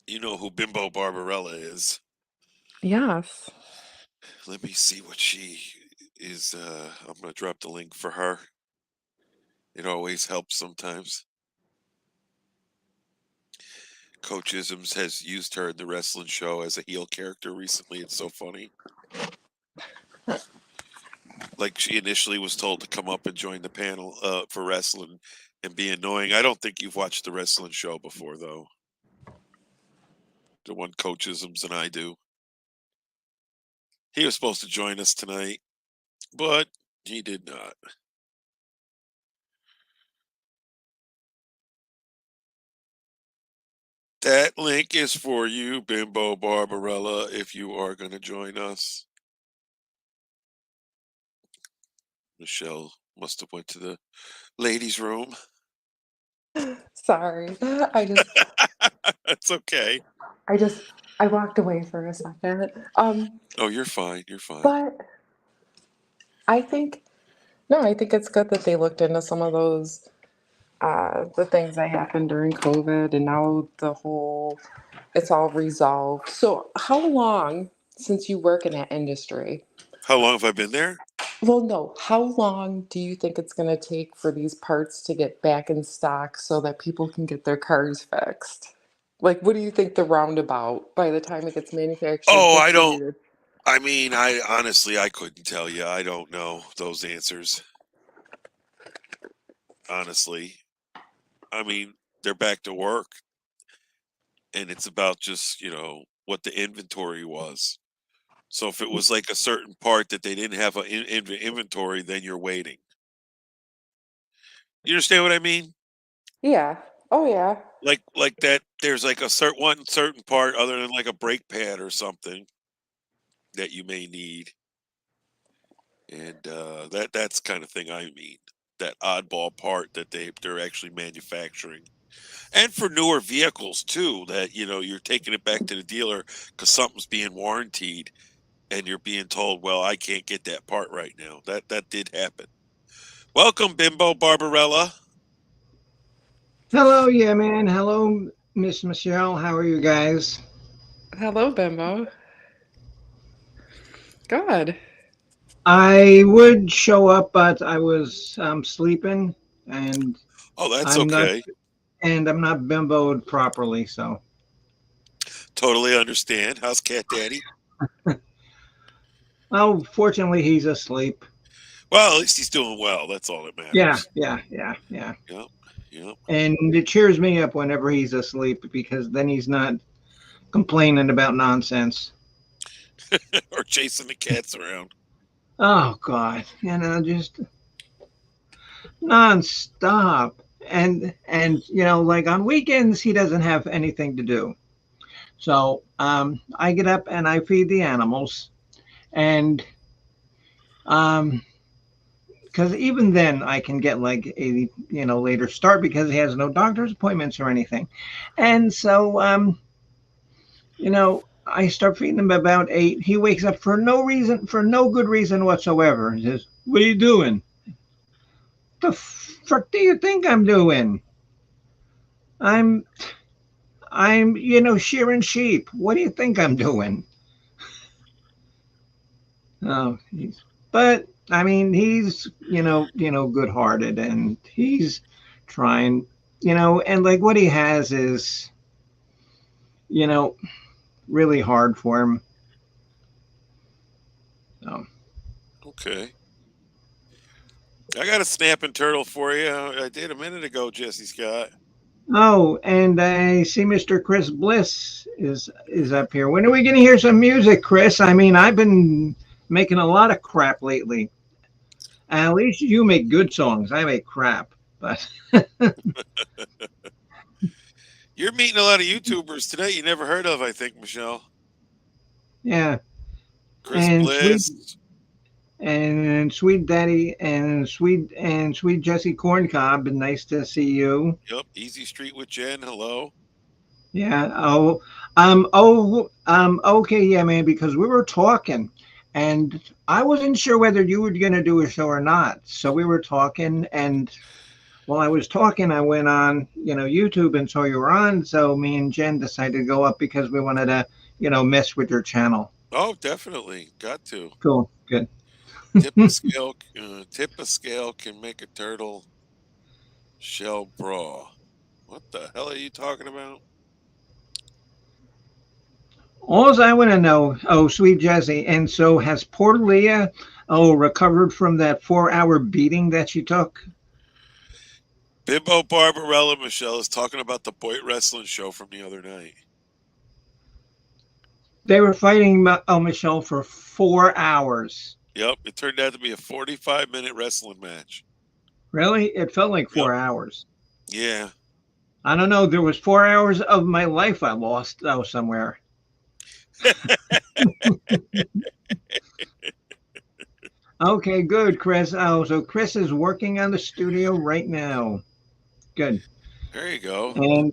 You know who Bimbo Barbarella is. Yes. Let me see what she is. I'm going to drop the link for her. It always helps sometimes. Coach Isms has used her in the wrestling show as a heel character recently. It's so funny. Like she initially was told to come up and join the panel for wrestling and be annoying. I don't think you've watched the wrestling show before, though. The one Coach Isms and I do. He was supposed to join us tonight, but he did not. That link is for you, Bimbo Barbarella, if you are going to join us. Michelle must have went to the ladies' room. Sorry. That's okay. I walked away for a second. Oh, you're fine. You're fine. But I think no, I think it's good that they looked into some of those the things that happened during COVID and now it's all resolved. So how long since you work in that industry? How long have I been there? Well, no, how long do you think it's going to take for these parts to get back in stock so that people can get their cars fixed? Like, what do you think the roundabout by the time it gets manufactured, Oh, distributed? I mean, I honestly, I couldn't tell you. I don't know those answers. Honestly, I mean, they're back to work, and it's about just what the inventory was. So if it was like a certain part that they didn't have an inventory, then you're waiting. You understand what I mean? Yeah. Oh, yeah. Like that. There's like a certain part other than like a brake pad or something that you may need, and that's kind of thing I mean. That oddball part that they're actually manufacturing. And for newer vehicles too, that you're taking it back to the dealer because something's being warranted, and you're being told, "Well, I can't get that part right now." That did happen. Welcome, Bimbo Barbarella. Hello, yeah, man. Hello, Miss Michelle. How are you guys? Hello, Bimbo. Good. I would show up, but I was sleeping, and Oh, that's I'm not. okay. and I'm not bimboed properly. So, Totally understand. How's Cat Daddy? well, fortunately, he's asleep. Well, at least he's doing well. That's all that matters. Yeah. Yep. Yep. And it cheers me up whenever he's asleep because then he's not complaining about nonsense. Or chasing the cats around. Oh God, just nonstop. And like on weekends he doesn't have anything to do. So I get up and I feed the animals, and because even then I can get like a later start because he has no doctor's appointments or anything, and so I start feeding him about 8. He wakes up for no good reason whatsoever. He says, "What are you doing?" The fuck do you think I'm doing? I'm shearing sheep. What do you think I'm doing? Oh, but I mean, he's good-hearted, and he's trying, and like what he has is, really hard for him. So. Okay. I got a snapping turtle for you. I did a minute ago, Jesse Scott. Oh, and I see Mr. Chris Bliss is up here. When are we going to hear some music, Chris? I mean, I've been making a lot of crap lately. At least you make good songs. I make crap, but You're meeting a lot of YouTubers today you never heard of, I think, Michelle. yeah. Chris And Bliss. Sweet Daddy and Sweet Jesse Corncob. Nice to see you. Yep. Easy Street with Jen. Hello. Yeah. Okay. Yeah, man. Because we were talking, and I wasn't sure whether you were going to do a show or not. So we were talking, and while I was talking, I went on, YouTube and saw you were on. So me and Jen decided to go up because we wanted to, mess with your channel. Oh, definitely. Got to. Cool. Good. Tip of scale can make a turtle shell bra. What the hell are you talking about? All I want to know, Sweet Jesse, and so has poor Leah, recovered from that 4-hour beating that she took? Bimbo Barbarella, Michelle, is talking about the Boyd Wrestling show from the other night. They were fighting, Michelle, for 4 hours. Yep, it turned out to be a 45-minute wrestling match. Really? It felt like 4 hours. Yeah. I don't know. There was 4 hours of my life I lost, somewhere. Okay, good, Chris. Oh, so Chris is working on the studio right now. Good. There you go. And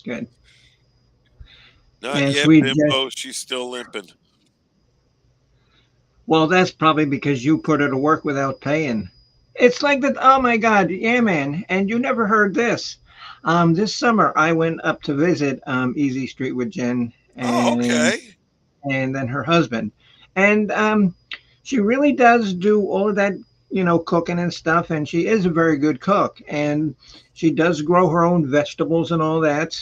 good. Not and yet, Sweet Bimbo. She's still limping. Well, that's probably because you put her to work without paying. It's like that. Oh my God, yeah, man. And you never heard this. This summer I went up to visit Easy Street with Jen and and then her husband, and she really does do all of that, cooking and stuff. And she is a very good cook, and she does grow her own vegetables and all that.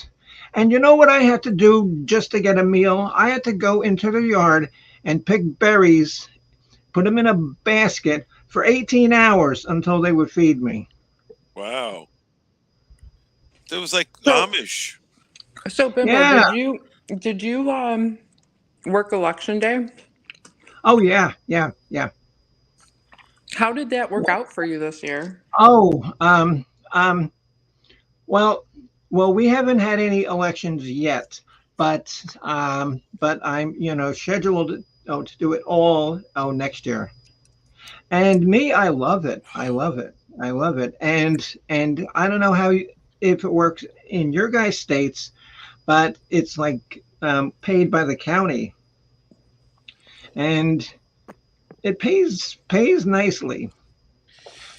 And you know what I had to do just to get a meal? I had to go into the yard and pick berries, put them in a basket for 18 hours until they would feed me. Wow. It was like Amish. So, Bimbo, Yeah. did you work election day? Oh yeah. How did that work out for you this year? Oh, well, we haven't had any elections yet, but I'm scheduled to do it all next year. And me, I love it. And I don't know if it works in your guys' states, but it's like paid by the county, and it pays nicely.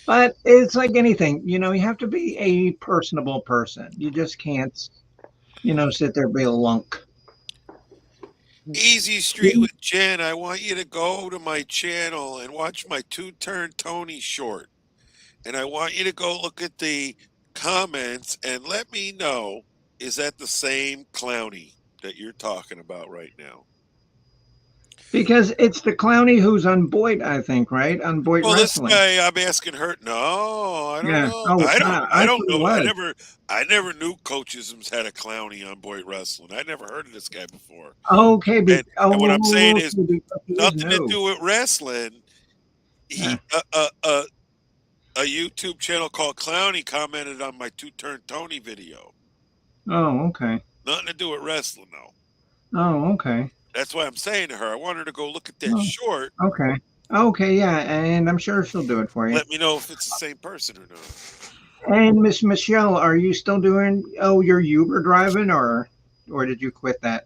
But it's like anything, you have to be a personable person. You just can't, sit there and be a lunk. Easy Street with Jen. I want you to go to my channel and watch my 2-turn Tony short. And I want you to go look at the comments and let me know, is that the same Clowney that you're talking about right now? Because it's the Clowney who's on Boyd, I think, right? On Boyd Well, this Wrestling. guy, I'm asking her. No, I don't Yeah. know. Oh, I God, don't thought it know. was. I never knew Coachisms had a Clowney on Boyd Wrestling. I never heard of this guy before. Okay. And what I'm saying is Because he is nothing to new. do with wrestling. Yeah. A YouTube channel called Clowney commented on my Two-Turn Tony video. Oh, okay. Nothing to do with wrestling, though. Oh, okay. That's why I'm saying to her, I want her to go look at that Oh, short. okay. Okay, yeah, and I'm sure she'll do it for you. Let me know if it's the same person or not. And Miss Michelle, are you still doing your Uber driving or did you quit that?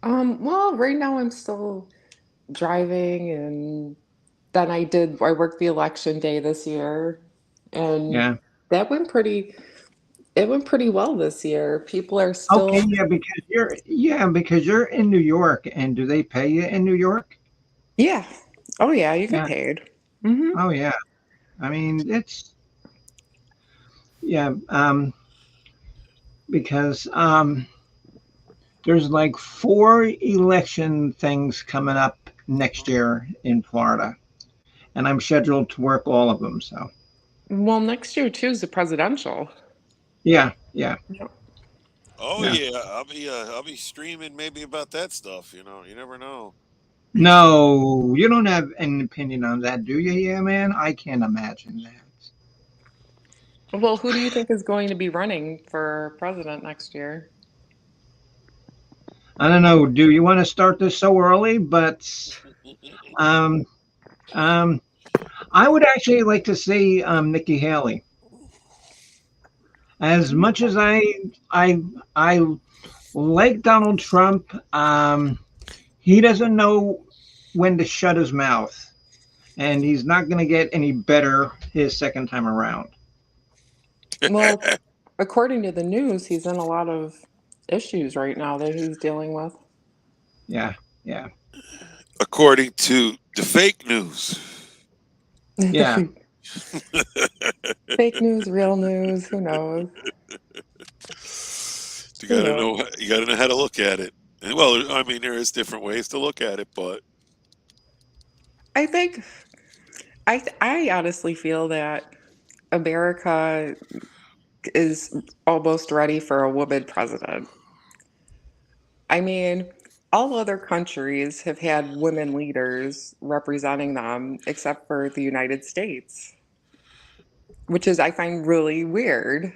Well, right now I'm still driving, and then I worked the election day this year, and Yeah. that went pretty it went pretty well this year. People are Okay, still because you're in New York, and do they pay you in New York? Yeah. Oh yeah, you get Yeah. paid. Mhm. Oh yeah. I mean, it's because there's like 4 election things coming up next year in Florida, and I'm scheduled to work all of them. So Well, next year too is the presidential. yeah. Yep. Oh Yeah. yeah, I'll be streaming maybe about that stuff. You know, you never know. No, you don't have an opinion on that, do you? Yeah, man. I can't imagine that. Well, who do you think is going to be running for president next year? I don't know. Do you want to start this so early? But I would actually like to see Nikki Haley. As much as I like Donald Trump, he doesn't know when to shut his mouth, and he's not going to get any better his second time around. Well, according to the news, he's in a lot of issues right now that he's dealing with. Yeah. According to the fake news. Yeah. Fake news, real news, who knows? You gotta know how to look at it. And, well, I mean, there is different ways to look at it, but I think I honestly feel that America is almost ready for a woman president. I mean, all other countries have had women leaders representing them except for the United States, which is I find really weird.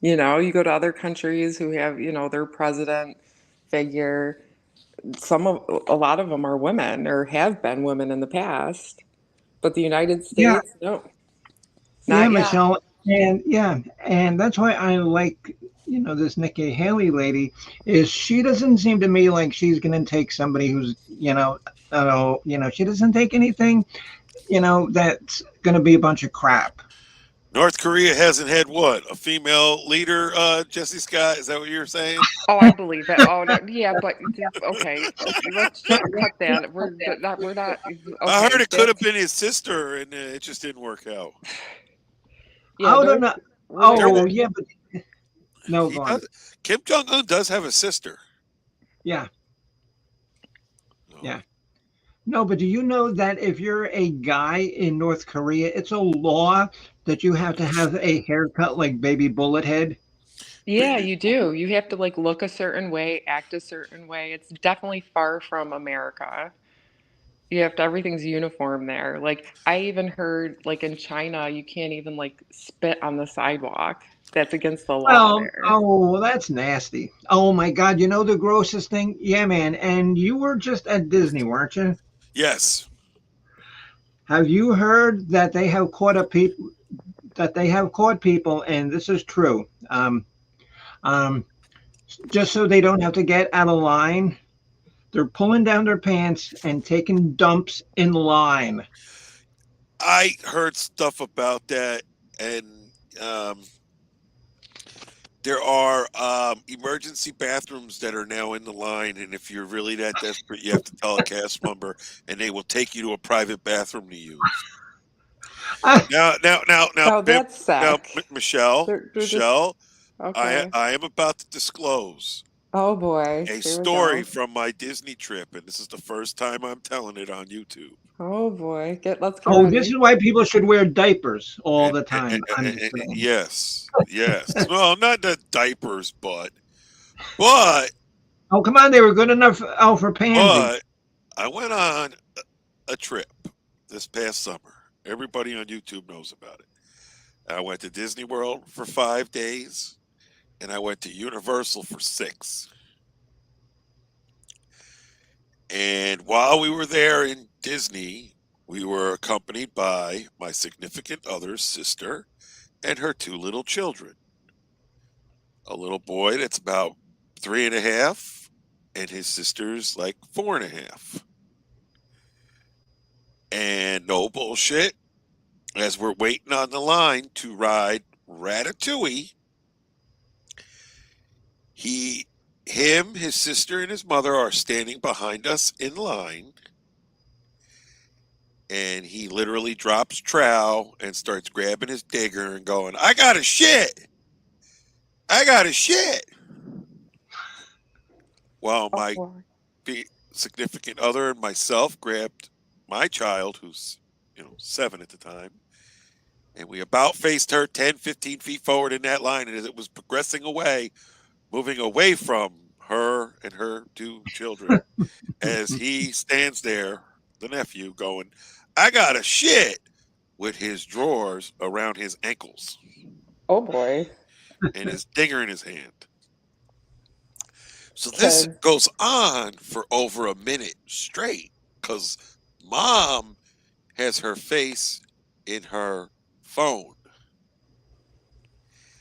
You know, you go to other countries who have, their president figure. A lot of them are women or have been women in the past, but the United Yeah. States, no, Yeah, not yet. Michelle, and that's why I like this Nikki Haley lady is she doesn't seem to me like she's going to take somebody who's she doesn't take anything that's going to be a bunch of crap. North Korea hasn't had what? A female leader, Jesse Scott? Is that what you're saying? Oh, I believe it. Oh, no, yeah, but okay, let's just cut that. We're not. I heard Okay, it could have been his sister, and it just didn't work out. Yeah, I don't know. Oh, yeah, but no, He go on. does, Kim Jong-un does have a sister. Yeah. Yeah. No, but do you know that if you're a guy in North Korea, it's a law that you have to have a haircut like Baby Bullet Head? Yeah, you do. You have to like look a certain way, act a certain way. It's definitely far from America. Everything's uniform there. Like I even heard like in China, you can't even like spit on the sidewalk. That's against the law there. Oh, that's nasty. Oh my God, you know the grossest thing? Yeah, man. And you were just at Disney, weren't you? Yes. Have you heard that they have caught people? And this is true. Just so they don't have to get out of line, they're pulling down their pants and taking dumps in line. I heard stuff about that, and there are emergency bathrooms that are now in the line, and if you're really that desperate, you have to tell a cast member, and they will take you to a private bathroom to use. Now, Now that's sick. Michelle, They're just Michelle, okay. I am about to disclose Oh boy, a here we story go. from my Disney trip, and this is the first time I'm telling it on YouTube. Oh boy, let's get Oh, this ready. is why people should wear diapers all the time. I'm just saying. Yes, yes. Well, not the diapers, but Oh, come on, they were good enough for Pansy. but I went on a trip this past summer. Everybody on YouTube knows about it. I went to Disney World for 5 days, and I went to Universal for 6. And while we were there in Disney, we were accompanied by my significant other's sister and her 2 little children. A little boy that's about 3.5, and his sister's like 4.5. And no bullshit, as we're waiting on the line to ride Ratatouille, his sister, and his mother are standing behind us in line, and he literally drops trowel and starts grabbing his digger and going, "I got a shit! I got a shit!" While my significant other and myself grabbed my child, who's 7 at the time, and we about faced her 10, 15 feet forward in that line, and as it was progressing away, moving away from her and her 2 children, as he stands there, the nephew, going, "I got a shit," with his drawers around his ankles Oh boy. and his dinger in his hand. So this Kids. goes on for over a minute straight because mom has her face in her phone.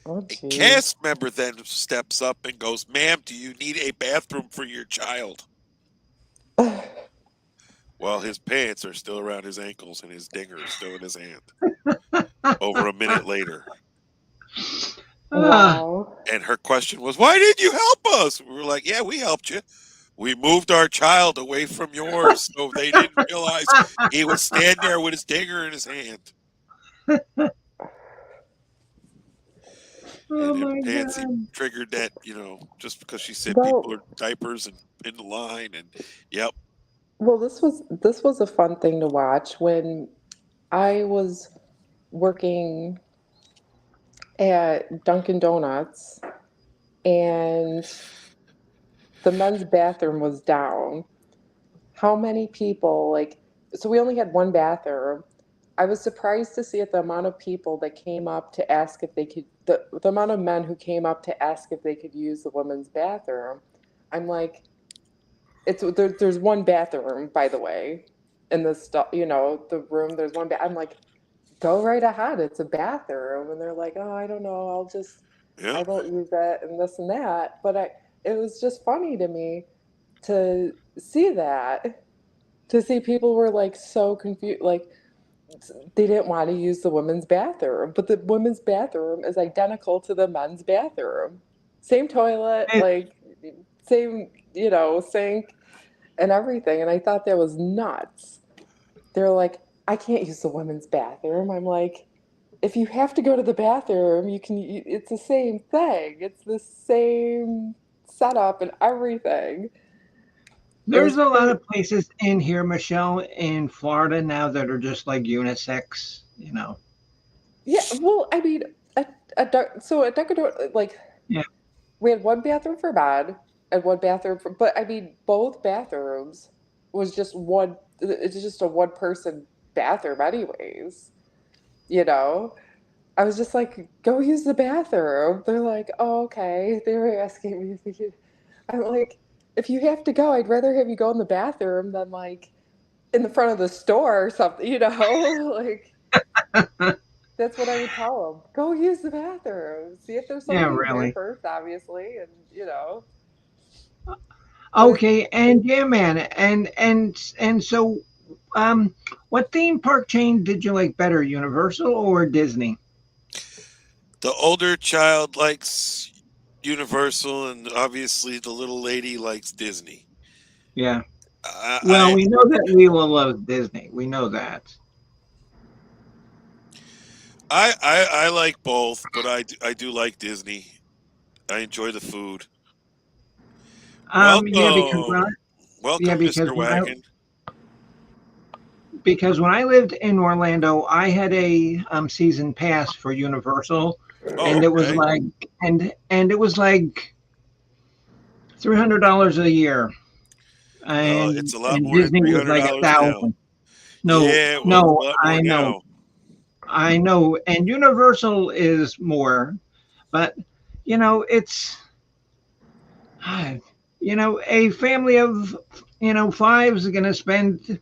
Oh A geez. cast member then steps up and goes, "Ma'am, do you need a bathroom for your child?" While his pants are still around his ankles and his dinger is still in his hand. Over a minute later. Wow. And her question was, "Why did you help us?" We were like, "Yeah, we helped you. We moved our child away from yours so they didn't realize he would stand there with his dinger in his hand." Oh And my then Pansy God. triggered that, just because she said Well- people are diapers and in the line, and yep. Well, this was a fun thing to watch when I was working at Dunkin' Donuts and the men's bathroom was down. How many people so we only had one bathroom. I was surprised to see the amount of people that came up to ask if they could the amount of men who came up to ask if they could use the women's bathroom. I'm like, there's one bathroom, by the way, in the room. There's one I'm like, go right ahead. It's a bathroom. And they're like, oh, I don't know. I won't use it and this and that. But it was just funny to me to see that, to see people were like so confused. Like they didn't want to use the women's bathroom, but the women's bathroom is identical to the men's bathroom. Same toilet, like same, sink and everything. And I thought that was nuts. They're like, I can't use the women's bathroom. I'm like, if you have to go to the bathroom, it's the same thing. It's the same setup and everything. There's a lot of places in here, Michelle, in Florida now that are just like unisex, Yeah, well, I mean, so at Dunkin' Donuts, Yeah. we had one bathroom for bed and one bathroom but I mean, both bathrooms was just one. It's just a one-person bathroom, anyways. I was just like, go use the bathroom. They're like, oh, okay. They were asking me if we could. I'm like, if you have to go, I'd rather have you go in the bathroom than like in the front of the store or something, like. That's what I would tell them. Go use the bathroom. See if there's Yeah, somebody in there really. first, obviously, and Okay, and yeah, man, and so, what theme park chain did you like better, Universal or Disney? The older child likes Universal, and obviously the little lady likes Disney. Yeah. Well, we know that Leela loves Disney. We know that. I like both, but I do like Disney. I enjoy the food. Yeah, because when I, Welcome, Mr. Wagon. because when I lived in Orlando, I had a season pass for Universal, and it was okay. like and it was like $300 a year, and It's a lot more than Disney was like $300 now. $1,000. No, Yeah, well, it's no, a lot more now. I know, and Universal is more, but it's a family of five is going to spend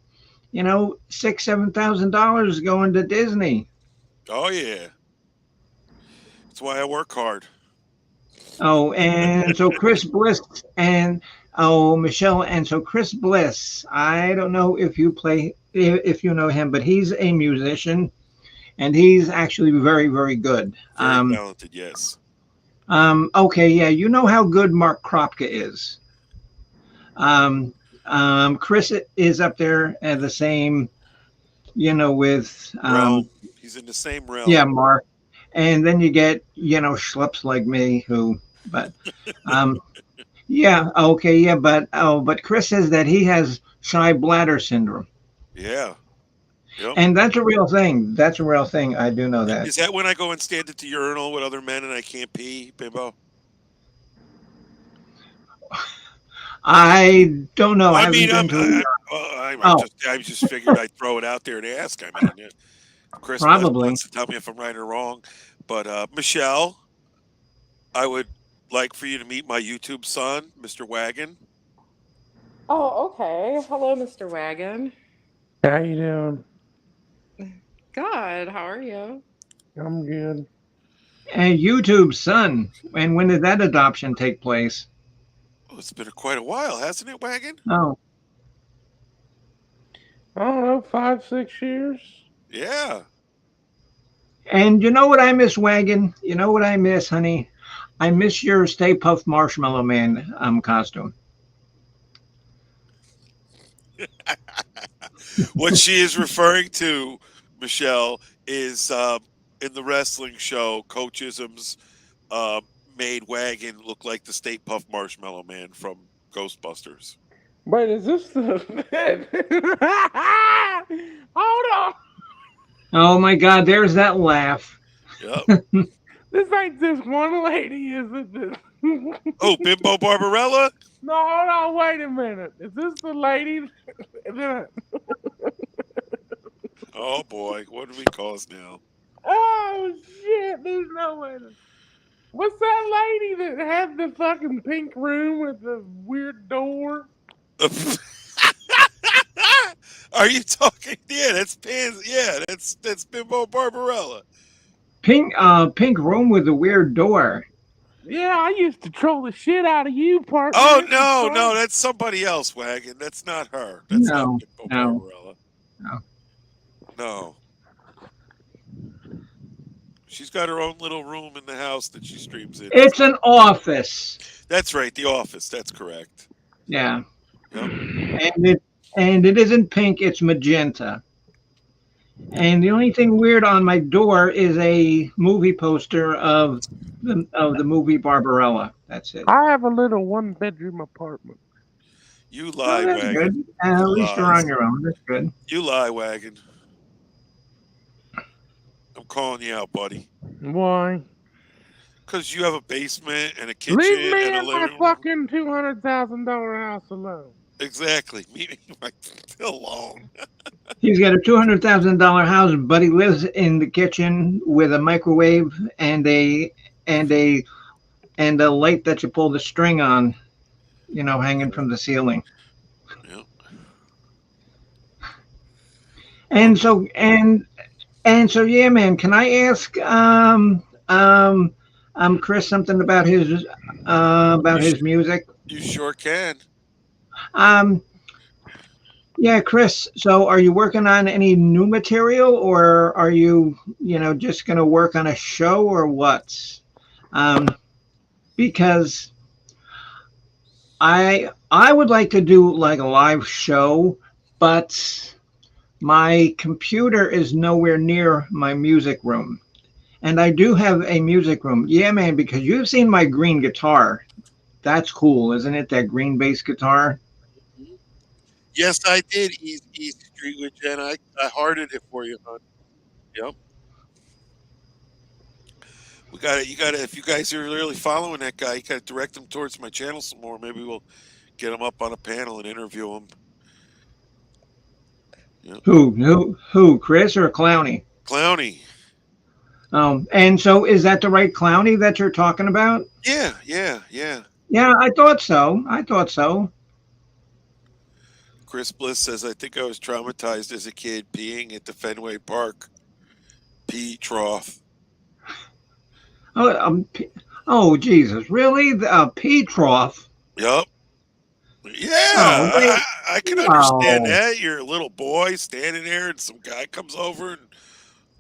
$6,000-7,000 going to Disney. Oh yeah, that's why I work hard. Oh, and so Chris Bliss Michelle, and so Chris Bliss. I don't know if you know him, but he's a musician, and he's actually very, very good. Very talented, yes. Okay, yeah, you know how good Mark Kropka is. Chris is up there at the same, with realm. He's in the same realm. Yeah, Mark. And then you get, schleps like me but yeah, okay, yeah, but Chris says that he has shy bladder syndrome. Yeah. Yep. And that's a real thing. That's a real thing. I do know that. Is that when I go and stand at the urinal with other men and I can't pee, Bimbo? I don't know. I just figured I'd throw it out there and ask. I mean, Chris wants to tell me if I'm right or wrong. But Michelle, I would like for you to meet my YouTube son, Mr. Wagon. Oh, okay. Hello, Mr. Wagon. How you doing? Good. How are you? I'm good. And YouTube's son. And when did that adoption take place? Oh, it's been quite a while, hasn't it, Wagon? Oh. I don't know, 5-6 years. Yeah. And you know what I miss, Wagon? You know what I miss, honey? I miss your Stay Puft Marshmallow Man costume. What she is referring to, Michelle, is in the wrestling show, Coach Isms made Wagon look like the Stay Puft Marshmallow Man from Ghostbusters. Wait, is this the... Hold on! Oh my God, there's that laugh. Yep. This ain't this one lady, is it? This... Oh, Bimbo Barbarella? No, hold on, wait a minute. Is this the lady? Oh boy, what do we call us now? Oh shit, there's no way to... What's that lady that had the fucking pink room with the weird door? Are you talking? Yeah, that's Pans. Yeah, that's Bimbo Barbarella. Pink room with a weird door. Yeah, I used to troll the shit out of you, partner. Oh no, that's somebody else, Wagon. That's not her. That's not Bimbo Barbarella. No. She's got her own little room in the house that she streams in. It's an office. That's right, the office. That's correct. Yeah. Yep. And it isn't pink, it's magenta. And the only thing weird on my door is a movie poster of the movie Barbarella. That's it. I have a little 1-bedroom apartment. You lie, that's Wagon. Good. At least you're on your own. That's good. You lie, Wagon. I'm calling you out, buddy. Why? Because you have a basement and a kitchen. Leave me and a in my living room. fucking $200,000 house alone. Exactly. Leave me alone. He's got a $200,000 house, but he lives in the kitchen with a microwave and a light that you pull the string on, hanging from the ceiling. Yep. And so yeah, man. Can I ask Chris something about his music? You sure can. Yeah, Chris. So, are you working on any new material, or are you, just going to work on a show, or what? Because I would like to do like a live show, but my computer is nowhere near my music room. And I do have a music room. Yeah, man, because you've seen my green guitar. That's cool, isn't it? That green bass guitar. Yes, I did. Easy Street with Jen. I hearted it for you, hon. Yep. We got it. You got it. If you guys are really following that guy, you got to direct him towards my channel some more. Maybe we'll get him up on a panel and interview him. Yep. Who? Chris or Clowny? Clowny. And so is that the right Clowny that you're talking about? Yeah. Yeah, I thought so. Chris Bliss says, I think I was traumatized as a kid peeing at the Fenway Park pee trough. Oh, Jesus, really? The pee trough? Yep. Yeah, Oh, I can understand Oh. that. You're a little boy standing there, and some guy comes over and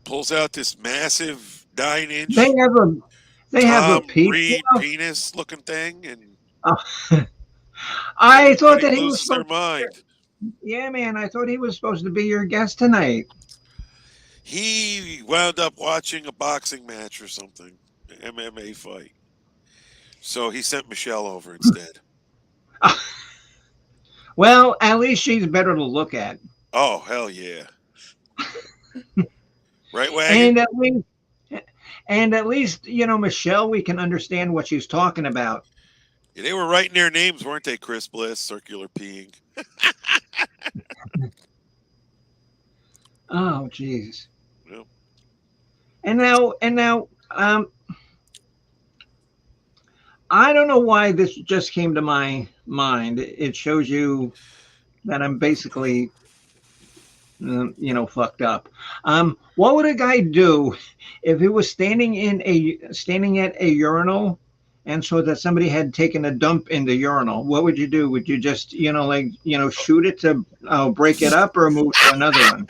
pulls out this massive 9-inch They have a Tom pee Reed trough? penis-looking thing, and I thought everybody that he was loses their supposed mind. Yeah, man, I thought he was supposed to be your guest tonight. He wound up watching a boxing match or something, an MMA fight. So he sent Michelle over instead. Well, at least she's better to look at. Oh, hell yeah. Right, Wagon? And at least, Michelle, we can understand what she's talking about. Yeah, they were writing their names, weren't they, Chris Bliss? Circular peeing. Oh, jeez. Yep. And now, I don't know why this just came to my mind. It shows you that I'm basically, fucked up. What would a guy do if he was standing at a urinal, and so that somebody had taken a dump in the urinal? What would you do? Would you just, shoot it to break it up, or move to another one?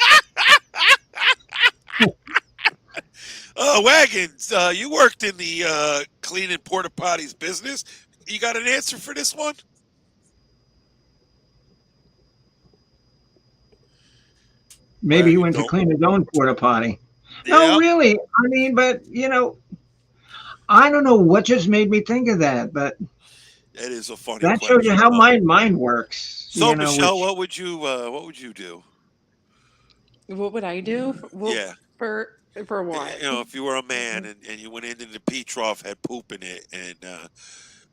Wagons, you worked in the cleaning porta potties business. You got an answer for this one? Maybe he went to clean his own porta potty. No, really. I mean, but I don't know what just made me think of that, but That is a funny that question. shows you how my mind works. So, Michelle, what would you do? What would I do? Well, Yeah. For what? If you were a man and you went into the pee trough, had poop in it, and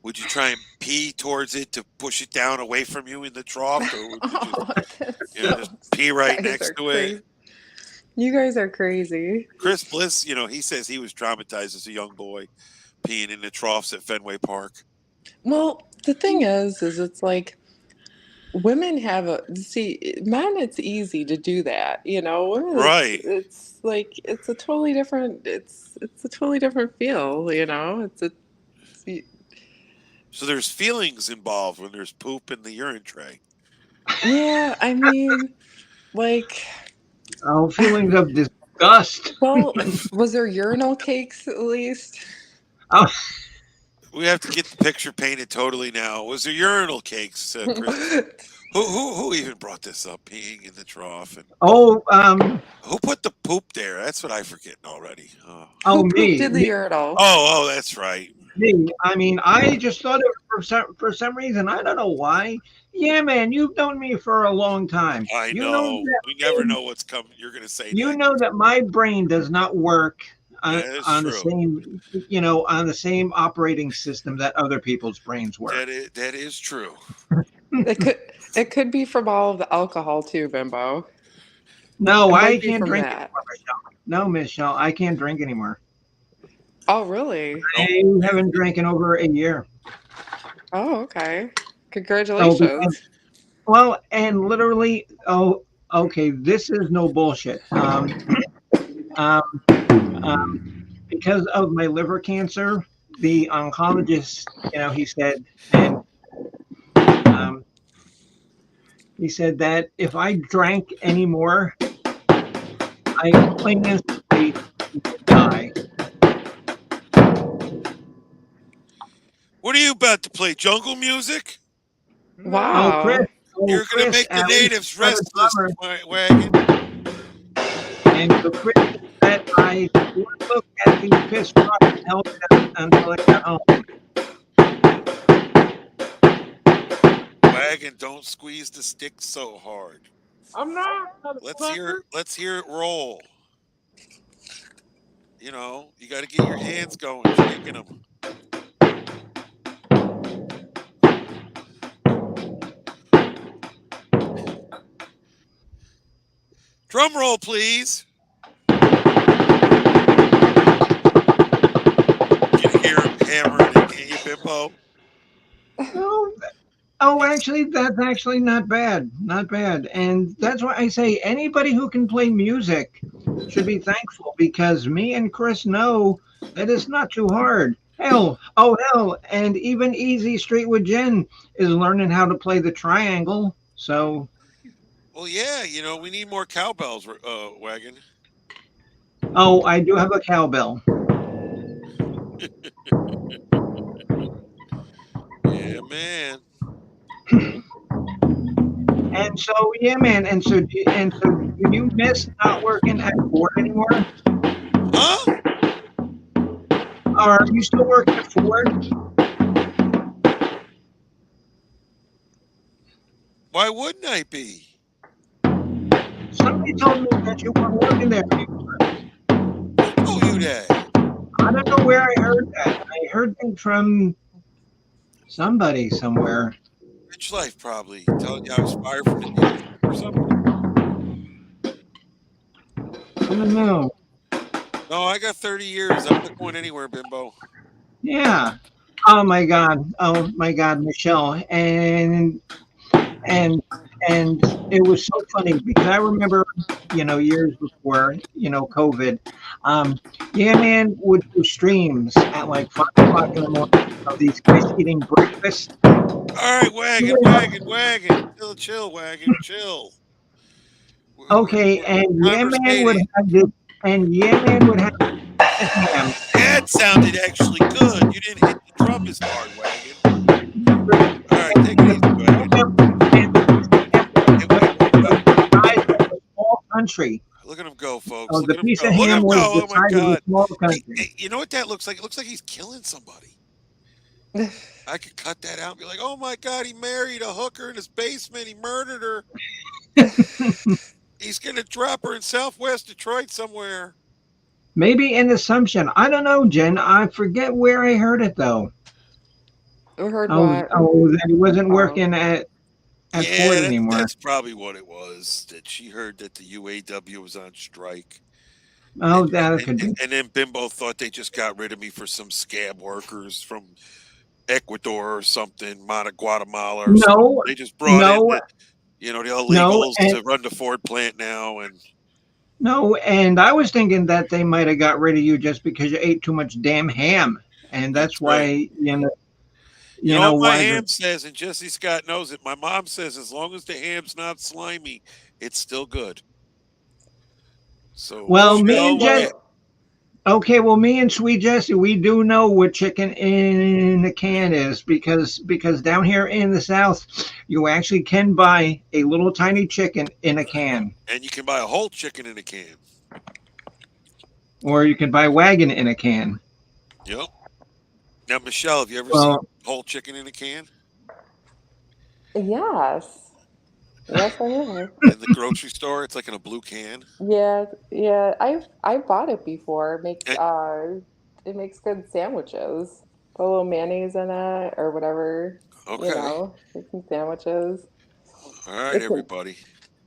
would you try and pee towards it to push it down away from you in the trough, or would you just pee right next to it? You guys are crazy. Chris Bliss, he says he was traumatized as a young boy peeing in the troughs at Fenway Park. Well, the thing is it's like women have men, it's easy to do that, women, Right. it's like it's a totally different feel, So there's feelings involved when there's poop in the urine tray. yeah, I mean, like, feelings of disgust. well, was there urinal cakes at least? We have to get the picture painted totally now. Was there urinal cakes, Chris? Who even brought this up? Peeing in the trough, and who put the poop there? That's what I'm forgetting already. Oh, Who me. pooped in the urinal? Oh, that's right. Me. I mean, I just thought it for some reason. I don't know why. Yeah, man, you've known me for a long time. I You know. that We never know what's coming. You're going to say You that. know that my brain does not work on the true. same, on the same operating system that other people's brains work. That is true. It could be from all of the alcohol too, Bimbo. No, It I might be can't from drink that. anymore, Michelle. No, Michelle, I can't drink anymore. Oh, really? I haven't drank in over a year. Oh, okay. Oh, Congratulations. well, and literally, okay, this is no bullshit. Because of my liver cancer, the oncologist, he said, and he said that if I drank anymore, I plain and simply would die. What are you about to play? Jungle music? Wow. Chris, You're going to Chris, make the at least natives for the restless, summer. Wagon. And so Chris, that I would look at the piss rock and held it out until I got home. Wagon, don't squeeze the stick so hard. I'm not. Let's hear it roll. You know, you got to get your hands going, shaking them. Drum roll, please. Can you hear him hammering it, can you, Bimbo? Oh, actually, that's actually not bad. Not bad. And that's why I say anybody who can play music should be thankful, because me and Chris know that it's not too hard. Hell, and even Easy Street with Jen is learning how to play the triangle. So, Well, yeah, you know, we need more cowbells, Wagon. oh, I do have a cowbell. Yeah, man. And so, yeah, man. And so, do you miss not working at Ford anymore? Huh? Are you still working at Ford? Why wouldn't I be? Somebody told me that you weren't working there anymore. Who told you that? I don't know where I heard that. I heard it from somebody somewhere. Rich Life, probably. Telling you I was fired from the dealership or something. I don't know. No, I got 30 years. I'm not going anywhere, Bimbo. Yeah. Oh my God, Michelle. And it was so funny because I remember, years before, COVID, yeah, man would do streams at like 5 o'clock in the morning of these guys eating breakfast. All right, Wagon. Chill, Wagon, chill. Okay, and yeah, man would have this, ham. That sounded actually good. You didn't hit the drum as hard, Wagon. All right, take it easy, Wagon. Small country. Look at him go, folks. Oh, Look the at him piece go. of Look at ham him was go. the Oh my size of a God. small country. Hey, you know what that looks like? It looks like he's killing somebody. I could cut that out and be like, oh my God, he married a hooker in his basement. He murdered her. He's going to drop her in Southwest Detroit somewhere. Maybe in Assumption. I don't know, Jen. I forget where I heard it, though. I heard that he wasn't working at Ford anymore. That's probably what it was. That she heard that the UAW was on strike. Oh, that could be. And then Bimbo thought they just got rid of me for some scab workers from Ecuador or something, Guatemala or something. They just brought in the illegals to run the Ford plant now. And I was thinking that they might have got rid of you just because you ate too much damn ham. And that's why, You know what my ham says, and Jesse Scott knows it. My mom says as long as the ham's not slimy, it's still good. So me and Sweet Jesse, we do know what chicken in a can is because down here in the South, you actually can buy a little tiny chicken in a can. And you can buy a whole chicken in a can. Or you can buy Wagon in a can. Yep. Now, Michelle, have you ever seen whole chicken in a can? Yes. Yes, I have. In the grocery store, it's like in a blue can. Yeah. I bought it before. It makes good sandwiches. Put a little mayonnaise in it or whatever. Okay. Make some sandwiches. All right, everybody.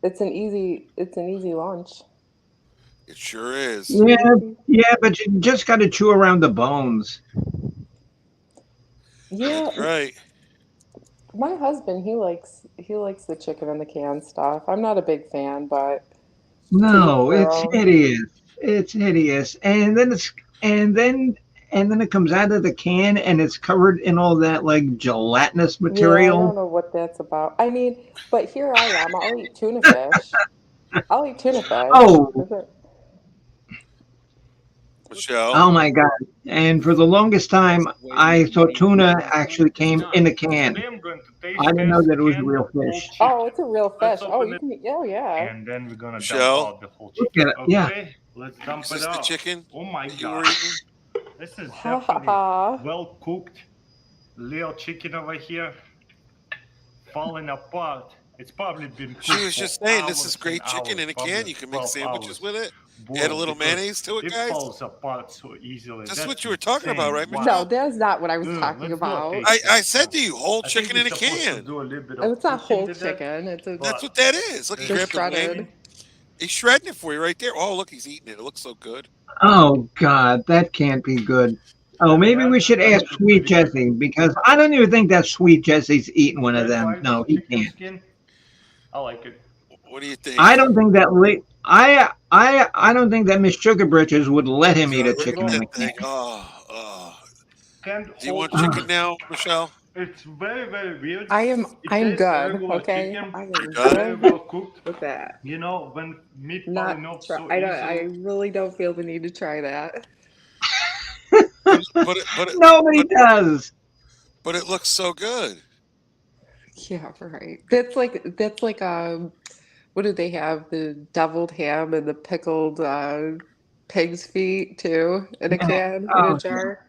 It's an easy lunch. It sure is. Yeah, but you just got to chew around the bones. Yeah. That's right. My husband, he likes the chicken in the can stuff. I'm not a big fan, but no, it's hideous. It's hideous, and then it comes out of the can and it's covered in all that like gelatinous material. Yeah, I don't know what that's about. I mean, but here I am. I'll eat tuna fish. Oh. Michelle. Oh my God. And for the longest time, I thought tuna actually came in a can. I didn't know that it was a real fish. Oh, it's a real fish. Oh, you can. Oh, yeah. And then we're gonna Michelle? dump out the whole Look chicken. at it. Yeah. Let's dump Is it this the out. chicken Oh my that you were god. eating? This is Ha definitely ha. well cooked. Little chicken over here falling apart. It's probably been She cooked was for just saying, this is hours and great chicken hours, in a probably can. You can make 12 sandwiches hours with it. Add a boiled little because mayonnaise to it, it guys. falls apart so easily. That's That's what you were talking about, insane. right, Wow. No, Michelle? that's not what I was Ugh, talking let's do a about. taste I test said now. to you, whole I chicken think in we're a supposed to can. do a little bit Oh, of it's not cooking whole to that, chicken. It's a That's but what that is. Look, he it's just grabbed the shredded. wing. He's shredding it for you right there. Oh, look, he's eating it. It looks so good. Oh God, that can't be good. Oh, maybe we should ask Sweet Jessie because I don't even think that Sweet Jessie's eating one of them. No, he chicken can't. skin. I like it. What do you think? I don't think that I don't think that Miss Sugar Britches would let him eat a Look chicken at in a that can. thing. Oh. Canned Do you want whole chicken chicken. now, Michelle? It's very, very weird. I'm It I'm tastes very good. well Okay, chicken. I am It's done? very good well cooked. with that. You know, when meat Not falling off try. so I don't. I easily. really don't feel the need to try that. Nobody does. But it looks so good. Yeah, right. That's like what do they have? The deviled ham and the pickled pig's feet too in a Yeah. can in a Oh, jar.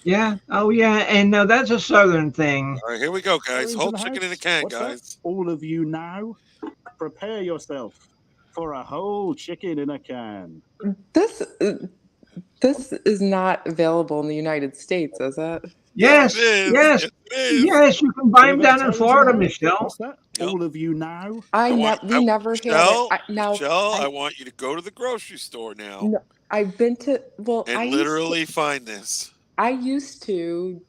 yeah. Oh, yeah. And no, that's a Southern thing. All right, here we go, guys. Into Whole the chicken in a house. can, What's that? guys. All of you now, prepare yourself for a whole chicken in a can. This this is not available in the United States, is it? Yes. Yes, it is. Yes. Yes, it is. Yes. You can buy them We're gonna down in tell into the Florida, house. Michelle. What's that? All of you now. We never had it. Michelle, I want you to go to the grocery store now No, I've been to. Well, and literally find this. I used to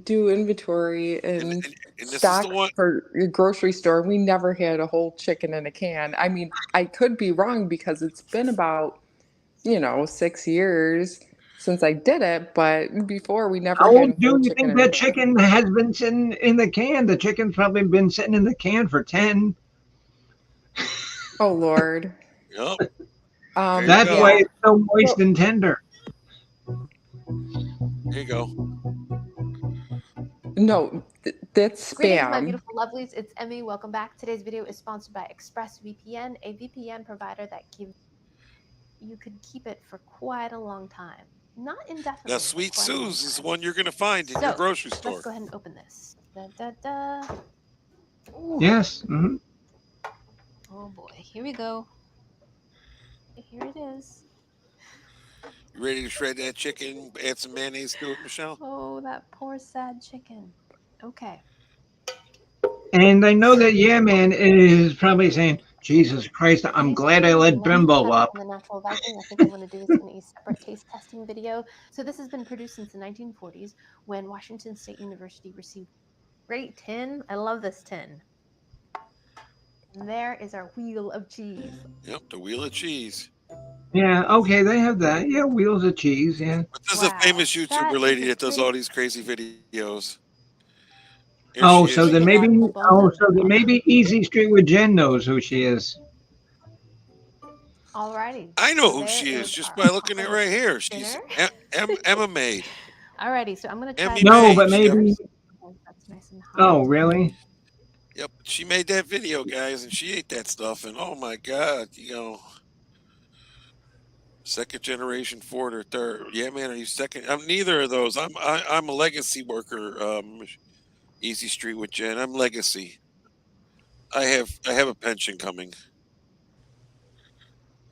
do inventory and this is stock the one- for your grocery store. We never had a whole chicken in a can. I mean, I could be wrong because it's been about 6 years since I did it, but before we never How had a old do whole you chicken think in a that can. chicken has been sitting in the can? The chicken's probably been sitting in the can for 10. Oh Lord. Yep. That's why it's so moist and tender. There you go. No, that's Greetings, my spam. beautiful lovelies. It's Emmy. Welcome back. Today's video is sponsored by ExpressVPN, a VPN provider that you could keep it for quite a long time. Not indefinitely. Now, but Sweet quite a long Sue's is the time. one you're going to find in your So, grocery store. let's go ahead and open this. Da, da, da. Ooh. Yes. Mm-hmm. Oh boy. Here we go. Here it is. You ready to shred that chicken? Add some mayonnaise to it, Michelle? Oh, that poor sad chicken. Okay. And I know that Yeah Man is probably saying, Jesus Christ, I'm glad I let Bimbo up. The Natural Viking. I think I'm going to do this in a separate taste testing video. So this has been produced since the 1940s when Washington State University received great tin. I love this tin. And there is our wheel of cheese. Yep, the wheel of cheese. Yeah, okay, they have that. Yeah, wheels of cheese, yeah. But this is a famous YouTuber lady that does all these crazy videos. Here Oh, she so is. then maybe Easy Street with Jen knows who she is. Alrighty. I know who There she is is just our by looking at right here. She's Emma Maid. Alrighty, so I'm going to try Emmy No, Maid, but maybe. That's nice and hot. Oh, really? Yep, she made that video, guys, and she ate that stuff, and oh my God, second generation, fourth or third. Yeah, man, are you second? I'm neither of those. I'm a legacy worker. Easy Street with Jen. I'm legacy. I have a pension coming.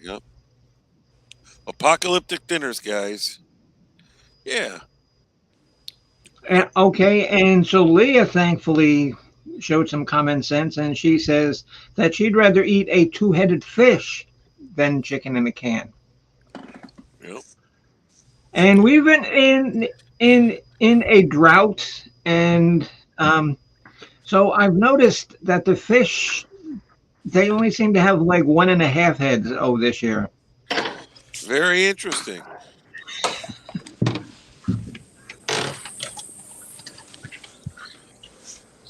Yep. Apocalyptic dinners, guys. Yeah. Okay, and so Leah thankfully showed some common sense, and she says that she'd rather eat a two-headed fish than chicken in a can. Yep. And we've been in a drought, and so I've noticed that the fish, they only seem to have like 1.5 heads this year. Very interesting.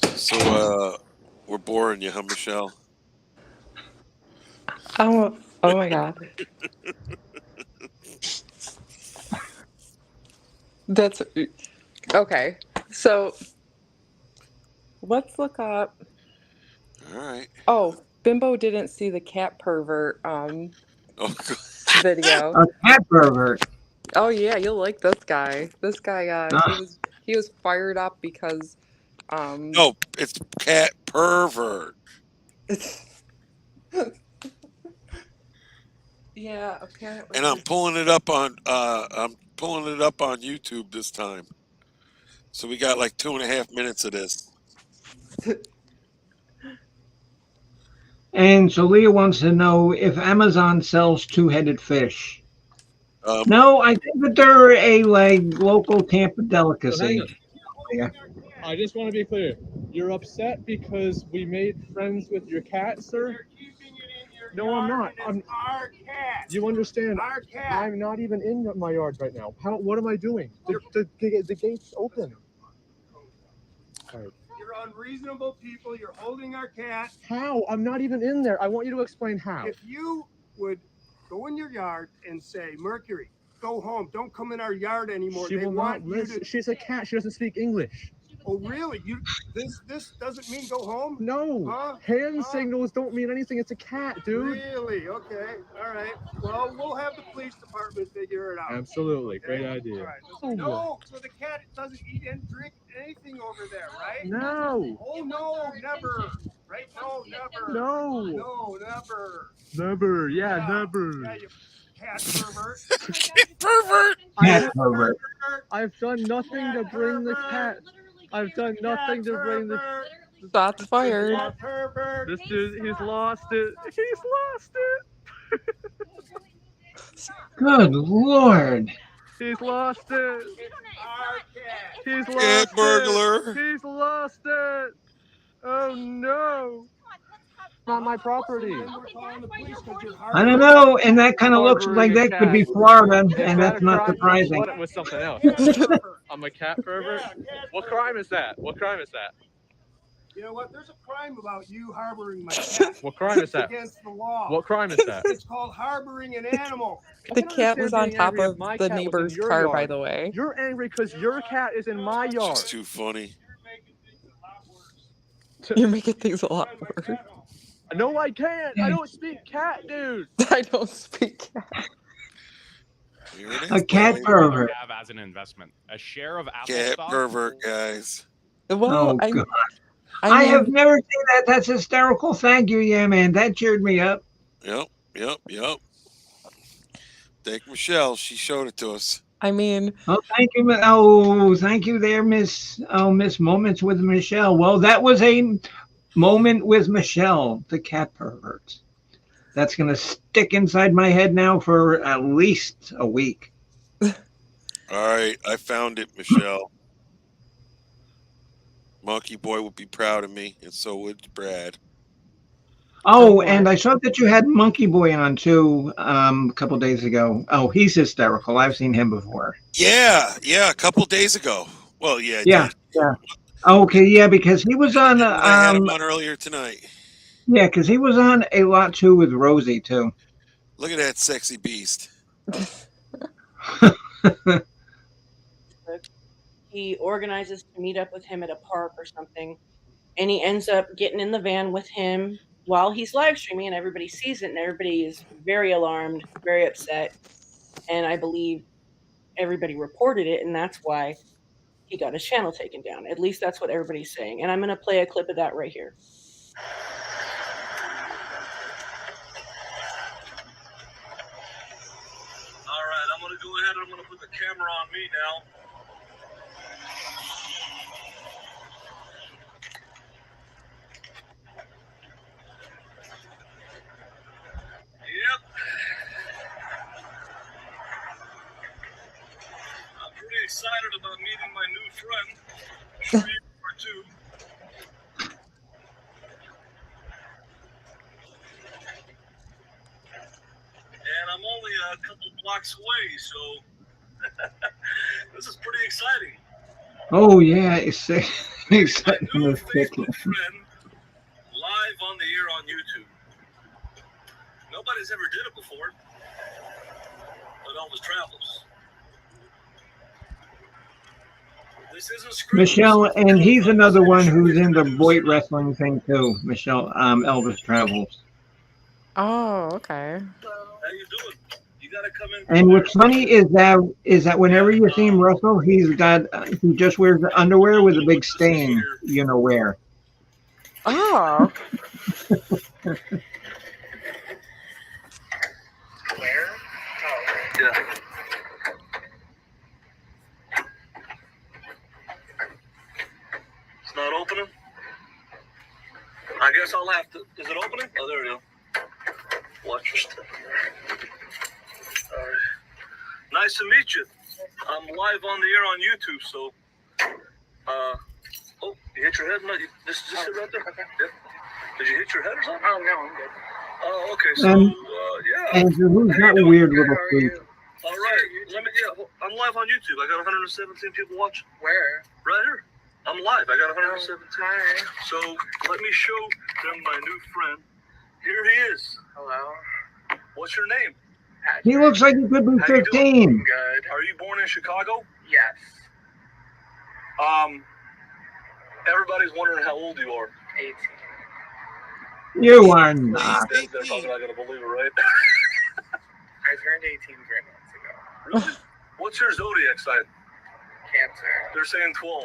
So we're boring you, huh, Michelle? Oh my God. That's okay. So let's look up. All right. Oh, Bimbo didn't see the cat pervert. Oh, video. A cat pervert. Oh yeah, you'll like this guy. This guy, Ah. he was fired up because, No, it's cat pervert. yeah, apparently. And I'm pulling it up on YouTube this time. So we got like 2.5 minutes of this. And so Leah wants to know if Amazon sells two-headed fish. Um, No, I think that they're a local Tampa delicacy. Yeah. I just want to be clear. You're upset because we made friends with your cat, sir? No, I'm not. Our cat. You understand? Our cat. I'm not even in my yard right now. What am I doing? The gate's open. All right. You're unreasonable people. You're holding our cat. How? I'm not even in there. I want you to explain how. If you would go in your yard and say, Mercury, go home. Don't come in our yard anymore. She They will want not you listen. to. She's a cat. She doesn't speak English. Oh, really? This doesn't mean go home? No. Huh? Hand signals don't mean anything. It's a cat, dude. Really? Okay. All right. Well, we'll have the police department figure it out. Absolutely. Great Okay? idea. All right. No, so the cat doesn't eat and drink anything over there, right? No. Oh, no, never. Right? No, never. No. No, never. Never. Yeah, never. Yeah, you cat pervert. Pervert. Cat pervert. I've done nothing to bring the cat. I've done nothing to bring the. Shots fired. This dude, he's lost it. He's lost it. Good Lord. He's lost it. He's Cat lost burglar. it. He's lost it. Oh no. On my property. I don't know, and that kind of looks like that could be Florida, and that's not surprising. It was something else. I'm a cat pervert. What crime is that? What crime is that? You know what? There's a crime about you harboring my cat. What crime is that? It's against the law. What crime is that? It's called harboring an animal. The cat was on top of the neighbor's car, by the way. You're angry because your cat is in my yard. It's too funny. You're making things a lot worse. No, I can't. I don't speak cat, dude. I don't speak cat. A cat pervert. Have as an investment a share of Apple Cat stock. pervert, guys. Well, Oh, God. I have never seen that. That's hysterical. Thank you, yeah, man. That cheered me up. Yep. Thank Michelle. She showed it to us. I mean, Oh, thank you. Oh, thank you there, Miss Moments with Michelle. Well, that was a moment with Michelle, the cat pervert. That's going to stick inside my head now for at least a week. All right, I found it, Michelle. Monkey Boy would be proud of me, and so would Brad. Oh, and I saw that you had Monkey Boy on too a couple days ago. Oh, he's hysterical. I've seen him before. Yeah, a couple days ago. Well, yeah. Yeah. Okay, yeah, because he was on. I had him on earlier tonight. Yeah, because he was on a lot too with Rosie too. Look at that sexy beast. He organizes to meet up with him at a park or something, and he ends up getting in the van with him while he's live streaming, and everybody sees it, and everybody is very alarmed, very upset, and I believe everybody reported it, and that's why he got his channel taken down. At least that's what everybody's saying, and I'm going to play a clip of that right here. All right, I'm going to go ahead and I'm going to put the camera on me now. Yep. I'm pretty excited about meeting my new friend. I'm sure you are too. And I'm only a couple blocks away, so this is pretty exciting. Oh yeah, it's exciting. Facebook friend live on the air on YouTube. Nobody's ever did it before, but Elvis Travels. This isn't scripted. Michelle, and he's another one who's in the Voight wrestling thing too. Michelle, Elvis Travels. Oh, okay. How you doing? You And what's funny is that whenever you see him wrestle, he just wears the underwear with a big stain, you know where. Oh. Yeah. It's not opening? I guess I'll have to. Is it opening? Oh, there we go. Watch your step. All right. Nice to meet you. I'm live on the air on YouTube, so. Oh, you hit your head? No, just sit right there. Okay. Yeah. Did you hit your head or something? Oh, no, I'm good. Oh, okay. So, yeah. And who's that weird little freak? All right. I'm live on YouTube. I got 117 people watching. Where? Right here. I'm live. I got 117. Hi. So let me show them my new friend. Here he is. Hello. What's your name? He looks like he could be 15. Good. Are you born in Chicago? Yes. Everybody's wondering how old you are. 18. You are not. They're probably not gonna believe it, right? I turned 18 3 months ago. Really? What's your zodiac sign? Cancer. They're saying 12.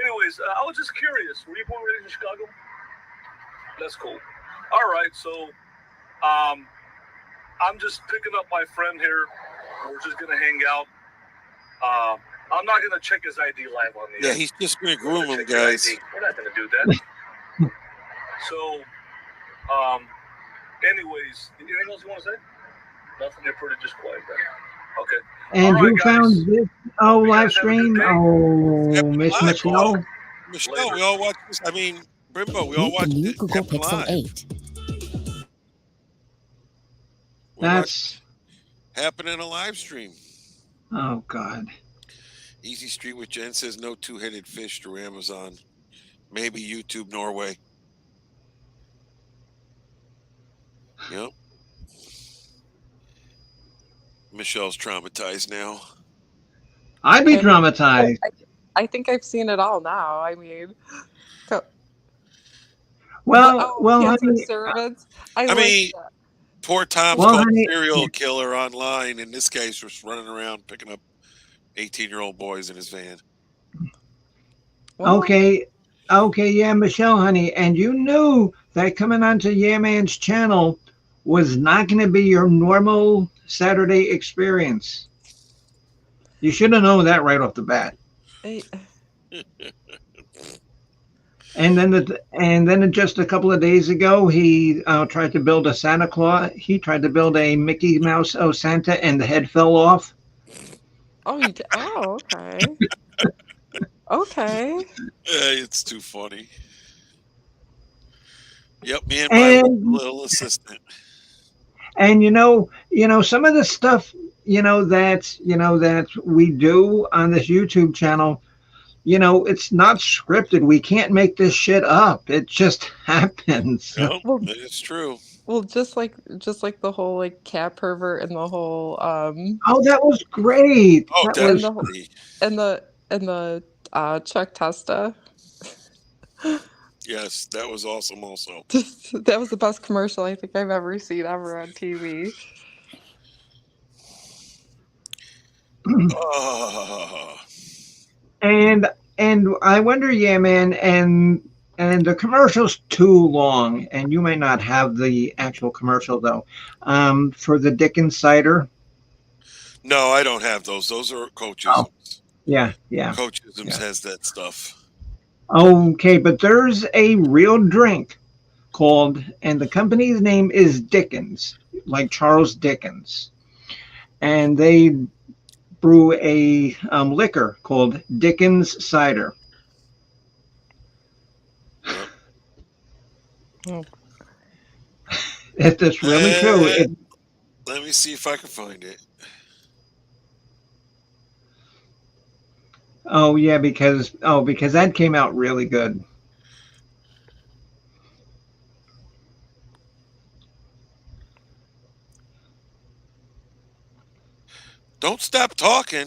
Anyways, I was just curious. Were you born and raised in Chicago? That's cool. All right, so I'm just picking up my friend here. We're just gonna hang out. I'm not gonna check his ID live on the Yeah, he's just gonna groom him, guys. We're not gonna do that. So, anyways, anything else you want to say? Nothing. You're pretty just quiet then. Okay. And All right, who guys. found this live stream? Oh, Miss Michelle. Michelle, we all watch this. I mean, Brimbo, we all watch it. Google Pixel live. 8. That's happening in a live stream. Oh God. Easy Street with Jen says no two-headed fish through Amazon. Maybe YouTube Norway. Yep. Michelle's traumatized now. I'd be traumatized. I think I've seen it all now. I mean, Well, cancer servants. I mean, like that. poor Tom's Well, called honey- a serial killer online, and this guy's just running around picking up 18-year-old boys in his van. Okay, yeah, Michelle, honey, and you knew that coming onto Yeah Man's channel was not going to be your normal Saturday experience. You should have known that right off the bat. And then just a couple of days ago, he tried to build a Santa Claus. He tried to build a Mickey Mouse Santa, and the head fell off. Oh, you did? Oh, okay. Okay. It's too funny. Yep, me and my And- little assistant. And some of the stuff that we do on this YouTube channel, it's not scripted. We can't make this shit up. It just happens. Yep, that is true. Well, just like the whole like cat pervert and the whole Oh, that was great. Oh, That was- definitely. and the Chuck Testa. Yes, that was awesome also. That was the best commercial I think I've ever seen ever on TV. And I wonder, yeah, man, and the commercial's too long, and you may not have the actual commercial though. For the Dickens cider. No, I don't have those. Those are coaches. Yeah. Coachisms has that stuff. Okay, but there's a real drink called, and the company's name is Dickens, like Charles Dickens, and they brew a liquor called Dickens cider. It's really true. Let me see if I can find it. Oh yeah, because that came out really good. Don't stop talking.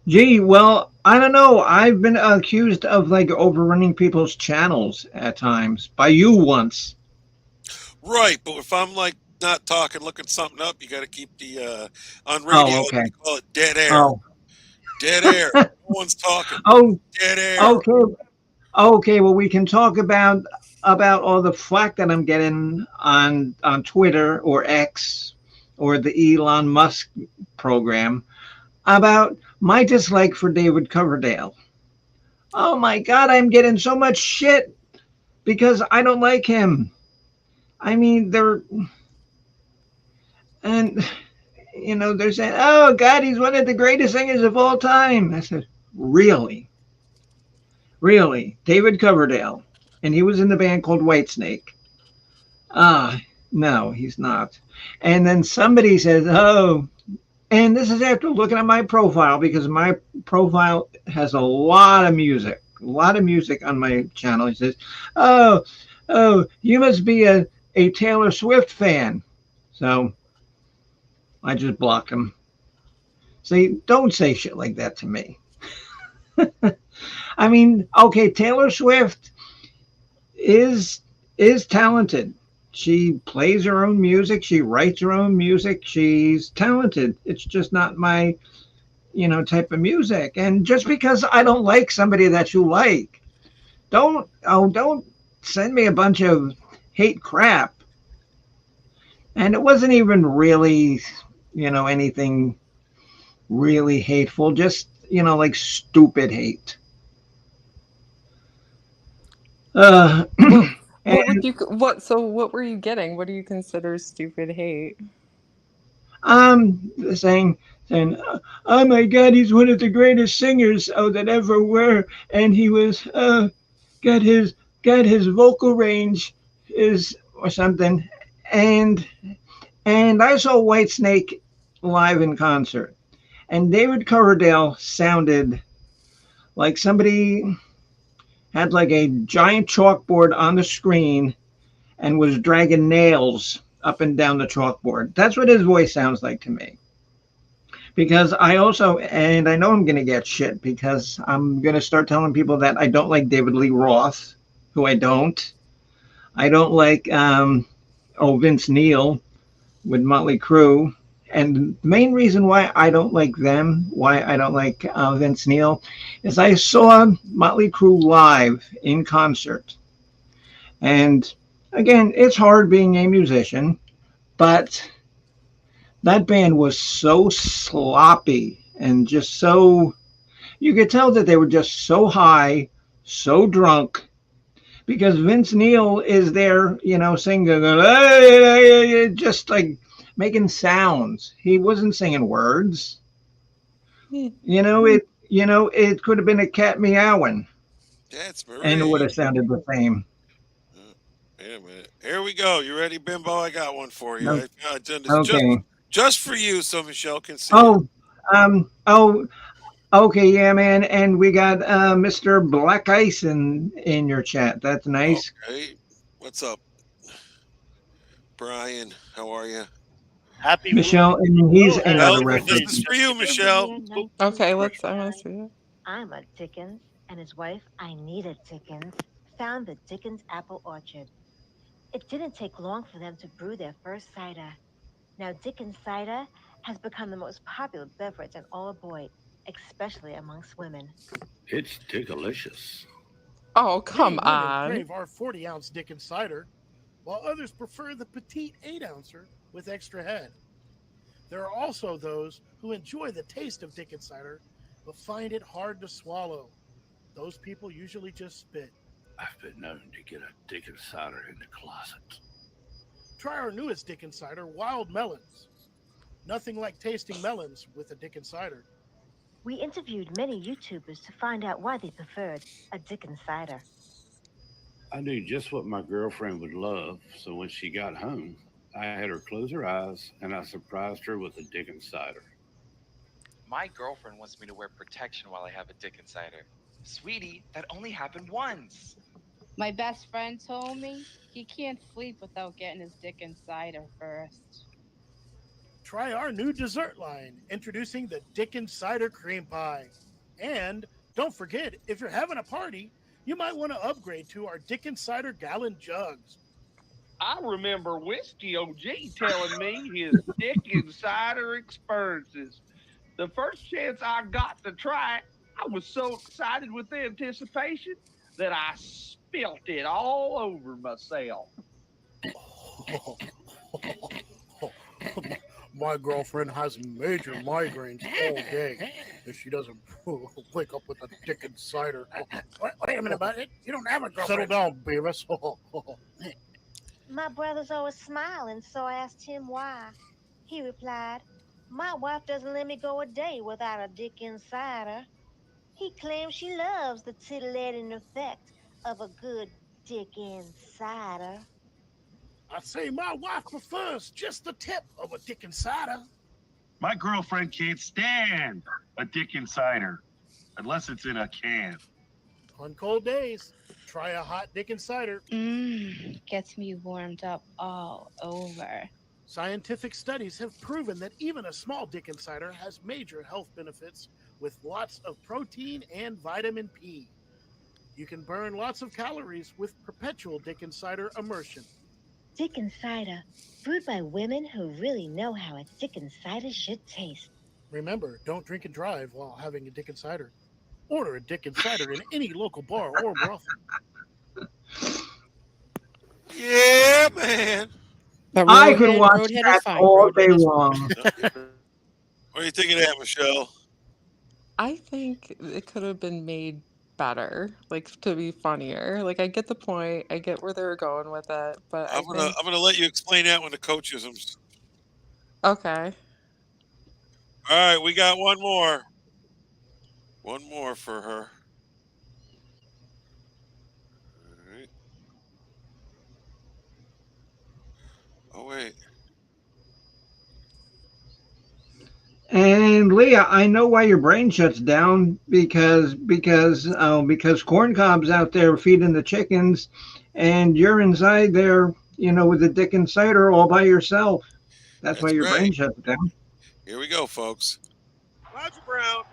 Gee, well, I don't know. I've been accused of like overrunning people's channels at times by you once. Right, but if I'm like not talking, looking something up, you got to keep the on radio. Oh, okay. They call it dead air. Oh. Dead air. No one's talking. Oh, Dead air. okay. Okay, well, we can talk about all the flack that I'm getting on Twitter or X or the Elon Musk program about my dislike for David Coverdale. Oh my God, I'm getting so much shit because I don't like him. I mean, they're saying, oh God, he's one of the greatest singers of all time. I said, really? Really? David Coverdale. And he was in the band called Whitesnake. No, he's not. And then somebody says, oh, and this is after looking at my profile, because my profile has a lot of music on my channel. He says, oh, you must be a Taylor Swift fan. So I just blocked him. See, don't say shit like that to me. I mean, okay, Taylor Swift is talented. She plays her own music. She writes her own music. She's talented. It's just not my, type of music. And just because I don't like somebody that you like, don't send me a bunch of hate crap. And it wasn't even really, anything really hateful, just, like stupid hate. What were you getting? What do you consider stupid hate? Saying, oh my God, he's one of the greatest singers that ever were, and he was got his vocal range is or something, and I saw Whitesnake live in concert, and David Coverdale sounded like somebody had like a giant chalkboard on the screen and was dragging nails up and down the chalkboard. That's what his voice sounds like to me. Because I know I'm going to get shit because I'm going to start telling people that I don't like David Lee Roth, who I don't. I don't like Vince Neil with Motley Crue. And the main reason why I don't like them, why I don't like Vince Neil, is I saw Motley Crue live in concert. And again, it's hard being a musician, but that band was so sloppy and just so, you could tell that they were just so high, so drunk, because Vince Neil is there, singing, just like making sounds. He wasn't singing words. It could have been a cat meowing. That's Marie. And it would have sounded the same. Wait a minute. Here we go. You ready, Bimbo? I got one for you. No. I've done this Okay. just for you, so Michelle can see. Okay, yeah, man. And we got Mr. Black Ice in your chat. That's nice. Okay. What's up, Brian? How are you? Happy Michelle, and he's another This reference. is for you, Michelle. Okay, I want to see it. I'm a Dickens, and his wife, Inita Dickens, found the Dickens apple orchard. It didn't take long for them to brew their first cider. Now, Dickens cider has become the most popular beverage in all of Boyd, especially amongst women. It's delicious. Oh, come Many women on. crave our 40-ounce Dickens cider, while others prefer the petite 8-ouncer with extra head. There are also those who enjoy the taste of Dickens cider, but find it hard to swallow. Those people usually just spit. I've been known to get a Dickens cider in the closet. Try our newest Dickens cider, Wild Melons. Nothing like tasting melons with a Dickens cider. We interviewed many YouTubers to find out why they preferred a Dickens cider. I knew just what my girlfriend would love, so when she got home, I had her close her eyes and I surprised her with a Dickens cider. My girlfriend wants me to wear protection while I have a Dickens cider. Sweetie, that only happened once. My best friend told me he can't sleep without getting his Dickens cider first. Try our new dessert line, introducing the Dickens Cider Cream Pie. And don't forget, if you're having a party, you might want to upgrade to our Dickens Cider Gallon Jugs. I remember Whiskey OG telling me his Dick Insider experiences. The first chance I got to try it, I was so excited with the anticipation that I spilt it all over myself. My girlfriend has major migraines all day if she doesn't wake up with a Dick Insider. Wait a minute, buddy. You don't have a girlfriend. Settle down, Beavis. My brother's always smiling, so I asked him why. He replied, my wife doesn't let me go a day without a Dick Insider. He claims she loves the titillating effect of a good Dick Insider. I say my wife prefers just the tip of a Dick Insider. My girlfriend can't stand a Dick Insider unless it's in a can. On cold days, try a hot Dick Insider. Gets me warmed up all over. Scientific studies have proven that even a small Dick Insider has major health benefits with lots of protein and vitamin P. You can burn lots of calories with perpetual Dick Insider immersion. Dick Insider, brewed by women who really know how a Dick Insider should taste. Remember, don't drink and drive while having a Dick Insider. Order a Dick Insider in any local bar or brothel. Yeah, man. I could watch that all day long. What do you think of that, Michelle? I think it could have been made better, like to be funnier. Like I get the point, I get where they were going with it, but I I'm think gonna let you explain that when the coachisms. okay. All right, we got one more. One more for her. All right. Oh wait. And Leah, I know why your brain shuts down because corn cob's out there feeding the chickens, and you're inside there, with the Dick Insider all by yourself. That's why your brain shuts down. Here we go, folks. Roger Brown.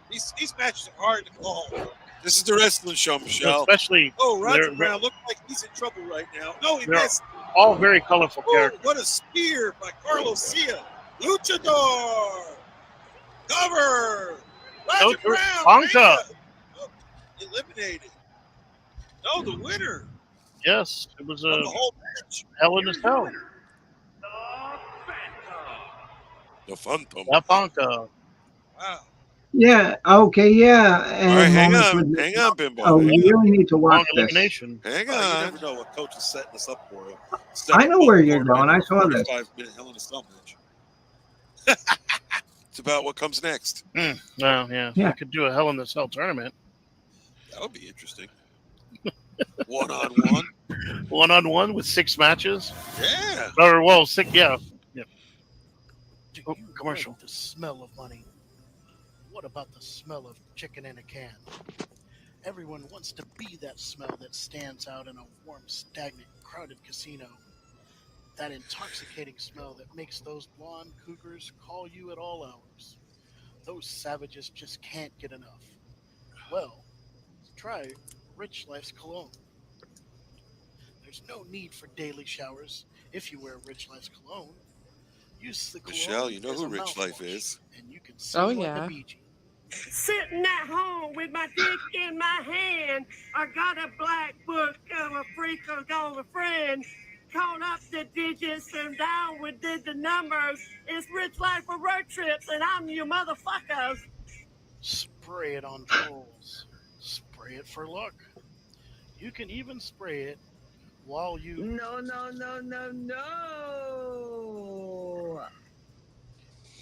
These matches are hard to call. This is the wrestling show, Michelle. Especially. Oh, Roger Brown looked like he's in trouble right now. No, he missed. All very colorful characters. What a spear by Carlos Sia. Luchador. Cover. Roger Brown. Bonka. Oh, eliminated. No, the winner. Yes, it was Of a the whole match. Hell in a Cell. The Phantom. La Bonka. Wow. Yeah. Okay. Yeah. All right, And hang moments with- on, Bimbo. Oh, Hang you on. really need to watch Long this. elimination. Hang You on. never know what coach is setting us up for. I know where you're going. I saw this. 45-minute Hell in a Cell match. It's about what comes next. Well, yeah. Yeah. I could do a Hell in a Cell tournament. That would be interesting. One-on-one. 1-on-1 with 6 matches. Yeah. Or, well, 6, yeah. Do Oh, you commercial. like the smell of money? What about the smell of chicken in a can? Everyone wants to be that smell that stands out in a warm, stagnant, crowded casino. That intoxicating smell that makes those blonde cougars call you at all hours. Those savages just can't get enough. Well, try Rich Life's cologne. There's no need for daily showers if you wear Rich Life's cologne. Use the cologne Michelle, you know as who a Rich Life mouthwash, is. and you can Oh, smell like yeah. a Bee Gee. Sitting at home with my dick in my hand, I got a black book of a freak of all a friend. Count up the digits and down with the numbers. It's Rich Life for road trips, and I'm your motherfuckers. Spray it on trolls. Spray it for luck. You can even spray it while you No.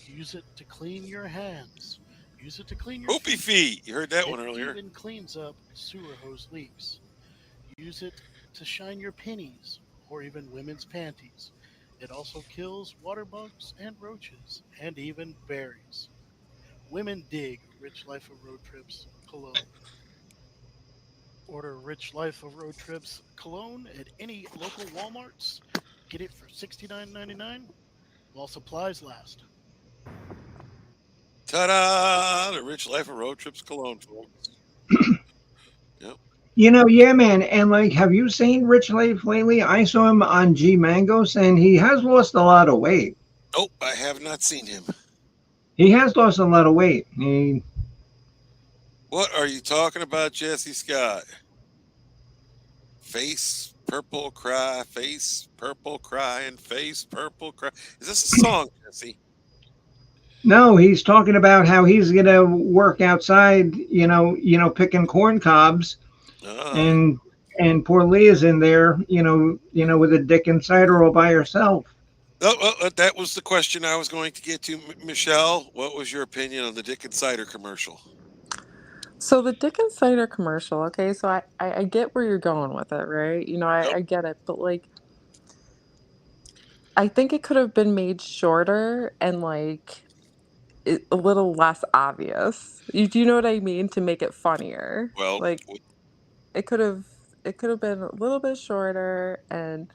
use it to clean your hands. Use it to clean your Poopy feet. You heard that one It earlier. even cleans up sewer hose leaks. Use it to shine your pennies or even women's panties. It also kills water bugs and roaches and even berries. Women dig Rich Life of Road Trips cologne. Order Rich Life of Road Trips cologne at any local Walmarts. Get it for $69.99 while supplies last. Ta-da! The Rich Life of Road Trips cologne, folks. Yep. Yeah, man. And like, have you seen Rich Life lately? I saw him on G Mangos, and he has lost a lot of weight. Nope, I have not seen him. He has lost a lot of weight. What are you talking about, Jesse Scott? Face purple cry, face purple cry, and face purple cry. Is this a song, Jesse? No, he's talking about how he's gonna work outside. Picking corn cobs, and poor Leah's in there. With a dick inside her all by herself. That was the question I was going to get to, Michelle. What was your opinion on the Dick Insider commercial? So the Dick Insider commercial, okay, so I get where you're going with it, right? I get it, but like I think it could have been made shorter and like a little less obvious. Do you know what I mean? To make it funnier. Well, Like it could have been a little bit shorter and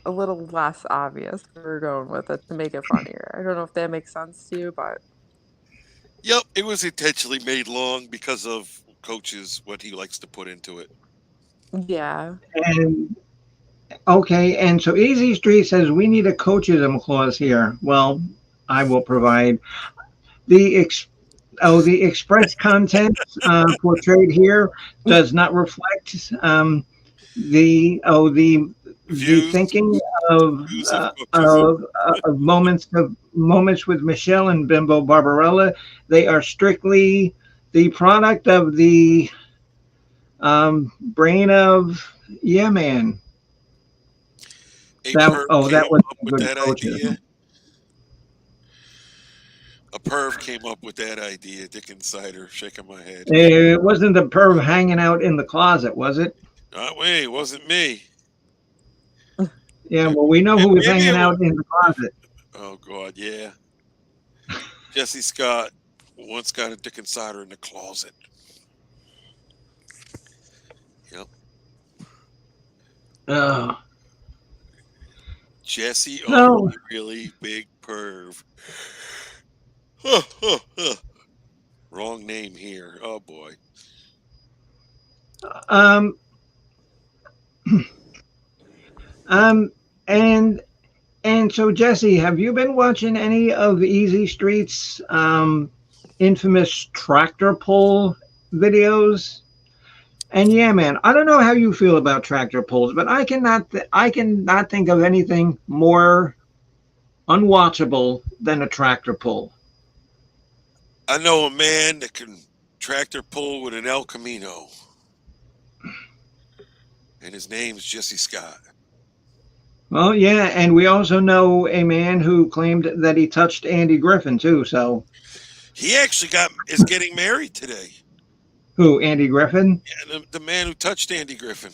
a little less obvious where we're going with it to make it funnier. I don't know if that makes sense to you, but yep, it was intentionally made long because of Coach's what he likes to put into it. yeah. And okay, and so Easy Street says we need a coachism clause here. Well, I will provide the express content portrayed here does not reflect the thinking of moments with Michelle and Bimbo Barbarella. They are strictly the product of the brain of Man. That was a good coaching. A perv came up with that idea, Dick Insider, shaking my head. It wasn't the perv hanging out in the closet, was it? Wait, it wasn't me. Yeah, well, we know who was hanging out in the closet. Oh, God, yeah. Jesse Scott once got a Dick Insider in the closet. Yep. Jesse, really big perv. Wrong name here. Oh, boy. And so Jesse, have you been watching any of Easy Street's infamous tractor pull videos? And man, I don't know how you feel about tractor pulls, but I cannot think of anything more unwatchable than a tractor pull. I know a man that can tractor pull with an El Camino. And his name's Jesse Scott. Well, yeah, and we also know a man who claimed that he touched Andy Griffin too. So he actually is getting married today. Who, Andy Griffin? Yeah, the man who touched Andy Griffin.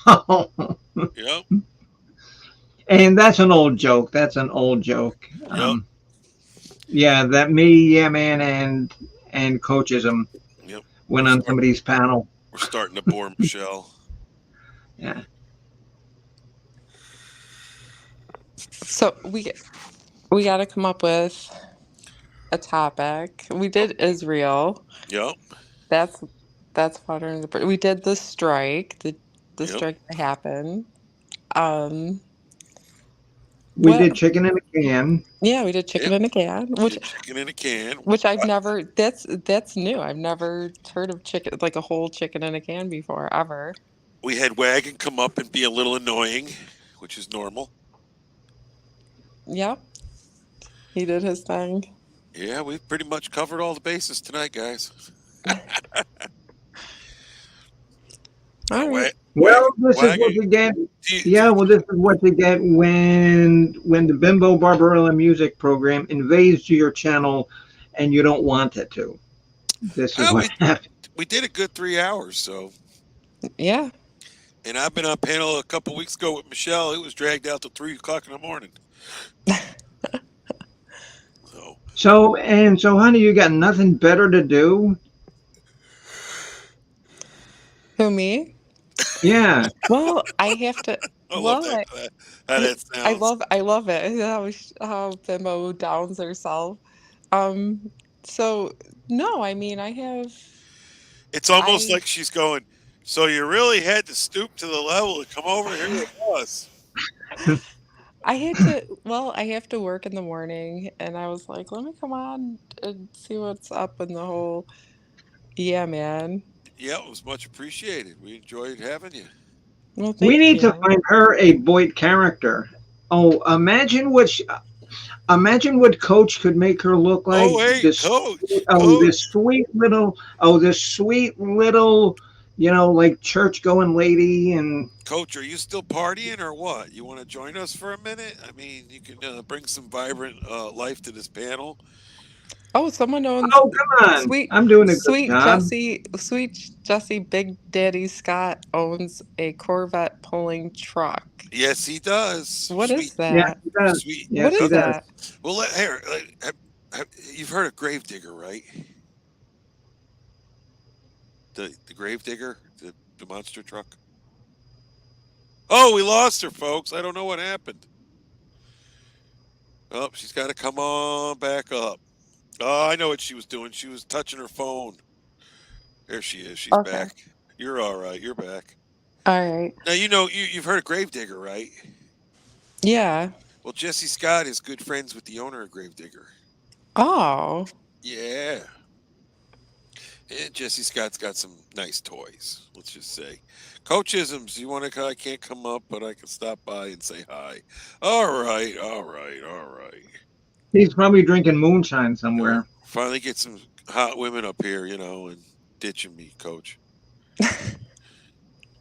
Yep. And that's an old joke. Yep. Yeah, that man, and coachism went on somebody's panel. We're starting to bore Michelle. Yeah. So we got to come up with a topic. We did Israel. Yep. That's water. We did the strike. The strike that happened. We did chicken in a can. Yeah, we did chicken in a can. Which I've never. That's new. I've never heard of chicken, like a whole chicken in a can before, ever. We had Wagon come up and be a little annoying, which is normal. Yep. He did his thing. Yeah, we've pretty much covered all the bases tonight, guys. All right. Well, this is what you get. Yeah, well, this is what you get when the Bimbo Barbarella music program invades your channel and you don't want it to. This is what happened. We did a good 3 hours, so. Yeah. And I've been on panel a couple weeks ago with Michelle. It was dragged out to 3 o'clock in the morning. So, honey, you got nothing better to do? Who, me? Yeah. Well, I have to. I love that sounds. I love it. How Bimbo downs herself. So no, I mean I have. It's almost I like she's going, so you really had to stoop to the level to come over here with us. I had to I have to work in the morning, and I was like, "Let me come on and see what's up in the whole." Yeah, man. Yeah, it was much appreciated. We enjoyed having you. Well, We thank need to you. find her a Boyd character. Oh, imagine what Coach could make her look like. Oh, wait, This Coach. this sweet little, like church going lady. And Coach, are you still partying or what? You want to join us for a minute? I mean, you can bring some vibrant life to this panel. Oh, someone owns oh, come on, sweet I'm doing a good job. Sweet Jesse Big Daddy Scott owns a Corvette pulling truck. Yes, he does. What is Yes, that? he does. Sweet. Yes, What he is does. that? Well, you've heard of Gravedigger, right? The Gravedigger, the monster truck. Oh, we lost her, folks. I don't know what happened. Oh, she's got to come on back up. Oh, I know what she was doing. She was touching her phone. There she is. She's Okay. back. You're all right. You're back. All right. Now, you've heard of Gravedigger, right? Yeah. Well, Jesse Scott is good friends with the owner of Gravedigger. Oh. Yeah. And Jesse Scott's got some nice toys, let's just say. Coach Isms, you want to? I can't come up, but I can stop by and say hi. All right. He's probably drinking moonshine somewhere. Finally get some hot women up here, and ditching me, Coach.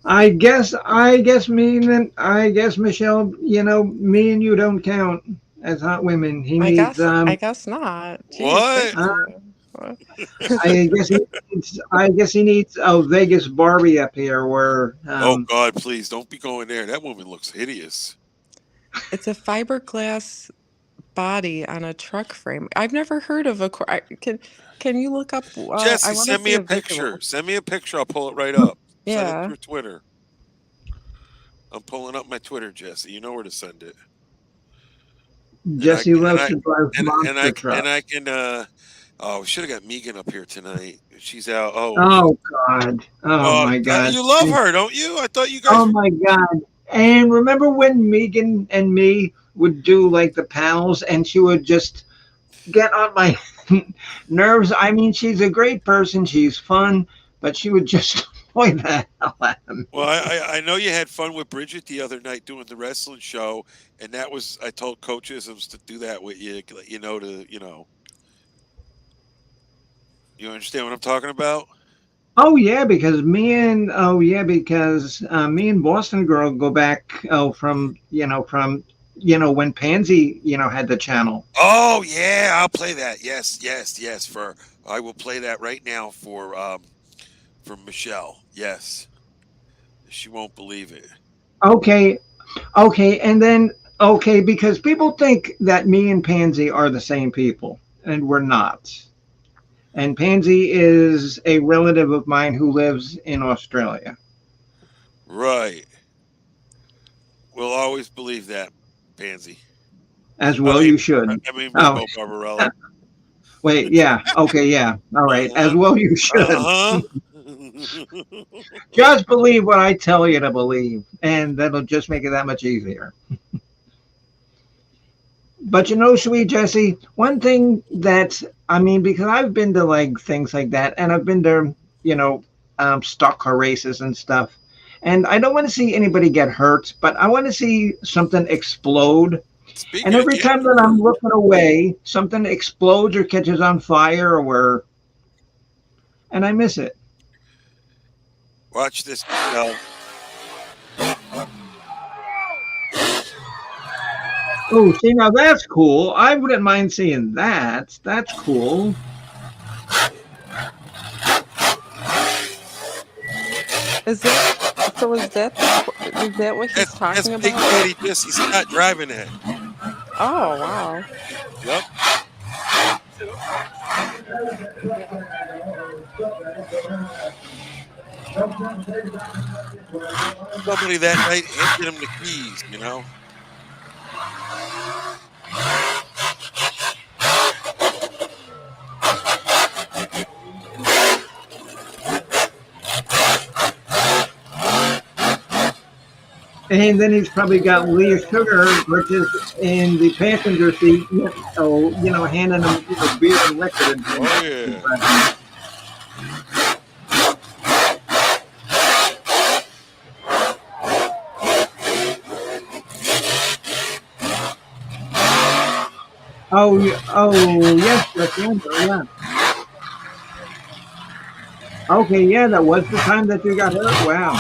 I guess Michelle, me and you don't count as hot women. He I needs I guess not. Jeez, What? thank you. What? I guess he needs a Vegas Barbie up here where Oh God, please don't be going there. That woman looks hideous. It's a fiberglass body on a truck frame. I've never heard of a can you look up Jesse, I want to send me see a a visual. picture. Send me a picture. I'll pull it right up. Send Yeah. it through Twitter. I'm pulling up my Twitter, Jesse. You know where to send it. Jesse loves to drive monster trucks. And I can. Oh, we should have got Megan up here tonight. She's out. Oh God! Oh my God! You love her, don't you? I thought you guys. Oh my God! And remember when Megan and me would do like the panels, and she would just get on my nerves. I mean, she's a great person. She's fun, but she would just annoy the hell out of me. Well, I know you had fun with Bridget the other night doing the wrestling show, and that was I told Coach Isms to do that with you, You understand what I'm talking about? Oh yeah, because me and Boston Girl go back from when Pansy had the channel. Oh yeah, I'll play that. Yes. I will play that right now for Michelle. Yes, she won't believe it. Okay, and then because people think that me and Pansy are the same people, and we're not. And Pansy is a relative of mine who lives in Australia. Right. We'll always believe that, Pansy. As well, you should. I mean, Remo Barbarella. Wait, yeah. Okay, yeah. All right. As well, you should. Just believe what I tell you to believe, and that'll just make it that much easier. But sweet Jesse, one thing that because I've been to like things like that, and I've been to stock car races and stuff, and I don't want to see anybody get hurt, but I want to see something explode. And every time that I'm looking away, something explodes or catches on fire, and I miss it. Watch this. Oh, see, now that's cool. I wouldn't mind seeing that. That's cool. Is that what he's talking about? Big Daddy Jesse Scott driving it. Oh wow. Yep. Somebody that night handed him the keys, And then he's probably got Leah Sugar, which is in the passenger seat, handing him beer and liquor. Oh, yeah. Oh, yes, that's Andrew, yeah. Okay, yeah, that was the time that you got hurt. Wow.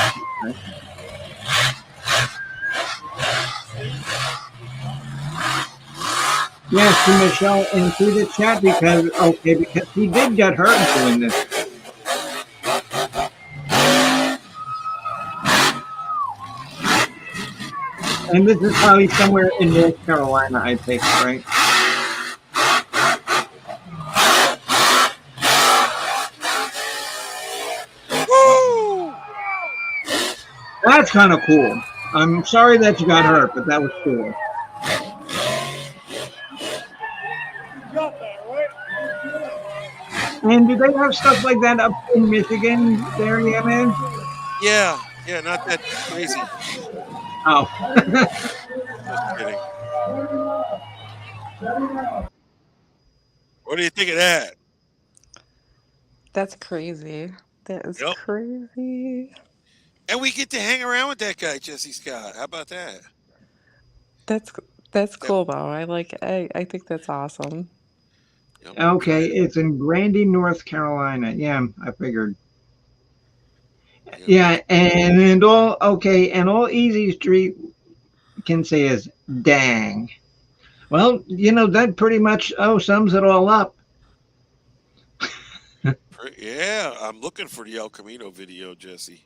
Yes, to Michelle and to the chat because he did get hurt doing this. And this is probably somewhere in North Carolina, I think, right? Woo! That's kind of cool. I'm sorry that you got hurt, but that was cool. And do they have stuff like that up in Michigan there, yeah, man? Yeah, not that crazy. Oh. Just kidding. What do you think of that? That's crazy. That is Yep. crazy. And we get to hang around with that guy, Jesse Scott. How about that? That's cool though. I think that's awesome. Okay, it's in Grandy, North Carolina. Yeah, I figured. Yeah, and all Easy Street can say is dang. Well, that pretty much sums it all up. Yeah, I'm looking for the El Camino video, Jesse.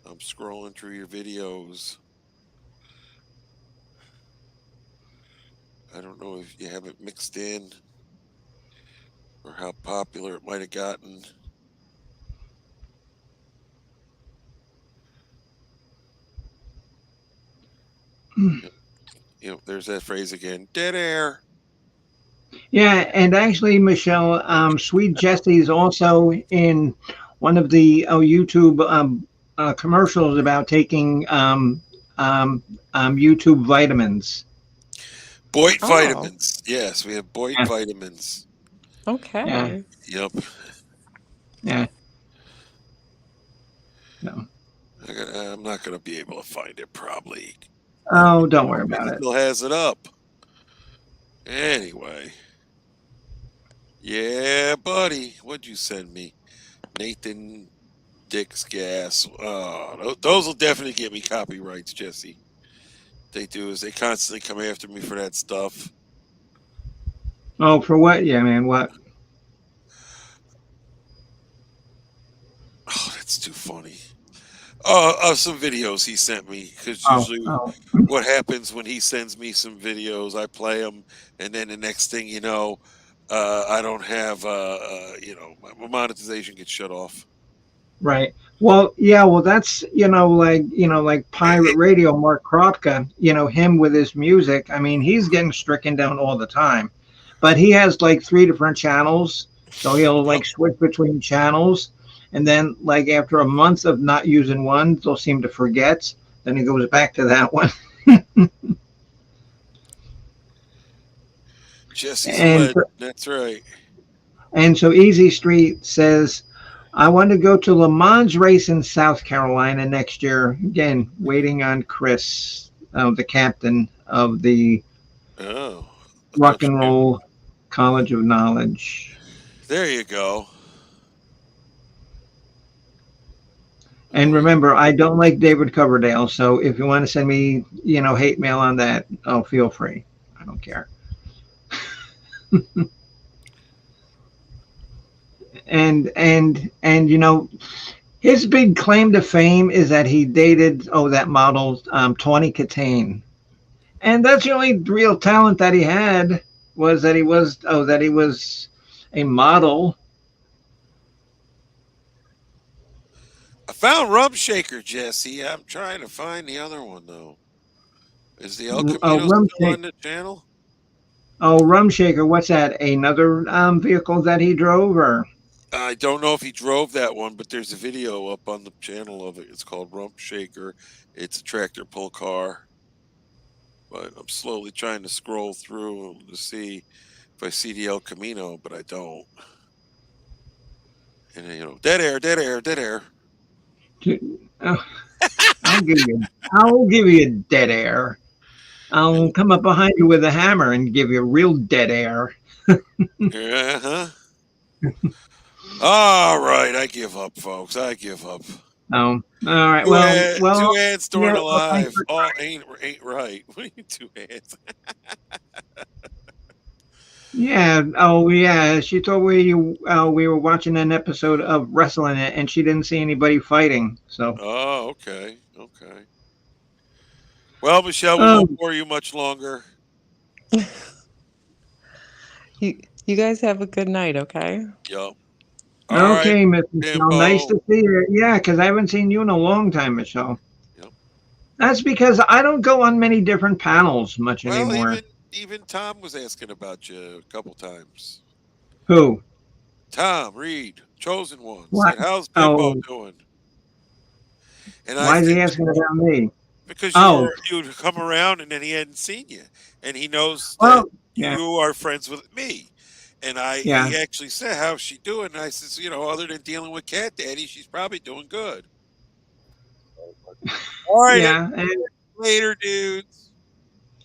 I'm scrolling through your videos. I don't know if you have it mixed in or how popular it might have gotten. There's that phrase again, dead air. Yeah, and actually, Michelle, Sweet Jessie's also in one of the YouTube commercials about taking YouTube vitamins. Boyd vitamins. Yes, we have Boyd vitamins. Okay. Yeah. Yep. Yeah. No. I'm not going to be able to find it probably. Oh, don't worry about it. Still has it up. Anyway. Yeah, buddy. What'd you send me? Nathan Dick's Gas. Those will definitely get me copyrights, Jesse. They do is they constantly come after me for that stuff. Oh, for what? Yeah, man, what? Oh, that's too funny. Some videos he sent me, because usually what happens when he sends me some videos, I play them, and then the next thing you know, I don't have my monetization gets shut off. Right. Well, yeah. Well, that's like Pirate Radio, Mark Kropka. Him with his music. I mean, he's getting stricken down all the time, but he has like 3 different channels, so he'll like switch between channels. And then, like, after a month of not using one, they'll seem to forget. Then he goes back to that one. Jesse's that's right. And so Easy Street says, I want to go to Le Mans race in South Carolina next year. Again, waiting on Chris, the captain of the Rock and Roll College of Knowledge. There you go. And remember, I don't like David Coverdale, so if you want to send me, hate mail on that, feel free. I don't care. and his big claim to fame is that he dated that model Tawny Katane, and that's the only real talent that he had, was that he was a model. I found Rum Shaker, Jesse. I'm trying to find the other one though. Is the El Camino still on the channel? Oh, Rum Shaker, what's that? Another vehicle that he drove, or? I don't know if he drove that one, but there's a video up on the channel of it. It's called Rump Shaker. It's a tractor pull car. But I'm slowly trying to scroll through to see if I see the El Camino, but I don't. And you know, dead air, dead air, dead air. Oh, I'll give you dead air. I'll come up behind you with a hammer and give you real dead air. Uh-huh. All right, I give up, folks. I give up. Oh, all right. Well, two hands torn yeah, well, alive. thanks for Oh, ain't right. What are you, two hands? Yeah. Oh, yeah. She told we were watching an episode of wrestling, and she didn't see anybody fighting. So. Oh, okay, okay. Well, Michelle, we won't bore you much longer. You guys have a good night, okay? Yep. Okay, right, Miss Michelle. Nice to see you. Yeah, because I haven't seen you in a long time, Michelle. Yep. That's because I don't go on many different panels much anymore. Even Tom was asking about you a couple times. Who? Tom Reed, Chosen One. What? Said, how's Bimbo Oh. doing? And Why is he asking about me? Because Oh. you'd come around and then he hadn't seen you. And he knows Well, that yeah. you are friends with me. And he Yeah. actually said, how's she doing? And I says, you know, other than dealing with Cat Daddy, she's probably doing good. All right. Yeah. Later, dudes.